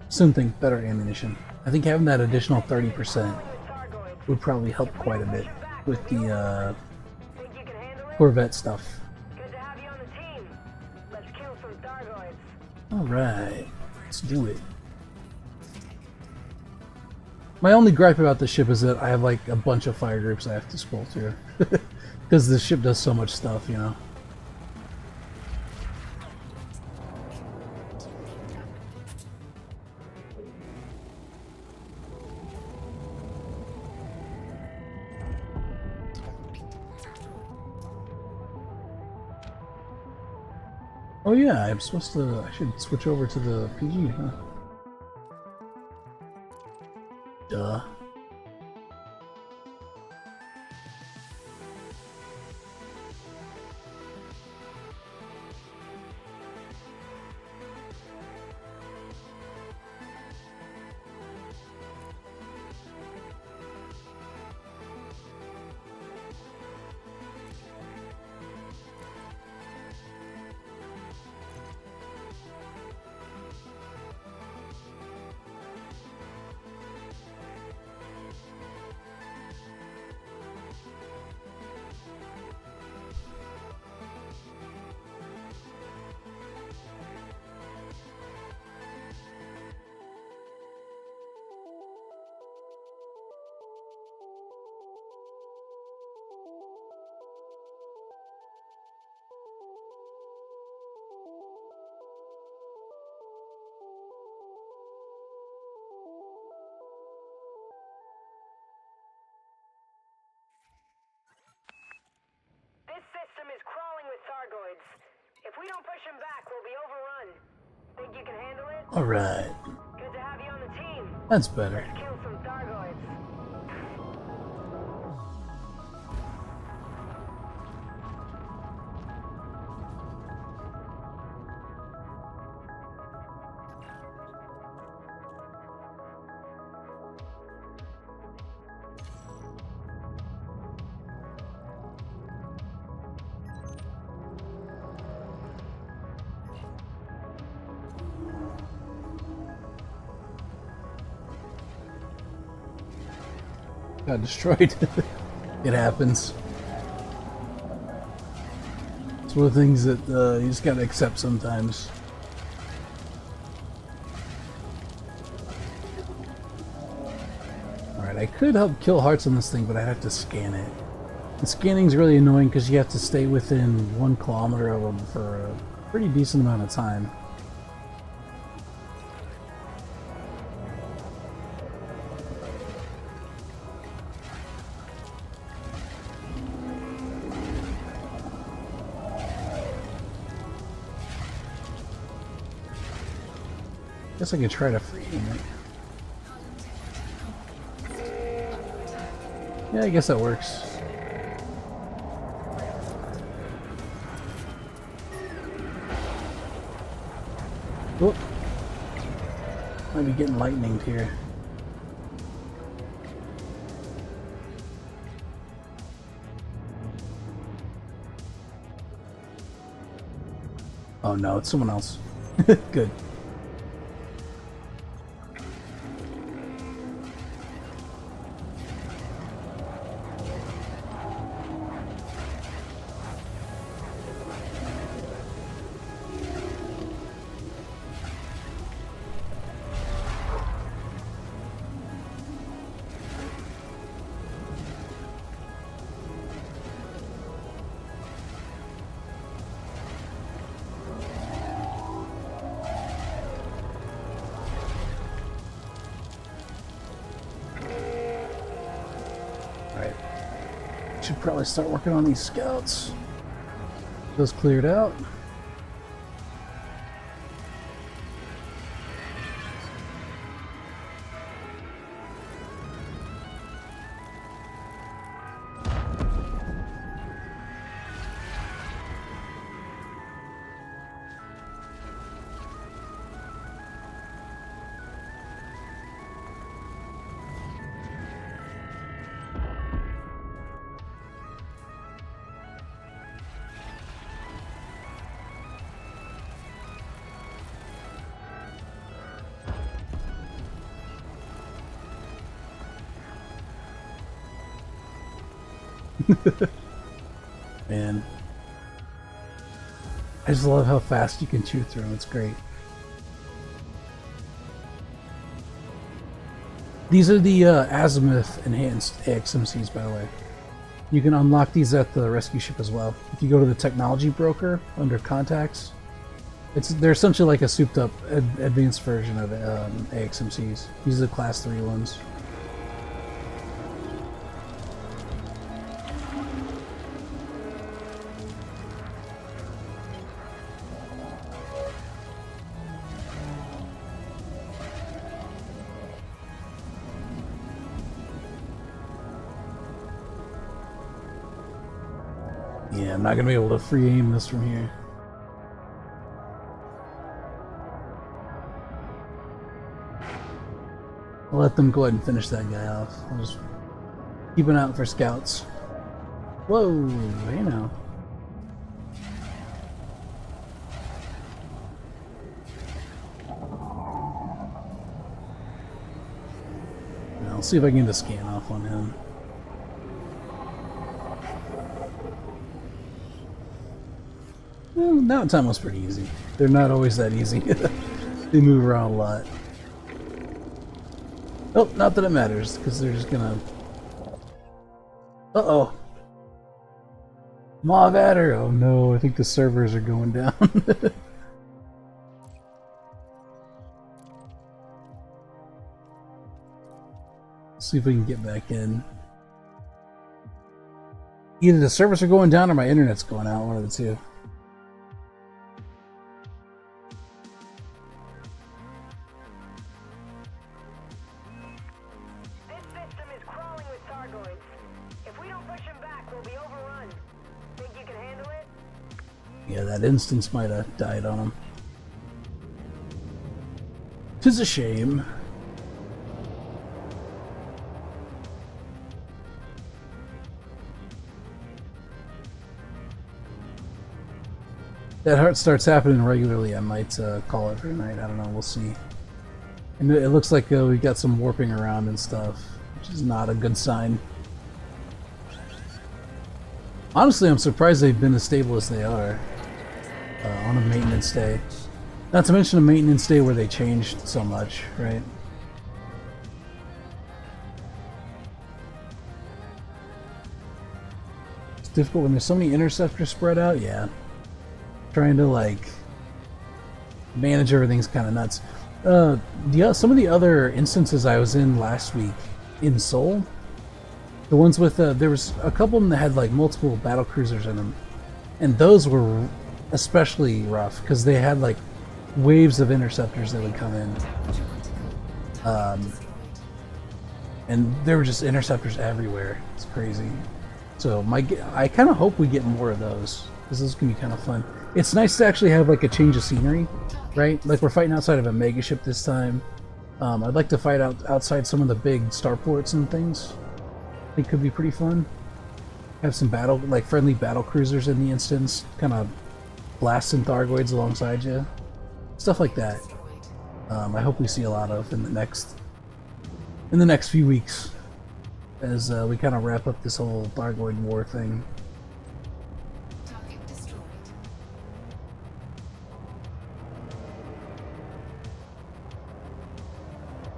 [SPEAKER 1] something better ammunition. I think having that additional 30% would probably help quite a bit with the
[SPEAKER 2] Think you can handle it?
[SPEAKER 1] Corvette stuff.
[SPEAKER 2] Good to have you on the team. Let's kill some Thargoids.
[SPEAKER 1] Alright, let's do it. My only gripe about this ship is that I have like a bunch of fire groups I have to scroll through. Because this ship does so much stuff, you know. Oh yeah, I'm supposed to... I should switch over to the PG, huh? Duh.
[SPEAKER 2] This system is crawling with Thargoids. If we don't push them back, we'll be overrun. Think you can handle it?
[SPEAKER 1] Alright,
[SPEAKER 2] Good to have you on the team.
[SPEAKER 1] that's better.
[SPEAKER 2] Let's kill some Thargoids.
[SPEAKER 1] Got destroyed. It happens. It's one of the things that you just gotta accept sometimes. Alright, I could help kill hearts on this thing, but I'd have to scan it. And scanning's really annoying because you have to stay within 1 kilometer of them for a pretty decent amount of time. Guess I could try to free him. Yeah, I guess that works. Whoop. Might be getting lightninged here. Oh no, it's someone else. Good. Alright. Should probably start working on these scouts. Those cleared out. Man, I just love how fast you can chew through them. It's great. These are the Azimuth enhanced AXMCs, by the way. You can unlock these at the rescue ship as well. If you go to the technology broker under contacts, they're essentially like a souped up advanced version of AXMCs. These are the class 3 ones. Yeah, I'm not gonna be able to free aim this from here. I'll let them go ahead and finish that guy off. I'll just keep an eye out for scouts. Whoa, hey now. I'll see if I can get a scan off on him. Well, now time was pretty easy. They're not always that easy. They move around a lot. Oh, not that it matters, because they're just gonna... Uh-oh. Maw Adder! Oh no, I think the servers are going down. See if we can get back in. Either the servers are going down or my internet's going out, one of the two.
[SPEAKER 2] This system is crawling with Thargoids. If we don't push them back, we'll be overrun. Think you can handle it?
[SPEAKER 1] Yeah, that instance might have died on him. 'Tis a shame. That heart starts happening regularly. I might call it for tonight. I don't know. We'll see. And it looks like we got some warping around and stuff, which is not a good sign. Honestly, I'm surprised they've been as stable as they are on a maintenance day. Not to mention a maintenance day where they changed so much, right? It's difficult when there's so many interceptors spread out, yeah. Trying to, like, manage everything's kind of nuts. Some of the other instances I was in last week in Seoul, the ones with, there was a couple of them that had, like, multiple battle cruisers in them. And those were especially rough, because they had, like, waves of interceptors that would come in. And there were just interceptors everywhere. It's crazy. So I kind of hope we get more of those, because this is going to be kind of fun. It's nice to actually have like a change of scenery, right? Like we're fighting outside of a mega ship this time. I'd like to fight outside some of the big starports and things. I think could be pretty fun. Have some friendly battle cruisers in the instance, kind of blasting Thargoids alongside you. Stuff like that.
[SPEAKER 3] Destroyed.
[SPEAKER 1] I hope we see a lot of in the next few weeks as we kind of wrap up this whole Thargoid war thing.
[SPEAKER 3] Target destroyed.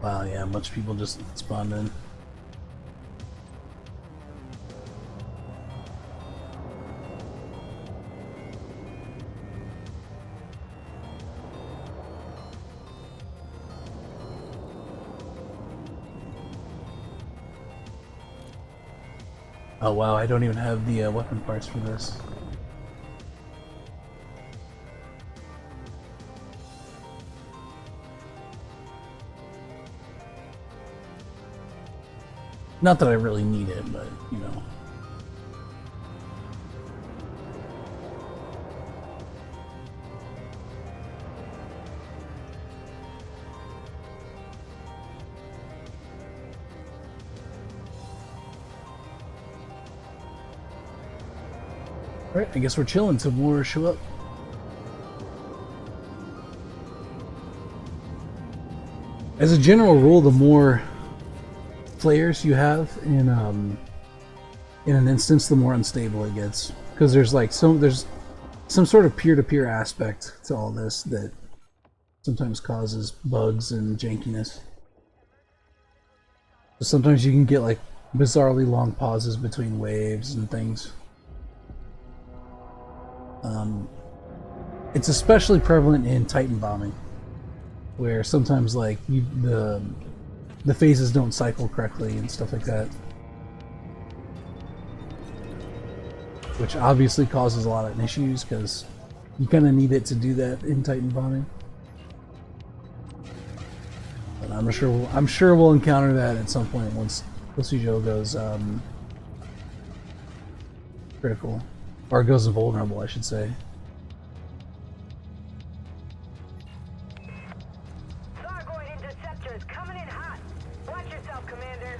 [SPEAKER 1] Wow, yeah, a bunch of people just spawned in. Oh wow, I don't even have the weapon parts for this. Not that I really need it, but you know. Alright, I guess we're chilling till more show up. As a general rule, the more players you have in an instance, the more unstable it gets. Because there's some sort of peer-to-peer aspect to all this that sometimes causes bugs and jankiness. So sometimes you can get like bizarrely long pauses between waves and things. It's especially prevalent in Titan bombing, where sometimes like the phases don't cycle correctly and stuff like that, which obviously causes a lot of issues because you kind of need it to do that in Titan bombing. But I'm sure we'll encounter that at some point once Cocijo goes critical, or goes invulnerable, I should say.
[SPEAKER 2] Thargoid interceptors coming in hot. Watch yourself, Commander.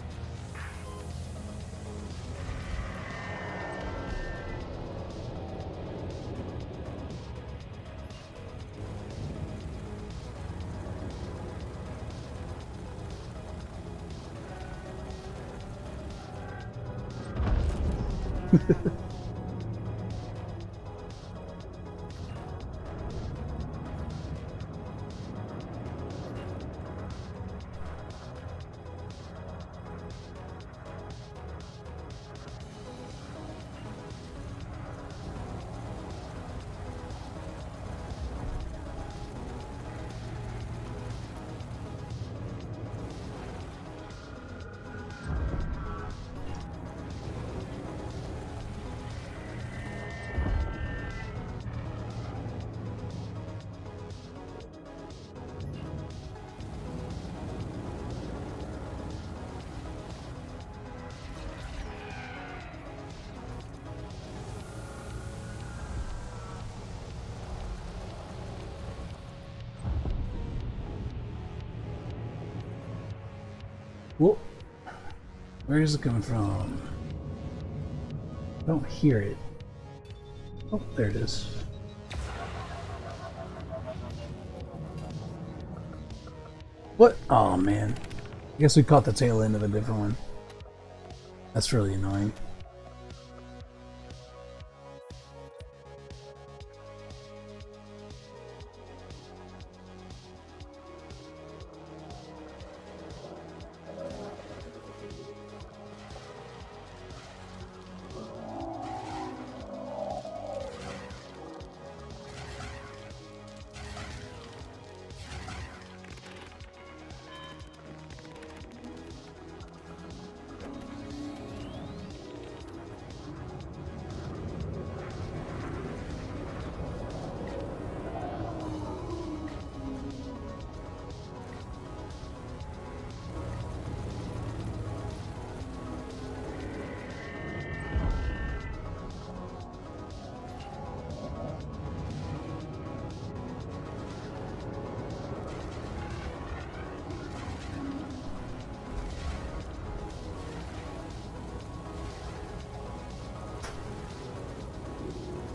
[SPEAKER 1] Whoa. Where is it coming from? I don't hear it. Oh, there it is. What? Oh man. I guess we caught the tail end of a different one. That's really annoying.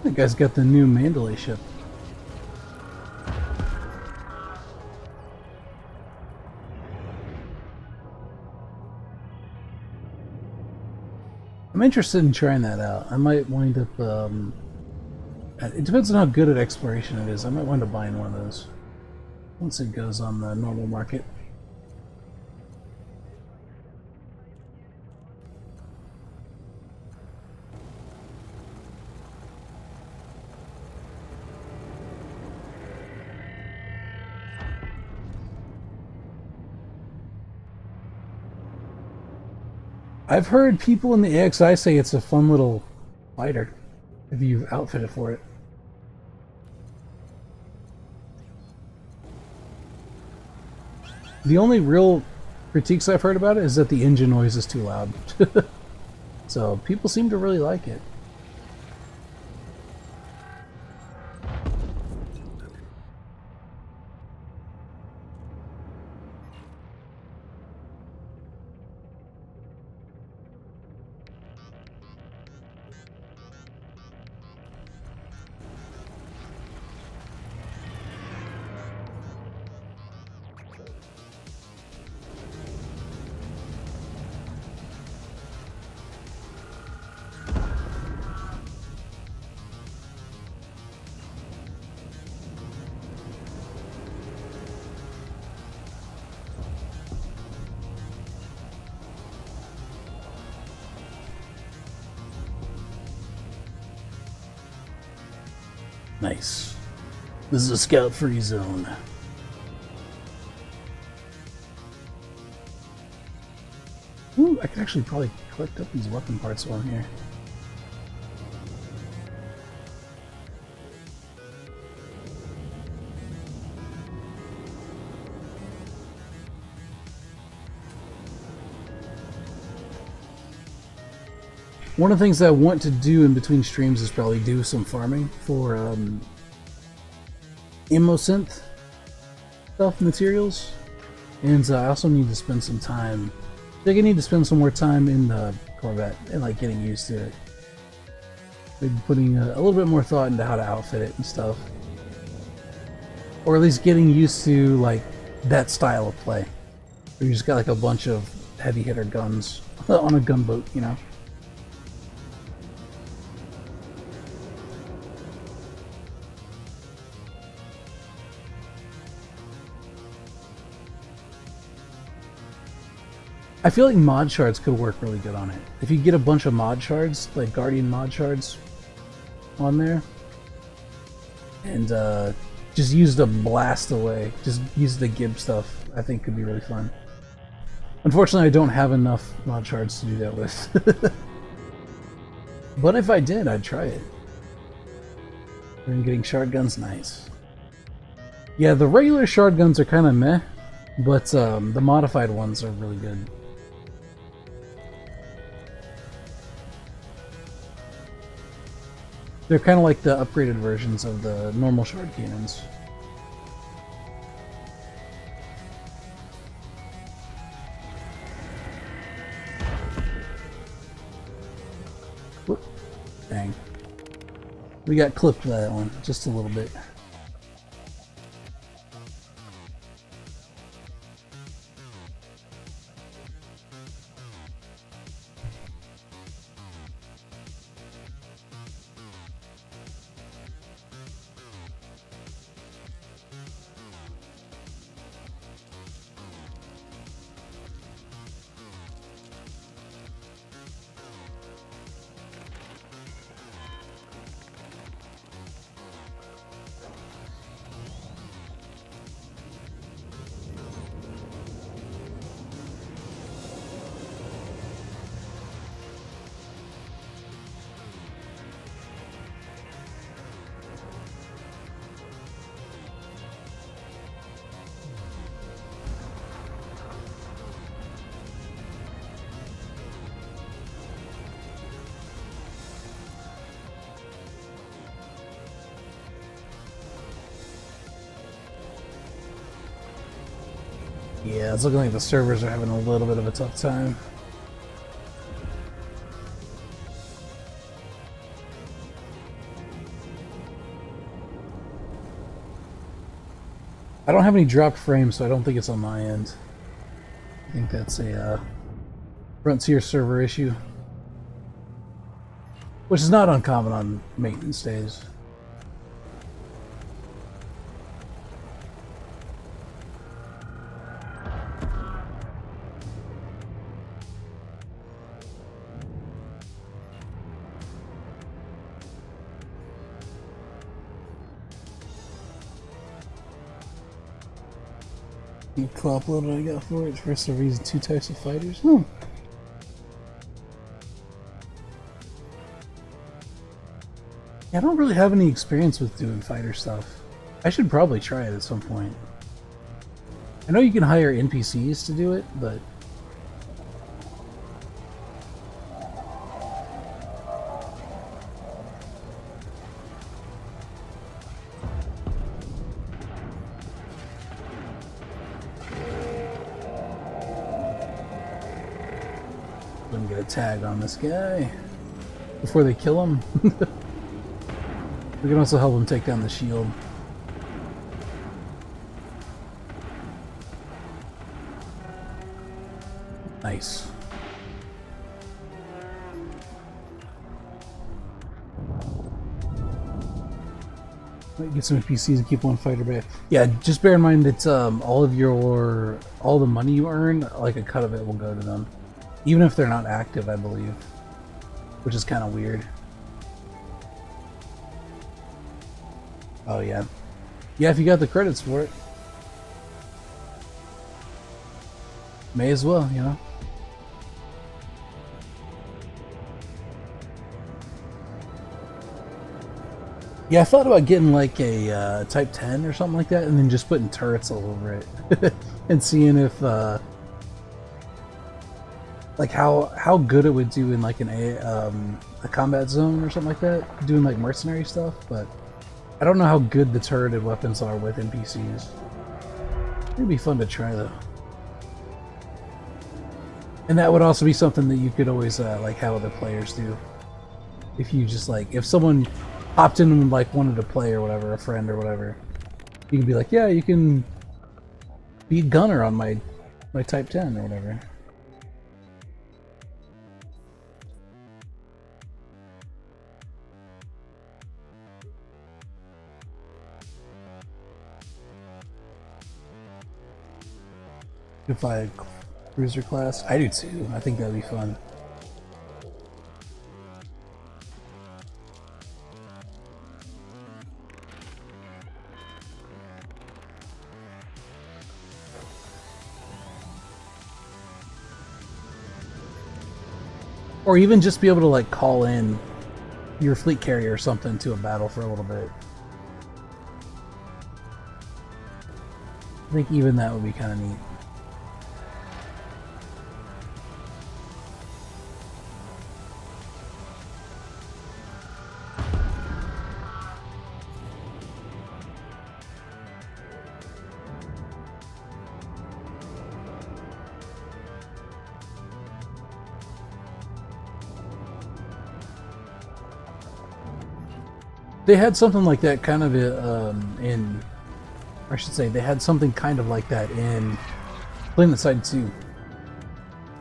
[SPEAKER 1] That guy's got the new Mandalay ship. I'm interested in trying that out. I might wind up. It depends on how good at exploration it is. I might wind up buying one of those once it goes on the normal market. I've heard people in the AXI say it's a fun little fighter if you outfit it for it. The only real critiques I've heard about it is that the engine noise is too loud. So people seem to really like it. Nice. This is a scout-free zone. Ooh, I could actually probably collect up these weapon parts while I'm here. One of the things that I want to do in between streams is probably do some farming for ammo synth stuff, materials. And I also need to spend some time. I think I need to spend some more time in the Corvette and like getting used to it. Maybe putting a little bit more thought into how to outfit it and stuff. Or at least getting used to like that style of play. Where you just got like a bunch of heavy hitter guns on a gunboat, you know? I feel like mod shards could work really good on it. If you get a bunch of mod shards, like Guardian mod shards on there, and just use the blast away, just use the Gib stuff, I think could be really fun. Unfortunately, I don't have enough mod shards to do that with. But if I did, I'd try it. And getting shard guns, nice. Yeah, the regular shard guns are kind of meh, but the modified ones are really good. They're kind of like the upgraded versions of the normal shard cannons. Whoop. Dang. We got clipped by that one, just a little bit. Yeah, it's looking like the servers are having a little bit of a tough time. I don't have any dropped frames, so I don't think it's on my end. I think that's a Frontier server issue. which is not uncommon on maintenance days. You co-upload what I got for it. First, the reason 2 types of fighters. I don't really have any experience with doing fighter stuff. I should probably try it at some point. I know you can hire NPCs to do it, but let me get a tag on this guy before they kill him. We can also help him take down the shield. Nice. Might get some NPCs and keep one fighter back. Yeah, just bear in mind it's all the money you earn, like a cut of it will go to them. Even if they're not active, I believe. Which is kind of weird. Oh yeah. Yeah, if you got the credits for it. May as well, you know? Yeah, I thought about getting like a Type 10 or something like that, and then just putting turrets all over it. And seeing if, like how good it would do in like a combat zone or something like that, doing like mercenary stuff, but I don't know how good the turreted weapons are with NPCs. It'd be fun to try though. And that would also be something that you could always like have other players do. If you just like, if someone hopped in and like wanted to play or whatever, a friend or whatever, you can be like, yeah, you can be gunner on my Type 10 or whatever. If I cruiser class, I do too. I think that'd be fun. Or even just be able to like call in your fleet carrier or something to a battle for a little bit. I think even that would be kind of neat. They had something like that kind of in, or I should say, they had something kind of like that in PlanetSide 2,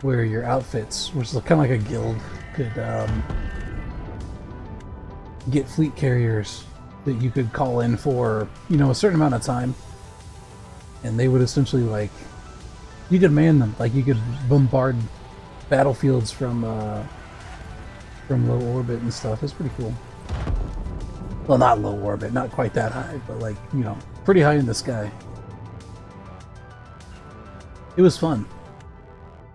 [SPEAKER 1] where your outfits, which is kind of like a guild, could get fleet carriers that you could call in for, you know, a certain amount of time, and they would essentially like, you could man them, like you could bombard battlefields from low orbit and stuff. It's pretty cool. Well, not low orbit, not quite that high, but like, you know, pretty high in the sky. It was fun.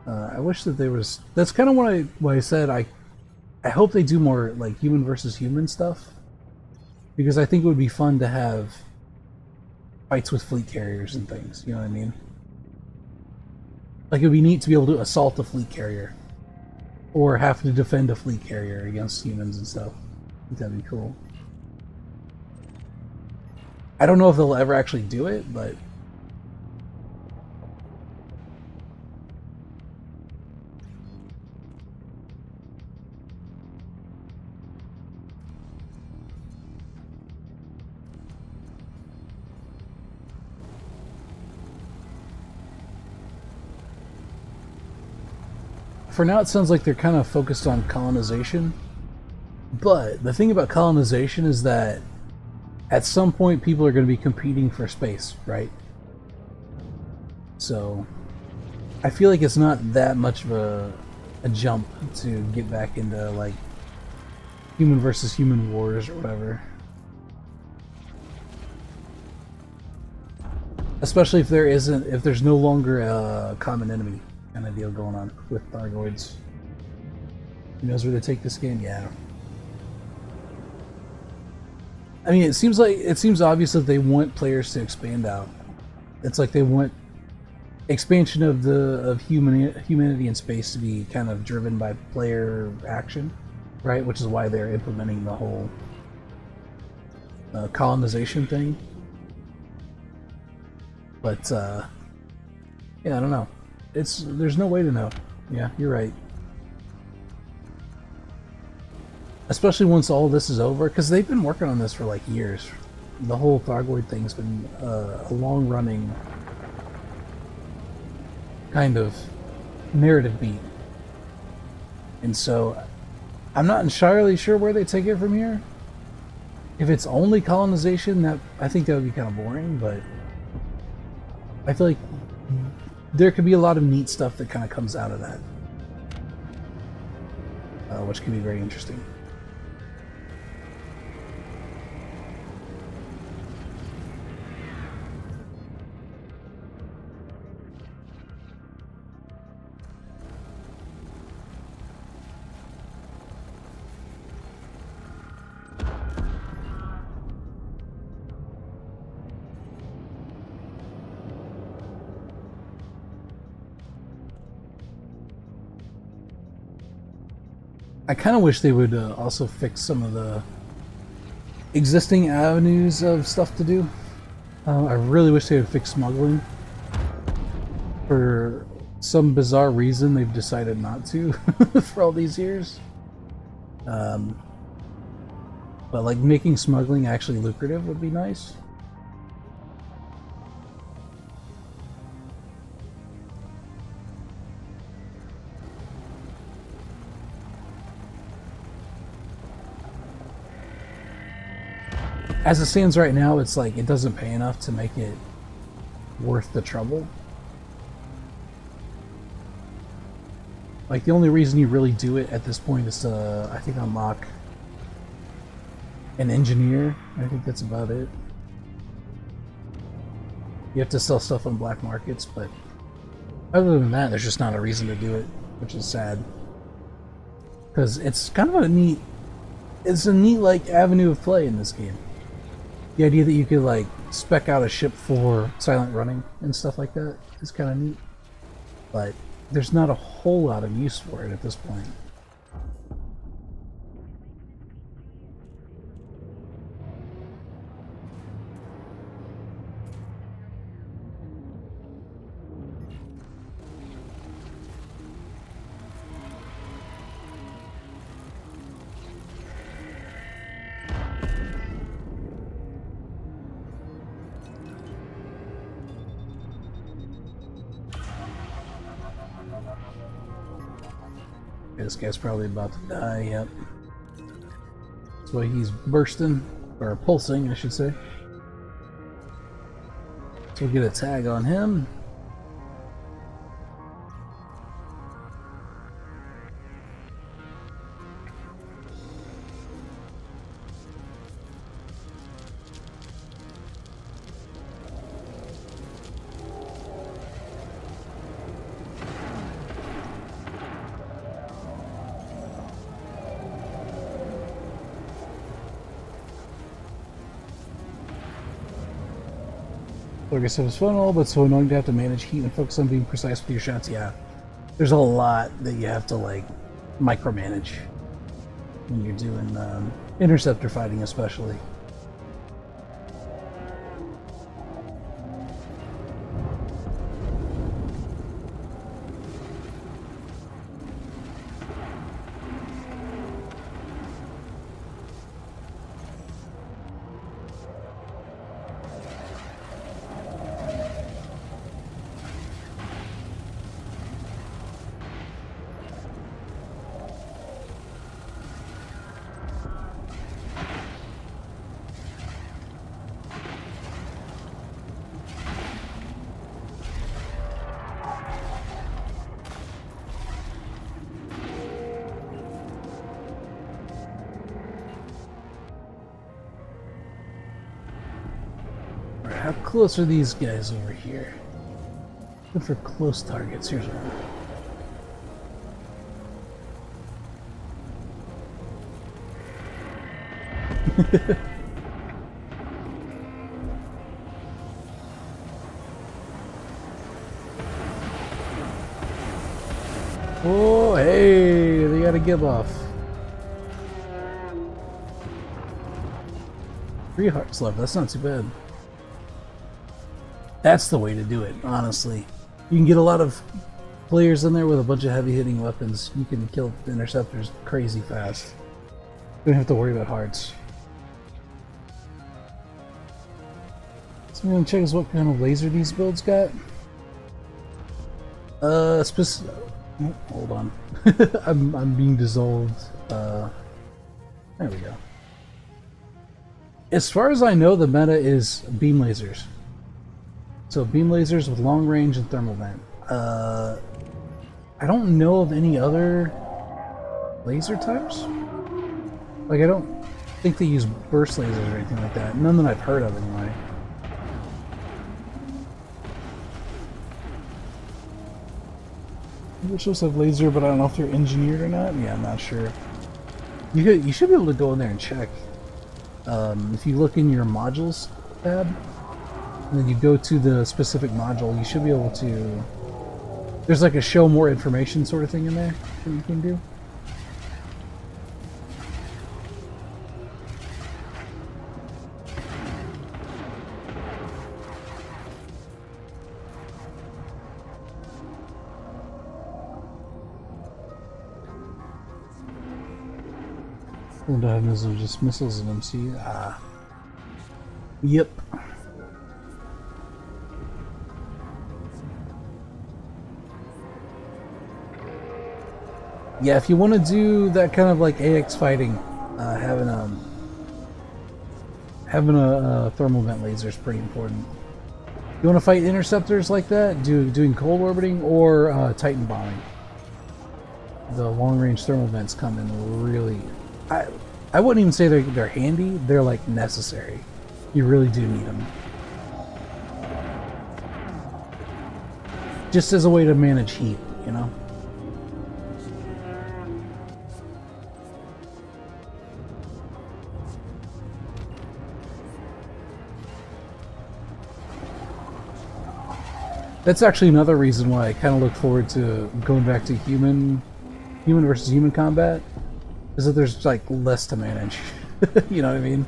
[SPEAKER 1] I wish that there was... That's kind of what I said. I hope they do more like human versus human stuff, because I think it would be fun to have fights with fleet carriers and things. You know what I mean? Like, it would be neat to be able to assault a fleet carrier, or have to defend a fleet carrier against humans and stuff. I think that'd be cool. I don't know if they'll ever actually do it, but for now it sounds like they're kind of focused on colonization, But the thing about colonization is that at some point people are going to be competing for space, right? So I feel like it's not that much of a jump to get back into like human versus human wars or whatever. Especially if there's no longer a common enemy kind of deal going on with Thargoids. Who knows where they take this game? Yeah. I mean, it seems obvious that they want players to expand out. It's like they want expansion of humanity in space to be kind of driven by player action, right? Which is why they're implementing the whole colonization thing. But yeah, I don't know. There's no way to know. Yeah, you're right. Especially once all this is over, because they've been working on this for like years. The whole Thargoid thing's been a long-running kind of narrative beat. And so I'm not entirely sure where they take it from here. If it's only colonization, I think that would be kind of boring, but I feel like there could be a lot of neat stuff that kind of comes out of that, which can be very interesting. I kind of wish they would also fix some of the existing avenues of stuff to do. I really wish they would fix smuggling. For some bizarre reason, they've decided not to for all these years. But like making smuggling actually lucrative would be nice. As it stands right now, it's like it doesn't pay enough to make it worth the trouble. Like the only reason you really do it at this point is to, I think, unlock an engineer. I think that's about it. You have to sell stuff on black markets, but other than that, there's just not a reason to do it, which is sad. Because it's kind of a neat like avenue of play in this game. The idea that you could like spec out a ship for silent running and stuff like that is kind of neat, but there's not a whole lot of use for it at this point. This guy's probably about to die, yep. That's why he's bursting, or pulsing, I should say. So we'll get a tag on him. Like I said, it's fun and all, but so annoying to have to manage heat and focus on being precise with your shots. Yeah, there's a lot that you have to like micromanage when you're doing interceptor fighting, especially. how close are these guys over here? Looking for close targets. Here's one. Oh, hey, they got a give off. 3 hearts left, that's not too bad. That's the way to do it, honestly. You can get a lot of players in there with a bunch of heavy hitting weapons. You can kill the interceptors crazy fast. You don't have to worry about hearts. So I'm gonna check is what kind of laser these builds got. Oh, hold on. I'm being dissolved. There we go. As far as I know, the meta is beam lasers. So beam lasers with long range and thermal vent. I don't know of any other laser types. Like, I don't think they use burst lasers or anything like that. None that I've heard of, anyway. They're supposed to have laser, but I don't know if they're engineered or not. Yeah, I'm not sure. You should be able to go in there and check. If you look in your modules tab, and then you go to the specific module, you should be able to... There's like a show more information sort of thing in there that you can do. Don't have missiles, just missiles and MC. Ah. Yep. Yeah, if you want to do that kind of like AX fighting, having a thermal vent laser is pretty important. You want to fight interceptors like that, doing cold orbiting or Titan bombing. The long range thermal vents come in really. I wouldn't even say they're handy. They're like necessary. You really do need them. Just as a way to manage heat, you know. That's actually another reason why I kind of look forward to going back to human versus human combat. Is that there's like less to manage. You know what I mean?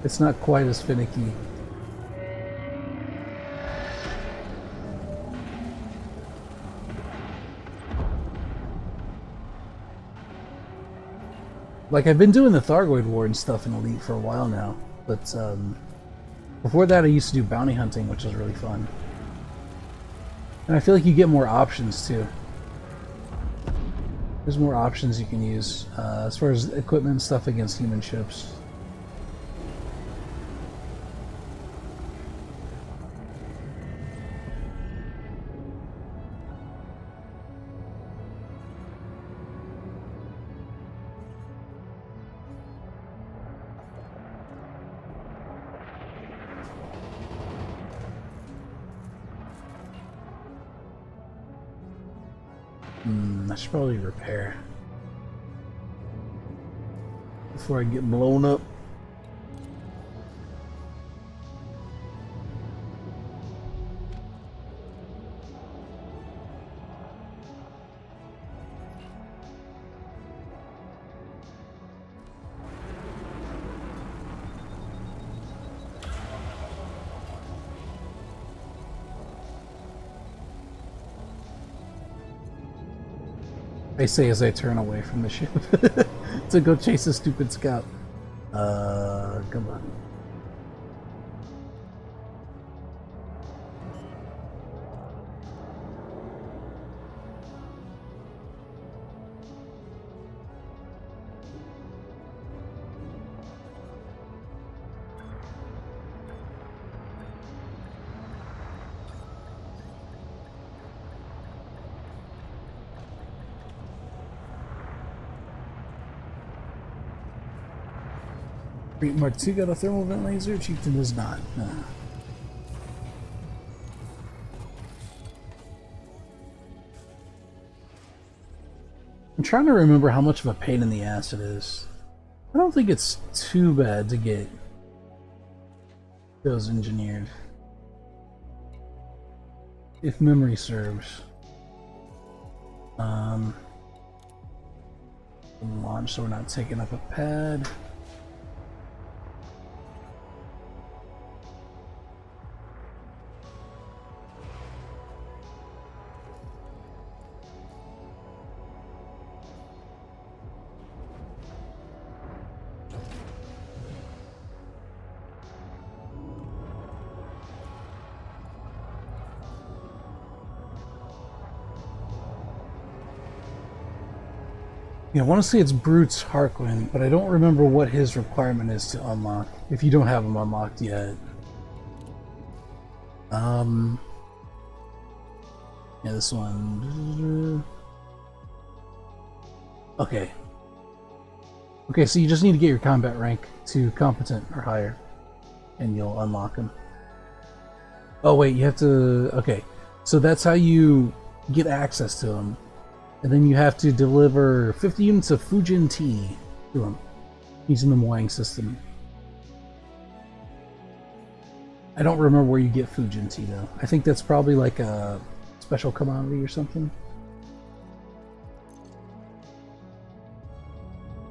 [SPEAKER 1] It's not quite as finicky. Like, I've been doing the Thargoid War and stuff in Elite for a while now, but before that I used to do bounty hunting, which was really fun. And I feel like you get more options too. There's more options you can use as far as equipment and stuff against human ships. I should probably repair before I get blown up. I say as I turn away from the ship to go chase a stupid scout. Come on. Great Mark II got a thermal vent laser. Chieftain does not. Nah. I'm trying to remember how much of a pain in the ass it is. I don't think it's too bad to get those engineered. If memory serves. Launch so we're not taking up a pad. Yeah, I want to say it's Brute's Harquin, but I don't remember what his requirement is to unlock, if you don't have him unlocked yet. Yeah, this one. Okay. Okay, so you just need to get your combat rank to competent or higher, and you'll unlock him. Oh wait, you have to... Okay, so that's how you get access to him. And then you have to deliver 50 units of Fujin tea to him, using the Moang system. I don't remember where you get Fujin tea though. I think that's probably like a special commodity or something.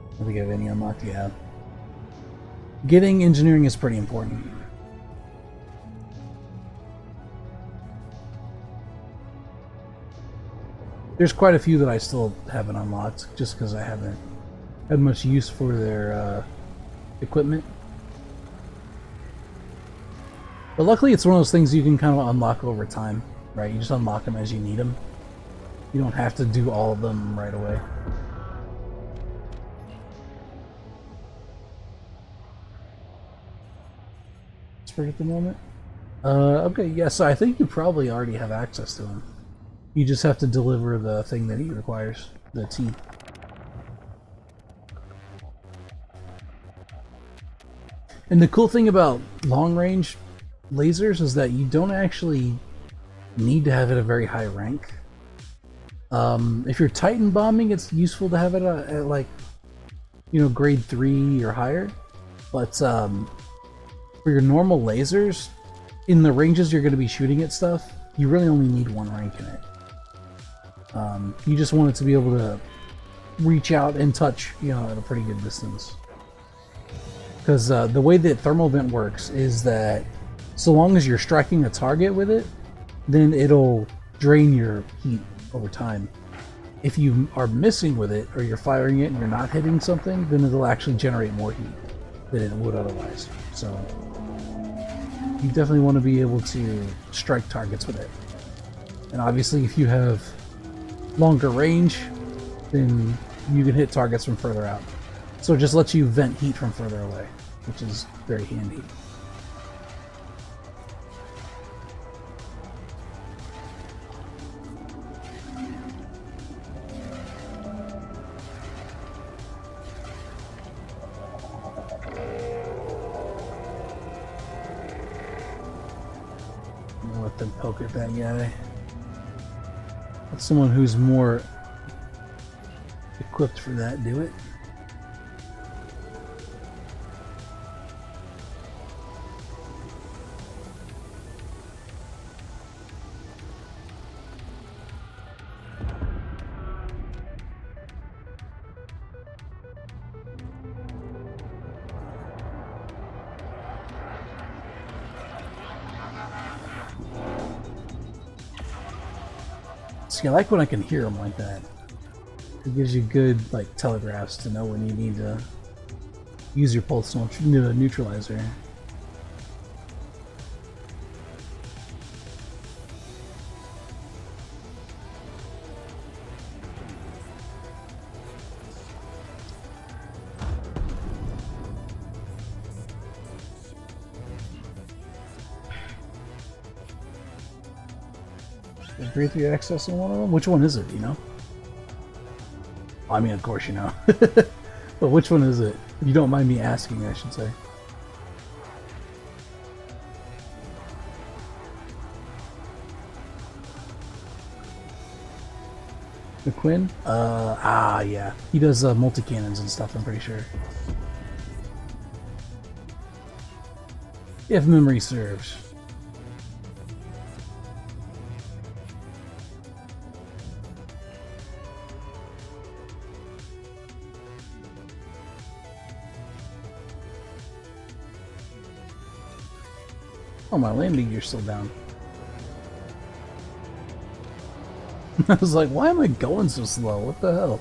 [SPEAKER 1] I don't think I have any unlocked yet. Getting engineering is pretty important. There's quite a few that I still haven't unlocked, just because I haven't had much use for their equipment. But luckily it's one of those things you can kind of unlock over time, right? You just unlock them as you need them. You don't have to do all of them right away. At the moment. Okay, yeah, so I think you probably already have access to him. You just have to deliver the thing that he requires, the tea. And the cool thing about long-range lasers is that you don't actually need to have it at a very high rank. If you're Titan bombing, it's useful to have it at like, you know, grade 3 or higher. But for your normal lasers, in the ranges you're going to be shooting at stuff, you really only need 1 rank in it. You just want it to be able to reach out and touch, you know, at a pretty good distance. Because the way that thermal vent works is that so long as you're striking a target with it, then it'll drain your heat over time. If you are missing with it, or you're firing it and you're not hitting something, then it'll actually generate more heat than it would otherwise. So you definitely want to be able to strike targets with it. And obviously if you have longer range, then you can hit targets from further out. So it just lets you vent heat from further away, which is very handy. Let them poke at that guy. Let someone who's more equipped for that do it. See, I like when I can hear them like that. It gives you good, like, telegraphs to know when you need to use your pulse neutralizer. Is grade 3 access on one of them? Which one is it, you know? I mean, of course you know. But which one is it? If you don't mind me asking, I should say. The Quinn? Yeah. He does multi-cannons and stuff, I'm pretty sure. If memory serves. Oh, my landing gear's still down. I was like, why am I going so slow? What the hell?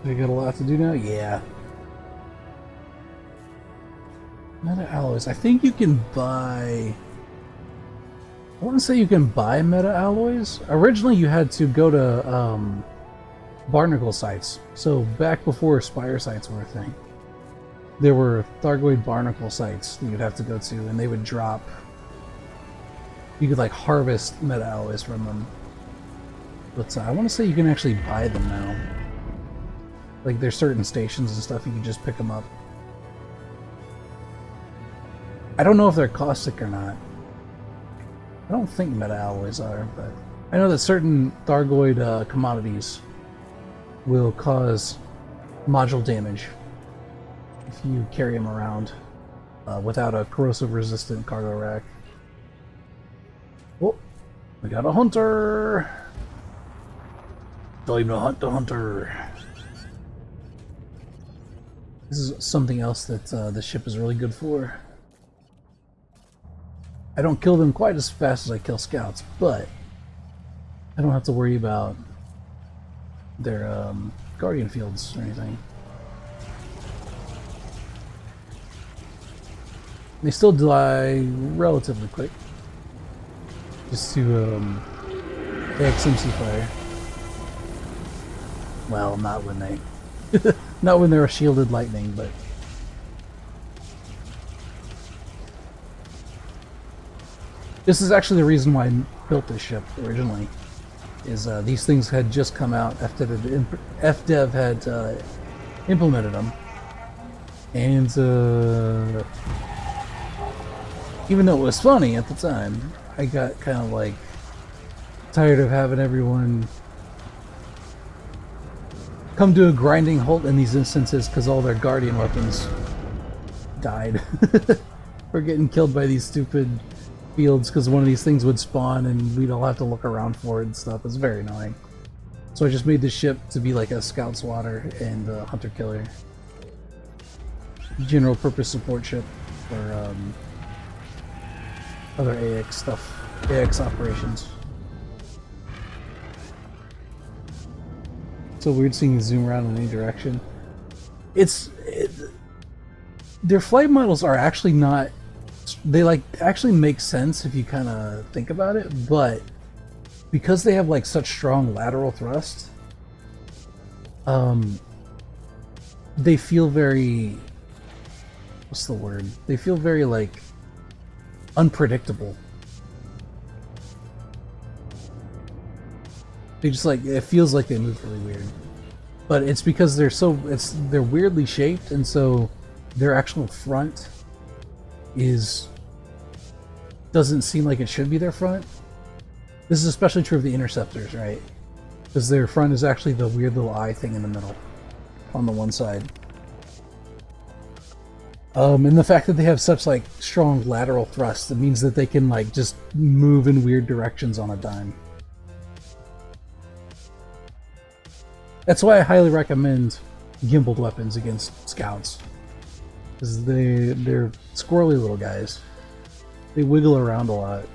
[SPEAKER 1] I got a lot to do now? Yeah. Meta alloys. I think you can buy... I want to say you can buy meta alloys. Originally you had to go to barnacle sites. So back before spire sites were a thing, there were Thargoid barnacle sites that you'd have to go to, and they would drop... You could like harvest meta alloys from them. But I want to say you can actually buy them now. Like, there's certain stations and stuff, you can just pick them up. I don't know if they're caustic or not. I don't think meta alloys are, but I know that certain Thargoid commodities will cause module damage if you carry them around without a corrosive resistant cargo rack. Oh, we got a hunter! Time to hunt the hunter! This is something else that the ship is really good for. I don't kill them quite as fast as I kill scouts, but I don't have to worry about their guardian fields or anything. They still die relatively quick. Just to AXMC fire. Well, not when they... Not when they're a shielded lightning, but... This is actually the reason why I built this ship originally. Is these things had just come out. FDev had implemented them. And even though it was funny at the time, I got kind of like tired of having everyone come to a grinding halt in these instances because all their guardian weapons died. We're getting killed by these stupid fields because one of these things would spawn and we'd all have to look around for it and stuff. It's very annoying. So I just made this ship to be like a scout swatter and a hunter killer. General purpose support ship for other AX stuff, AX operations. So weird seeing you zoom around in any direction. Their flight models are actually not... They like actually make sense if you kind of think about it, but because they have like such strong lateral thrust, they feel very... What's the word? They feel very like unpredictable. They just like, it feels like they move really weird. But it's because they're weirdly shaped, and so their actual front doesn't seem like it should be their front. This is especially true of the interceptors, right? Because their front is actually the weird little eye thing in the middle, on the one side. And the fact that they have such like strong lateral thrust, it means that they can like just move in weird directions on a dime. That's why I highly recommend gimbaled weapons against scouts. Because they're squirrely little guys. They wiggle around a lot.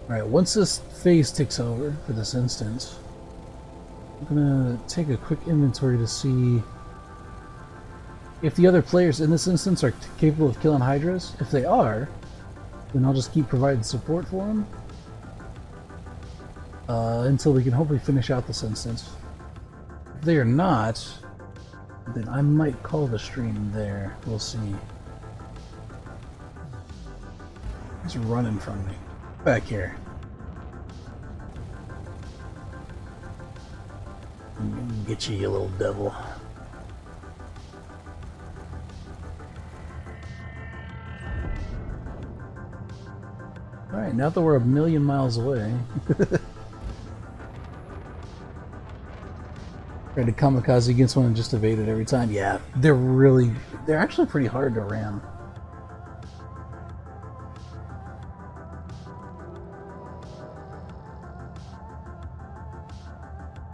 [SPEAKER 1] Alright, once this phase takes over for this instance, I'm gonna take a quick inventory to see if the other players in this instance are capable of killing Hydras. If they are, then I'll just keep providing support for them until we can hopefully finish out this instance. If they are not, then I might call the stream there. We'll see. He's running from me. Back here. Get you, you little devil. Alright, now that we're a million miles away. Tried to kamikaze against one and just evaded every time. Yeah, they're actually pretty hard to ram.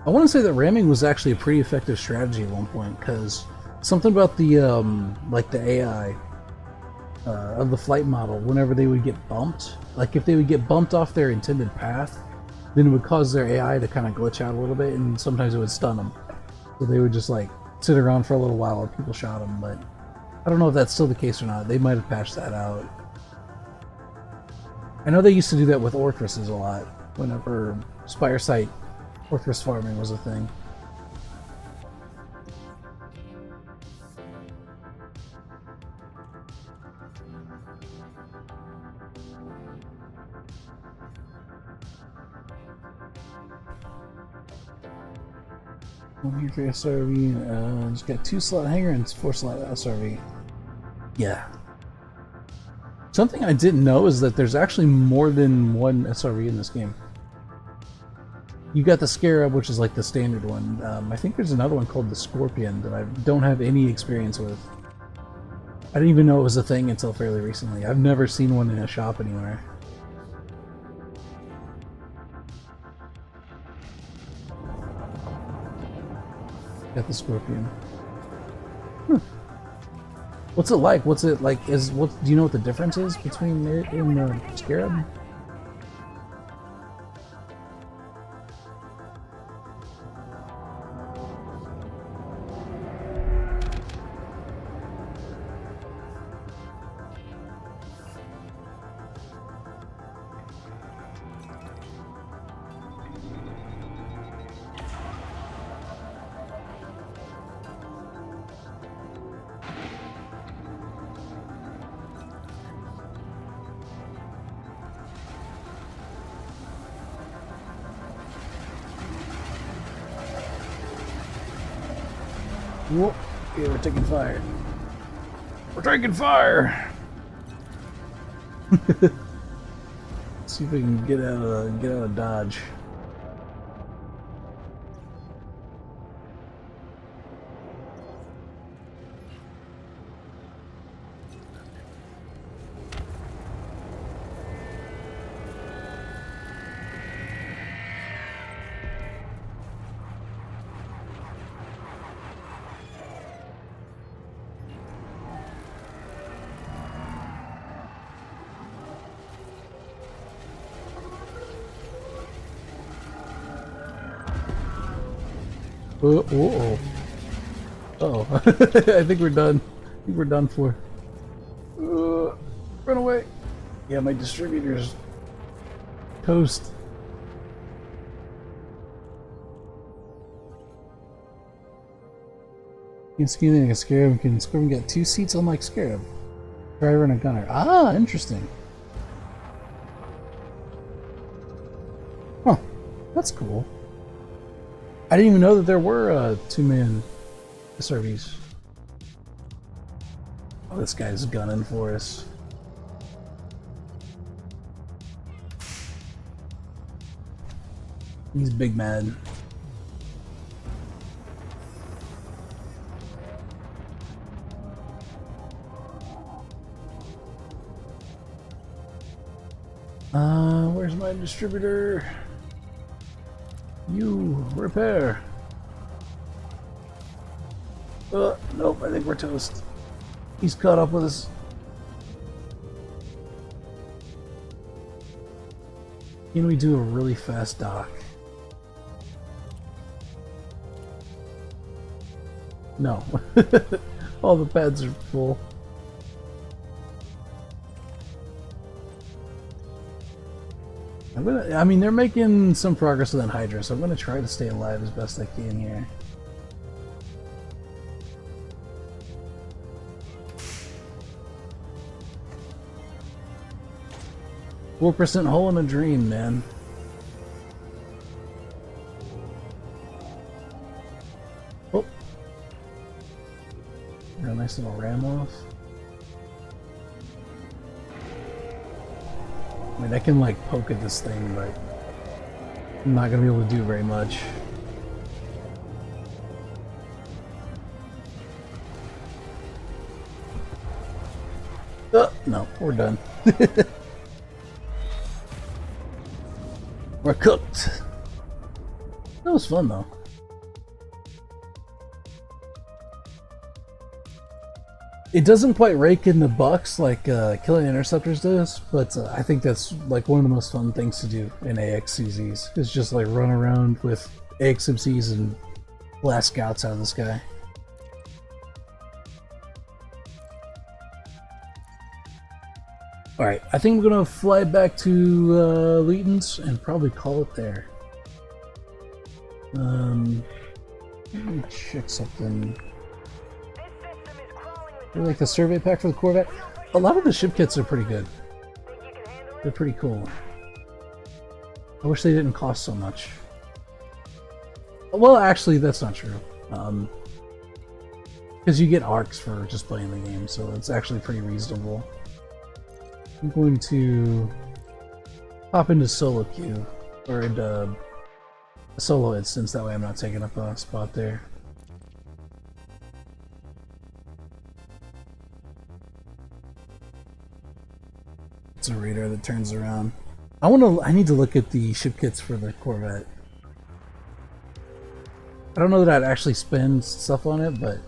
[SPEAKER 1] I want to say that ramming was actually a pretty effective strategy at one point, because something about the like the AI of the flight model, whenever they would get bumped, like if they would get bumped off their intended path, then it would cause their AI to kind of glitch out a little bit, and sometimes it would stun them. So they would just like sit around for a little while while people shot them, but I don't know if that's still the case or not. They might have patched that out. I know they used to do that with Orthruses a lot, whenever Spire Site Orthrus farming was a thing. One here for SRV, just got 2-slot hangar and 4-slot SRV. Yeah. Something I didn't know is that there's actually more than one SRV in this game. You got the Scarab, which is like the standard one. I think there's another one called the Scorpion that I don't have any experience with. I didn't even know it was a thing until fairly recently. I've never seen one in a shop anywhere. Got the Scorpion. What's it like? What's it like? Do you know what the difference is between it and the Scarab? Whoop! Yeah, we're taking fire. We're taking fire. Let's see if we can get out of Dodge. Oh. Oh. I think we're done. I think we're done for. Run away. Yeah, my distributor's toast. You can ski like a scarab. You can squirm and get 2 seats unlike scarab. Driver and a gunner. Ah, interesting. Huh. That's cool. I didn't even know that there were 2-man SRVs. Oh, this guy's gunning for us. He's big mad. Where's my distributor? You repair. Nope, I think we're toast. He's caught up with us. Can we do a really fast dock? No. All the pads are full. I mean, they're making some progress with that Hydra, so I'm gonna try to stay alive as best I can here. "4% hole in a dream, man." Oh. Got a nice little ram off. I mean, I can like poke at this thing, but I'm not gonna be able to do very much. No, we're done. We're cooked. That was fun though. It doesn't quite rake in the bucks like killing interceptors does, but I think that's like one of the most fun things to do in AXCZs. Is just like run around with AXMCs and blast scouts out of the sky. Alright, I think we're gonna fly back to Leeton's and probably call it there. Let me check something. I like the survey pack for the Corvette. A lot of the ship kits are pretty good. They're pretty cool. I wish they didn't cost so much. Well, actually, that's not true. Because you get arcs for just playing the game, so it's actually pretty reasonable. I'm going to hop into solo queue, or into a solo instance, that way I'm not taking up a spot there. It's a radar that turns around. I need to look at the ship kits for the Corvette. I don't know that I'd actually spend stuff on it, but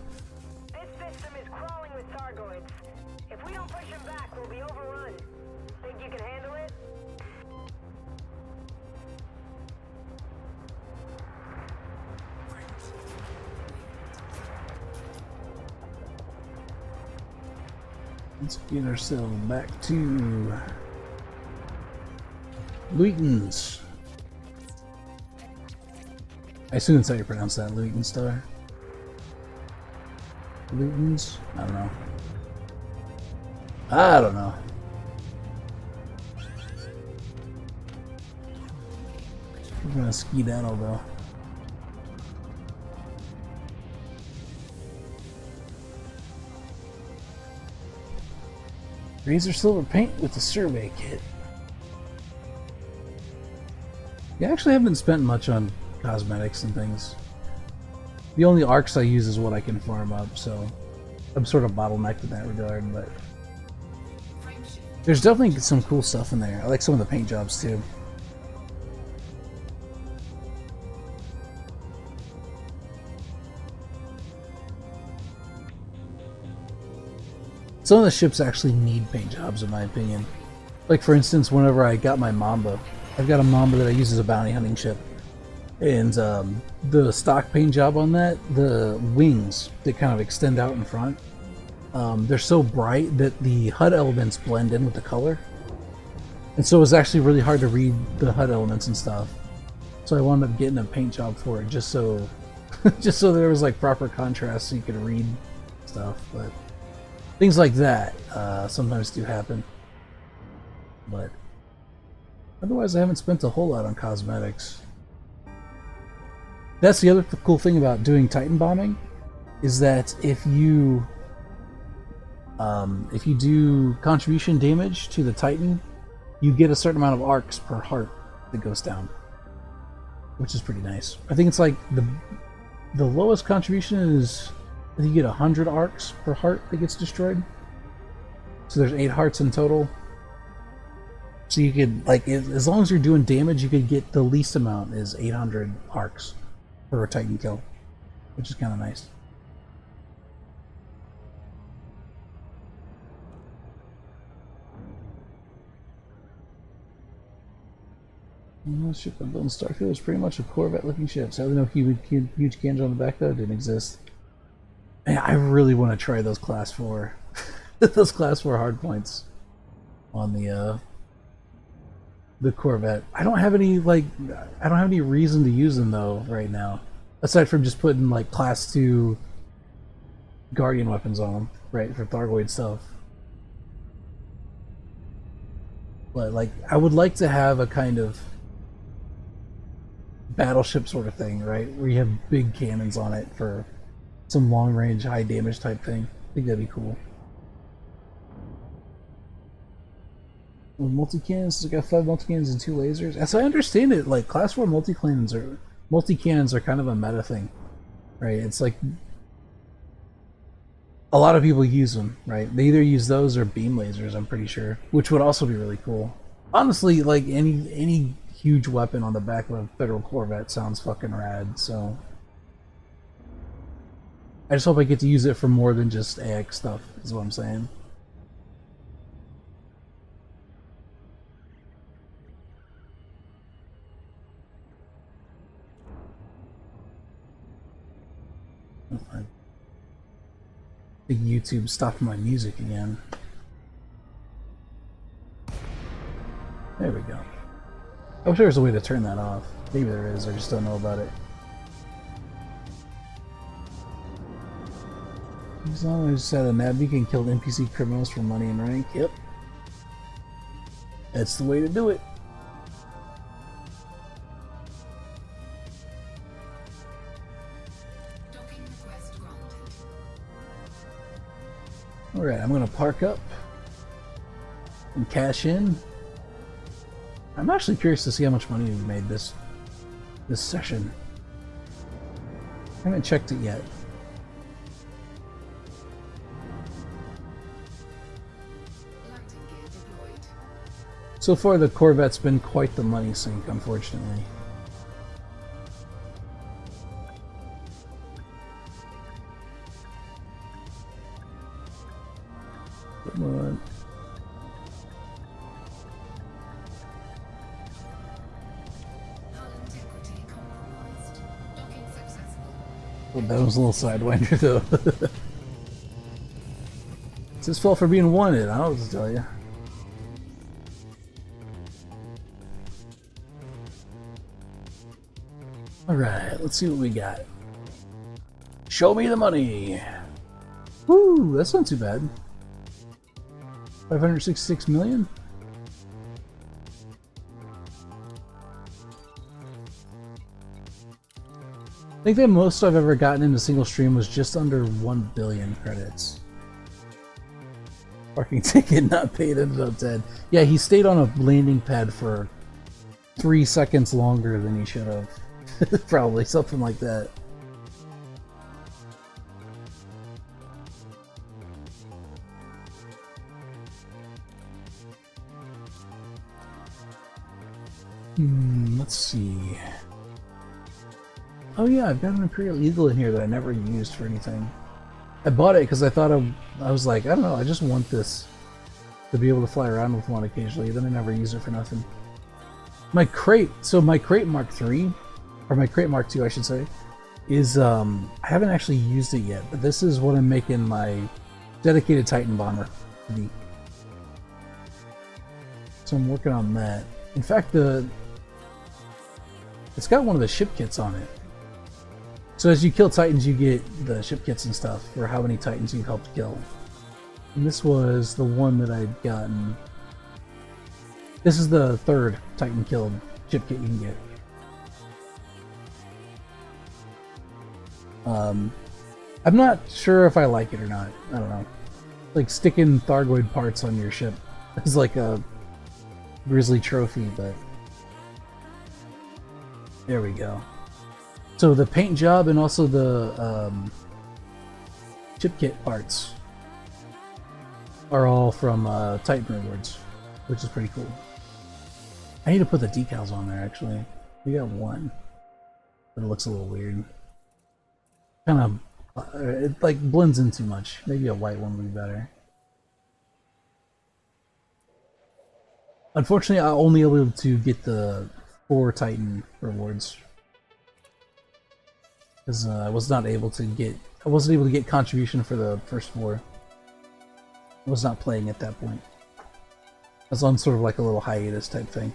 [SPEAKER 2] This system is crawling with Thargoids. If we don't push them back, we'll be overrun. Think you can handle it?
[SPEAKER 1] let's get ourselves back to Luton's. I assume that's how you pronounce that, Luton Star. Luton's? I don't know. I don't know. We're gonna ski down although. Razor silver paint with the survey kit. You actually haven't spent much on cosmetics and things. The only arcs I use is what I can farm up, so I'm sort of bottlenecked in that regard, but there's definitely some cool stuff in there. I like some of the paint jobs too. Some of the ships actually need paint jobs in my opinion. Like for instance, whenever I got my Mamba, I've got a Mamba that I use as a bounty hunting ship. And the stock paint job on that, the wings that kind of extend out in front, they're so bright that the HUD elements blend in with the color. And so it was actually really hard to read the HUD elements and stuff. So I wound up getting a paint job for it just so just so there was like proper contrast so you could read stuff. But things like that sometimes do happen. But otherwise I haven't spent a whole lot on cosmetics. That's the other cool thing about doing Titan bombing, is that if you do contribution damage to the Titan, you get a certain amount of arcs per heart that goes down, which is pretty nice. I think it's like the lowest contribution is, I think you get 100 arcs per heart that gets destroyed. So there's 8 hearts in total. So you could, like, as long as you're doing damage, you could get the least amount is 800 arcs per Titan kill, which is kind of nice. The ship I'm building Starfield is pretty much a Corvette-looking ship. Sadly, no huge cannons on the back though. Didn't exist. Man, I really want to try those Class 4, those Class 4 hardpoints on the Corvette. I don't have any reason to use them though right now, aside from just putting like Class 2 Guardian weapons on them, right, for Thargoid stuff. But like, I would like to have a kind of battleship sort of thing, right, where you have big cannons on it for some long-range, high-damage type thing. I think that'd be cool. With multi-cannons, it's got 5 multi-cannons and 2 lasers. As I understand it, like, Class 4 multi-cannons are kind of a meta thing, right? It's like a lot of people use them, right? They either use those or beam lasers, I'm pretty sure, which would also be really cool. Honestly, like, any huge weapon on the back of a Federal Corvette sounds fucking rad, so I just hope I get to use it for more than just AX stuff, is what I'm saying. I think YouTube stopped my music again. There we go. I wish there was a way to turn that off. Maybe there is, I just don't know about it. As long as I just had a nav beacon killed NPC criminals for money and rank. Yep. That's the way to do it. Alright, I'm gonna park up and cash in. I'm actually curious to see how much money we've made this session. I haven't checked it yet. So far the Corvette's been quite the money sink, unfortunately. Come on. Oh, that was a little sidewinder though. It's his fault for being wanted, I don't know what to tell you. Alright, let's see what we got. Show me the money! Woo, that's not too bad. 566 million? I think the most I've ever gotten in a single stream was just under 1 billion credits. Parking ticket not paid, ended up dead. Yeah, he stayed on a landing pad for 3 seconds longer than he should have. Probably something like that. Let's see. Oh yeah, I've got an Imperial Eagle in here that I never used for anything. I bought it because I thought I was like, I don't know, I just want this to be able to fly around with one occasionally. Then I never use it for nothing. My crate, so my crate Mark III or my Crate Mark II, I should say, is I haven't actually used it yet, but this is what I'm making my dedicated Titan bomber to be. So I'm working on that. In fact, it's got one of the ship kits on it. So as you kill Titans, you get the ship kits and stuff for how many Titans you've helped kill. And this was the one that I'd gotten. This is the third Titan killed ship kit you can get. I'm not sure if I like it or not. I don't know. Like sticking Thargoid parts on your ship is like a Grizzly trophy, but there we go. So the paint job and also the chip kit parts are all from Titan Rewards, which is pretty cool. I need to put the decals on there actually. We got one, but it looks a little weird. Kind of, it like blends in too much. Maybe a white one would be better. Unfortunately, I only able to get the 4 Titan rewards because I was not able to get. I wasn't able to get contribution for the first 4. I was not playing at that point. I was on sort of like a little hiatus type thing.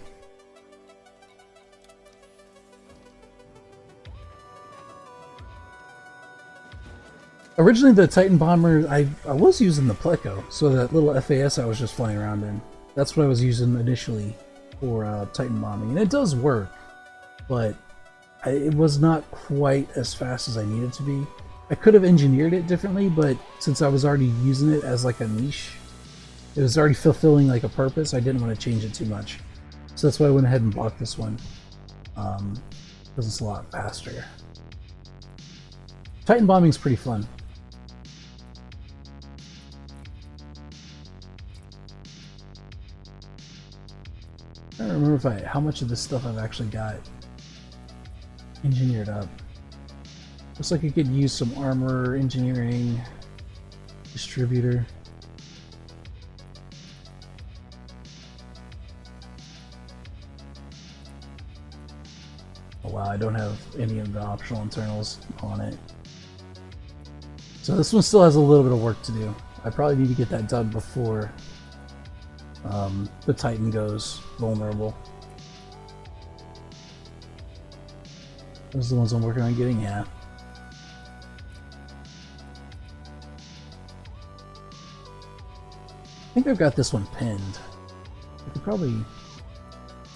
[SPEAKER 1] Originally, the Titan bomber, I was using the Pleco, so that little FAS I was just flying around in. That's what I was using initially for Titan bombing, and it does work, but it was not quite as fast as I needed to be. I could have engineered it differently, but since I was already using it as like a niche, it was already fulfilling like a purpose, I didn't want to change it too much. So that's why I went ahead and bought this one, because it's a lot faster. Titan bombing is pretty fun. I don't remember how much of this stuff I've actually got engineered up. Looks like I could use some armor, engineering, distributor. Oh wow, I don't have any of the optional internals on it. So this one still has a little bit of work to do. I probably need to get that done before the Titan goes vulnerable. Those are the ones I'm working on getting, yeah. I think I've got this one pinned. I could probably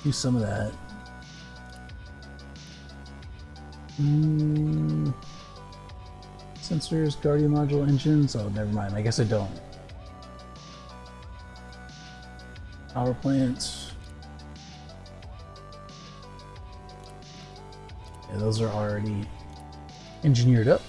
[SPEAKER 1] do some of that. Sensors, Guardian Module, engines. Oh, never mind. I guess I don't. Power plants. Yeah, those are already engineered up.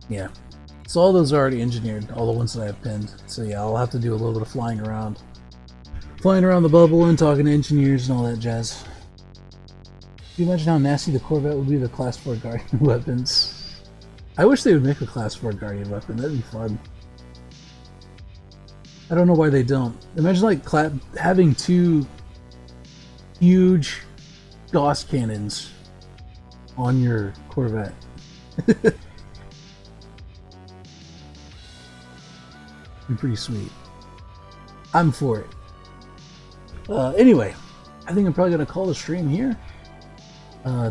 [SPEAKER 1] Yeah. So all those are already engineered, all the ones that I have pinned. So yeah, I'll have to do a little bit of flying around. Flying around the bubble and talking to engineers and all that jazz. Can you imagine how nasty the Corvette would be with the Class 4 Guardian weapons? I wish they would make a Class 4 Guardian weapon, that'd be fun. I don't know why they don't. Imagine like having 2 huge Gauss cannons on your Corvette. Be pretty sweet. I'm for it. Anyway, I think I'm probably gonna call the stream here.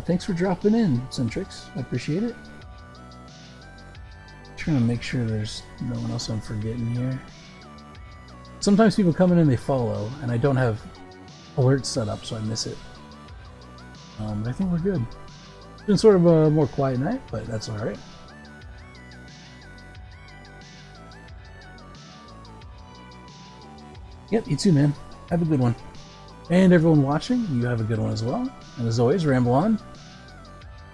[SPEAKER 1] Thanks for dropping in, Centrix. I appreciate it. Trying to make sure there's no one else I'm forgetting here. Sometimes people come in and they follow, and I don't have alerts set up, so I miss it. But I think we're good. It's been sort of a more quiet night, but that's alright. Yep, you too, man. Have a good one. And everyone watching, you have a good one as well. And as always, ramble on.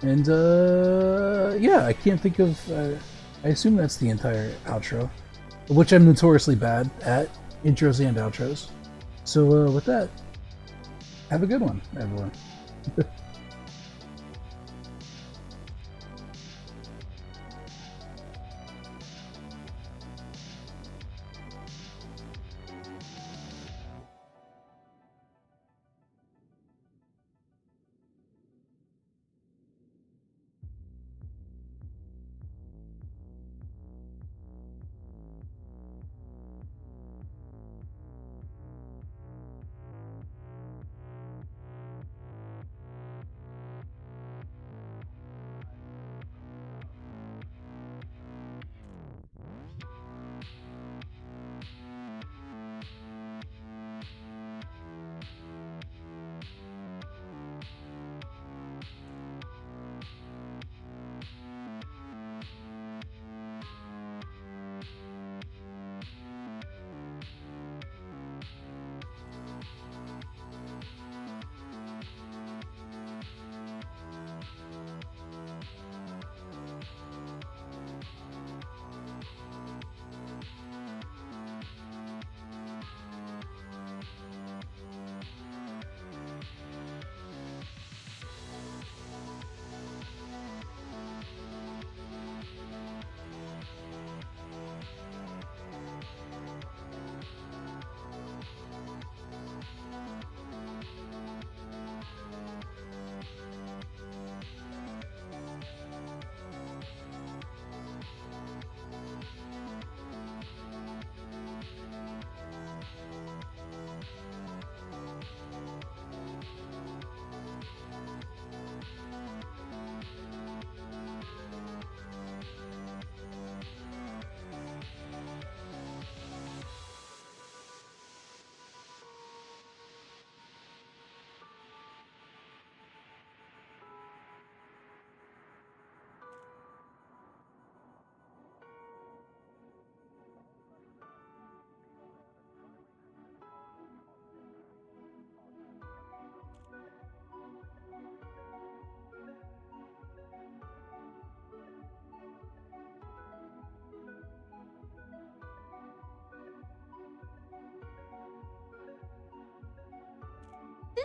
[SPEAKER 1] And, yeah, I can't think of... I assume that's the entire outro. Which I'm notoriously bad at. Intros and outros. So, with that, have a good one, everyone.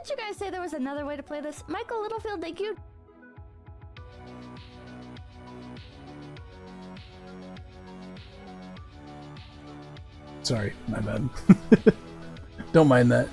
[SPEAKER 4] Didn't you guys say there was another way to play this? Michael Littlefield, thank you.
[SPEAKER 1] Sorry, my bad. Don't mind that.